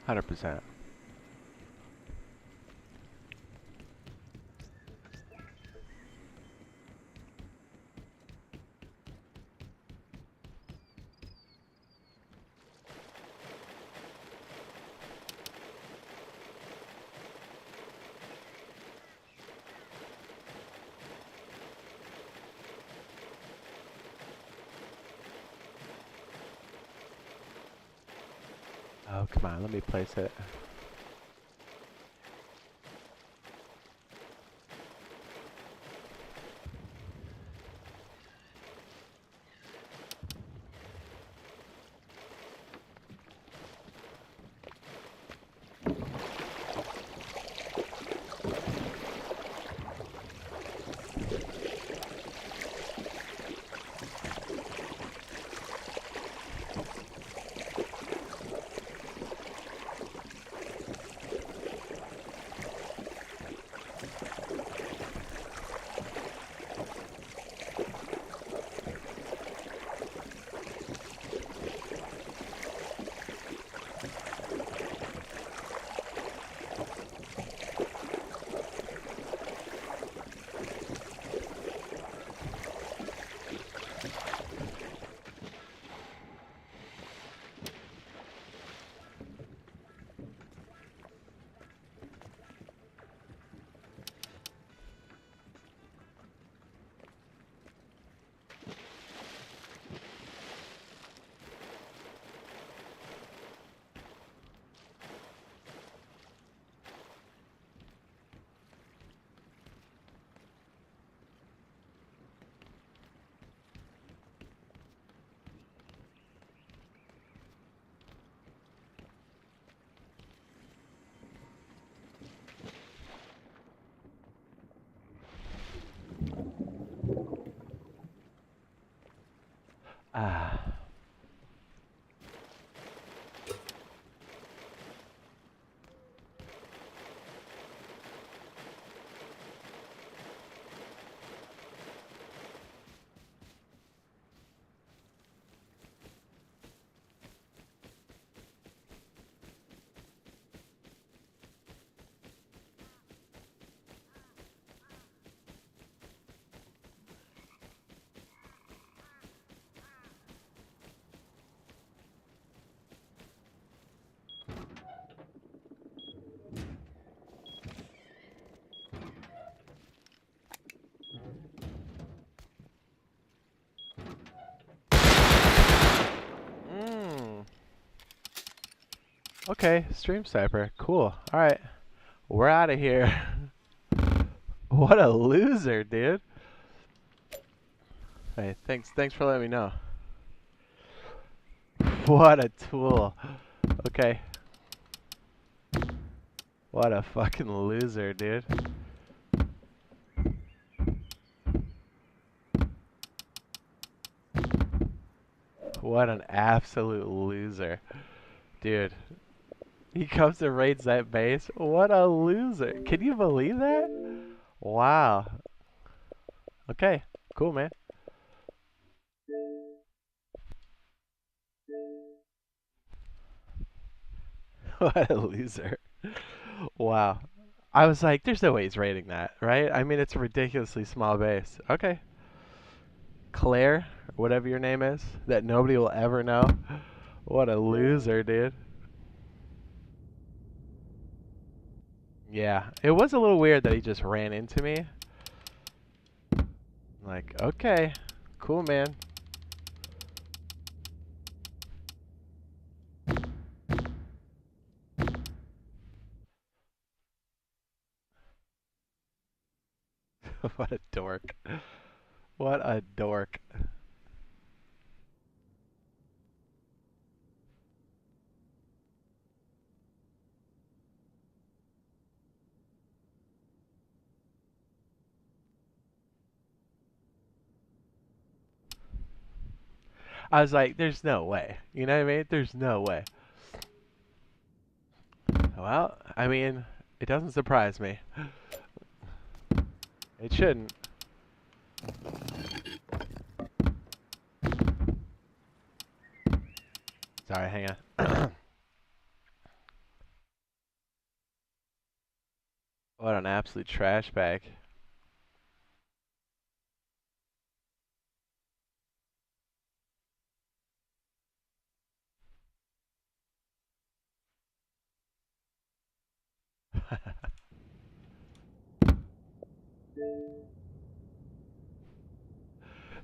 100%. Oh, come on, let me place it. Ah. Okay, stream sniper. Cool. Alright. We're out of here. What a loser, dude. Hey, thanks for letting me know. What a tool. Okay. What a fucking loser, dude. What an absolute loser. Dude. He comes and raids that base. What a loser. Can you believe that? Wow. Okay. Cool, man. What a loser. Wow. I was like, there's no way he's raiding that, right? I mean, it's a ridiculously small base. Okay. Claire, whatever your name is, that nobody will ever know. What a loser, dude. Yeah, it was a little weird that he just ran into me. Like, okay, cool, man. What a dork. What a dork. I was like, there's no way. You know what I mean? There's no way. Well, I mean, it doesn't surprise me. It shouldn't. Sorry, hang on. What an absolute trash bag.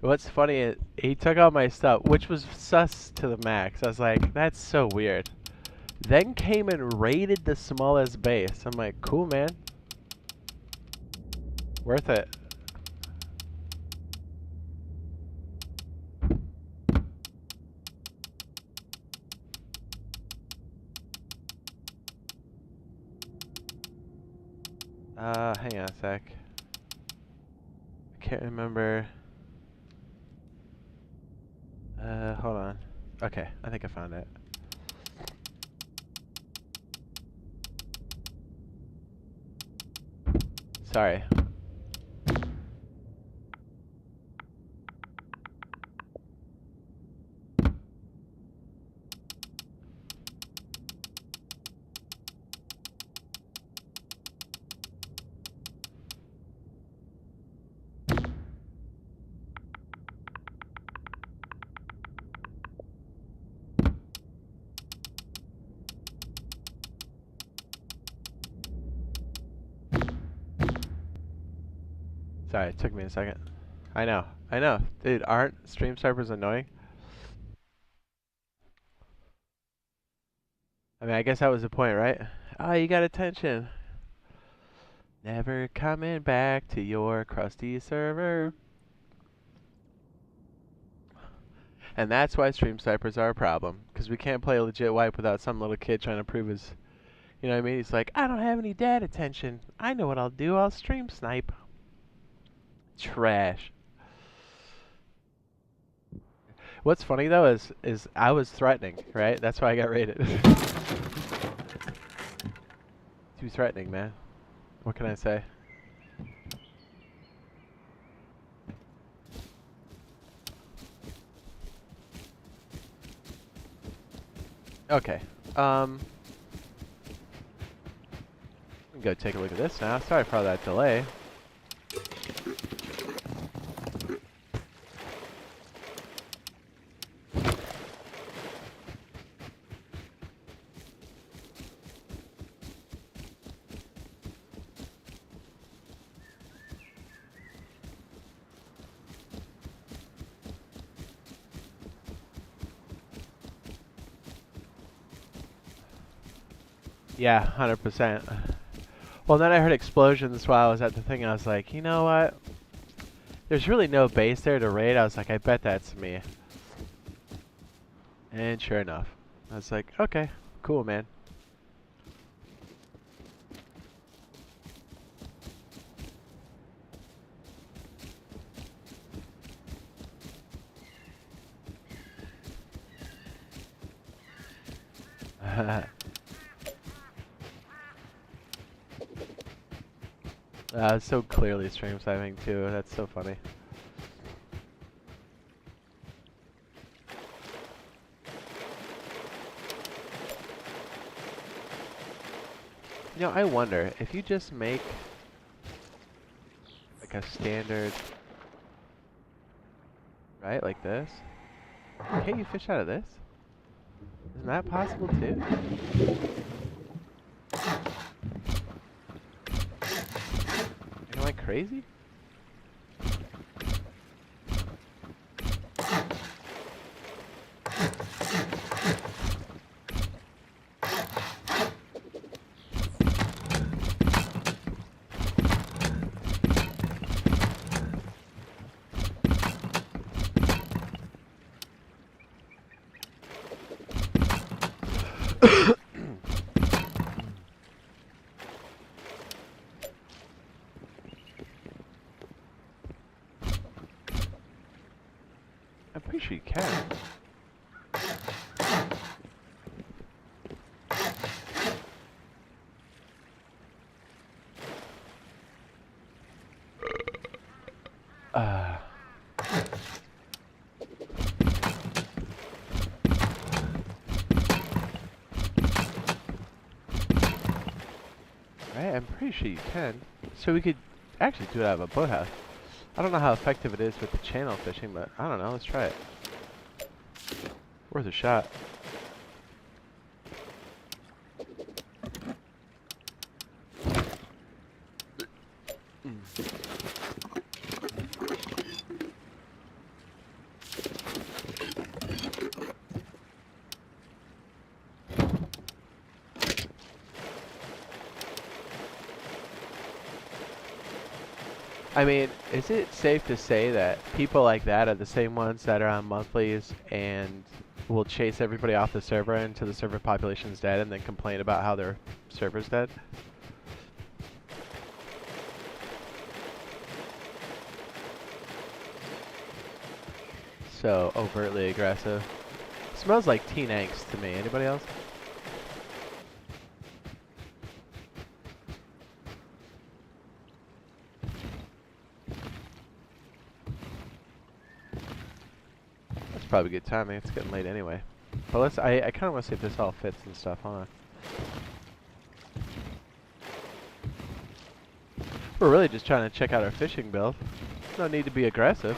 What's funny is he took out my stuff, which was sus to the max. I was like, that's so weird. Then came and raided the smallest base. I'm like, cool, man. Worth it. Hang on a sec. I can't remember. Hold on. Okay, I think I found it. Sorry. Sorry, it took me a second. I know. Dude, aren't stream snipers annoying? I mean, I guess that was the point, right? Oh, you got attention. Never coming back to your crusty server. And that's why stream snipers are a problem. Because we can't play a legit wipe without some little kid trying to prove his... You know what I mean? He's like, I don't have any dad attention. I know what I'll do. I'll stream snipe. Trash. What's funny though is I was threatening, right? That's why I got raided. Too threatening, man. What can I say? Okay. We can go take a look at this now. Sorry for all that delay. Yeah, 100%. Well, then I heard explosions while I was at the thing. I was like, you know what? There's really no base there to raid. I was like, I bet that's me. And sure enough, I was like, okay, cool, man. So clearly stream sniping too. That's so funny. You know, I wonder if you just make like a standard, right, like this. Can't you fish out of this? Isn't that possible too? Am I crazy? I'm pretty sure you can. I'm pretty sure you can. So we could actually do it out of a boathouse. I don't know how effective it is with the channel fishing, but I don't know. Let's try it. Worth a shot. I mean, is it safe to say that people like that are the same ones that are on monthlies and will chase everybody off the server until the server population's dead and then complain about how their server's dead? So overtly aggressive. Smells like teen angst to me. Anybody else? That's probably good timing. It's getting late anyway. But let's. I kind of want to see if this all fits and stuff. Hold on. We're really just trying to check out our fishing build. No need to be aggressive.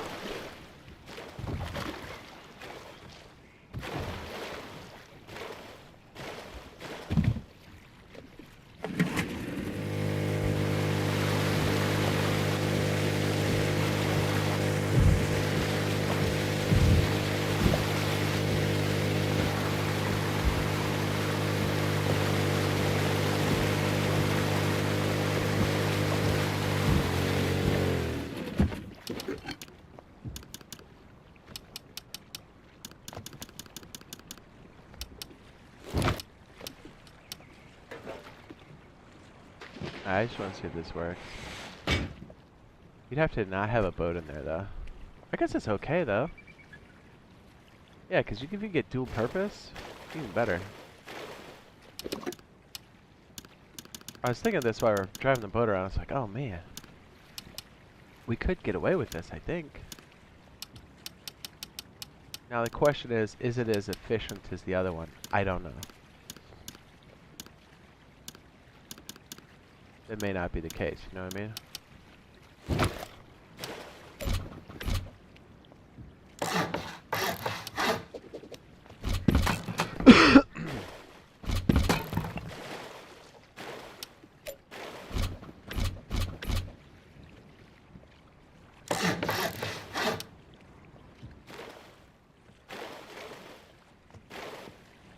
I just want to see if this works. You'd have to not have a boat in there, though. I guess it's okay, though. Yeah, because if you get dual purpose, even better. I was thinking this while we were driving the boat around. I was like, oh, man. We could get away with this, I think. Now, the question is it as efficient as the other one? I don't know. It may not be the case, you know what I mean?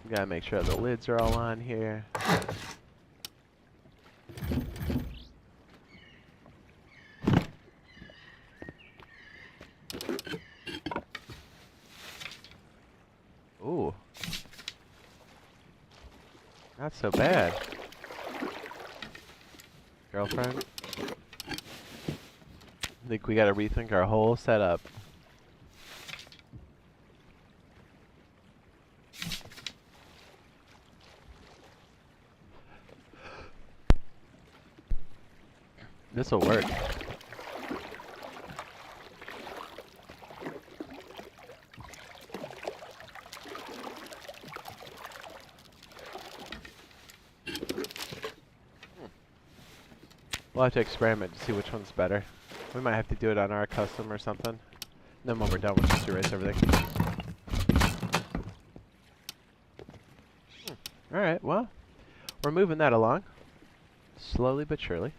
We gotta make sure the lids are all on here. Ooh. Not so bad. Girlfriend? I think we gotta rethink our whole setup. This'll work. We'll have to experiment to see which one's better. We might have to do it on our custom or something. Then when we're done, we'll just erase everything. Alright, well, we're moving that along. Slowly but surely.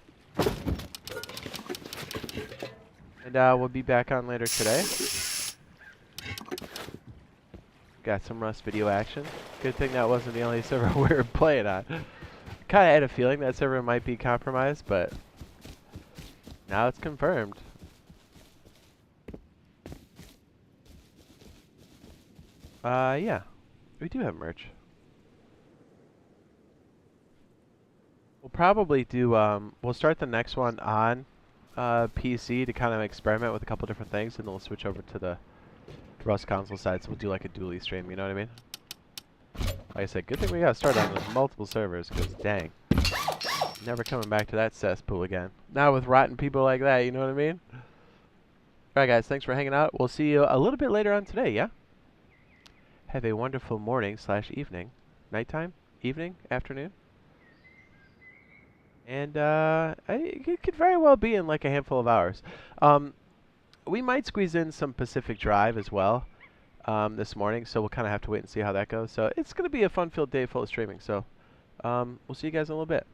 And we'll be back on later today. Got some Rust video action. Good thing that wasn't the only server we were playing on. Kind of had a feeling that server might be compromised, but now it's confirmed. Yeah. We do have merch. We'll probably do, we'll start the next one on PC to kind of experiment with a couple different things, and then we'll switch over to the Rust console side, so we'll do like a dually stream, you know what I mean? Like I said, good thing we got started on multiple servers, because dang. Never coming back to that cesspool again. Not with rotten people like that, you know what I mean? Alright guys, thanks for hanging out. We'll see you a little bit later on today, yeah? Have a wonderful morning / evening. Nighttime? Evening? Afternoon? And it could very well be in like a handful of hours. We might squeeze in some Pacific Drive as well this morning, so we'll kind of have to wait and see how that goes. So it's going to be a fun-filled day full of streaming. So we'll see you guys in a little bit.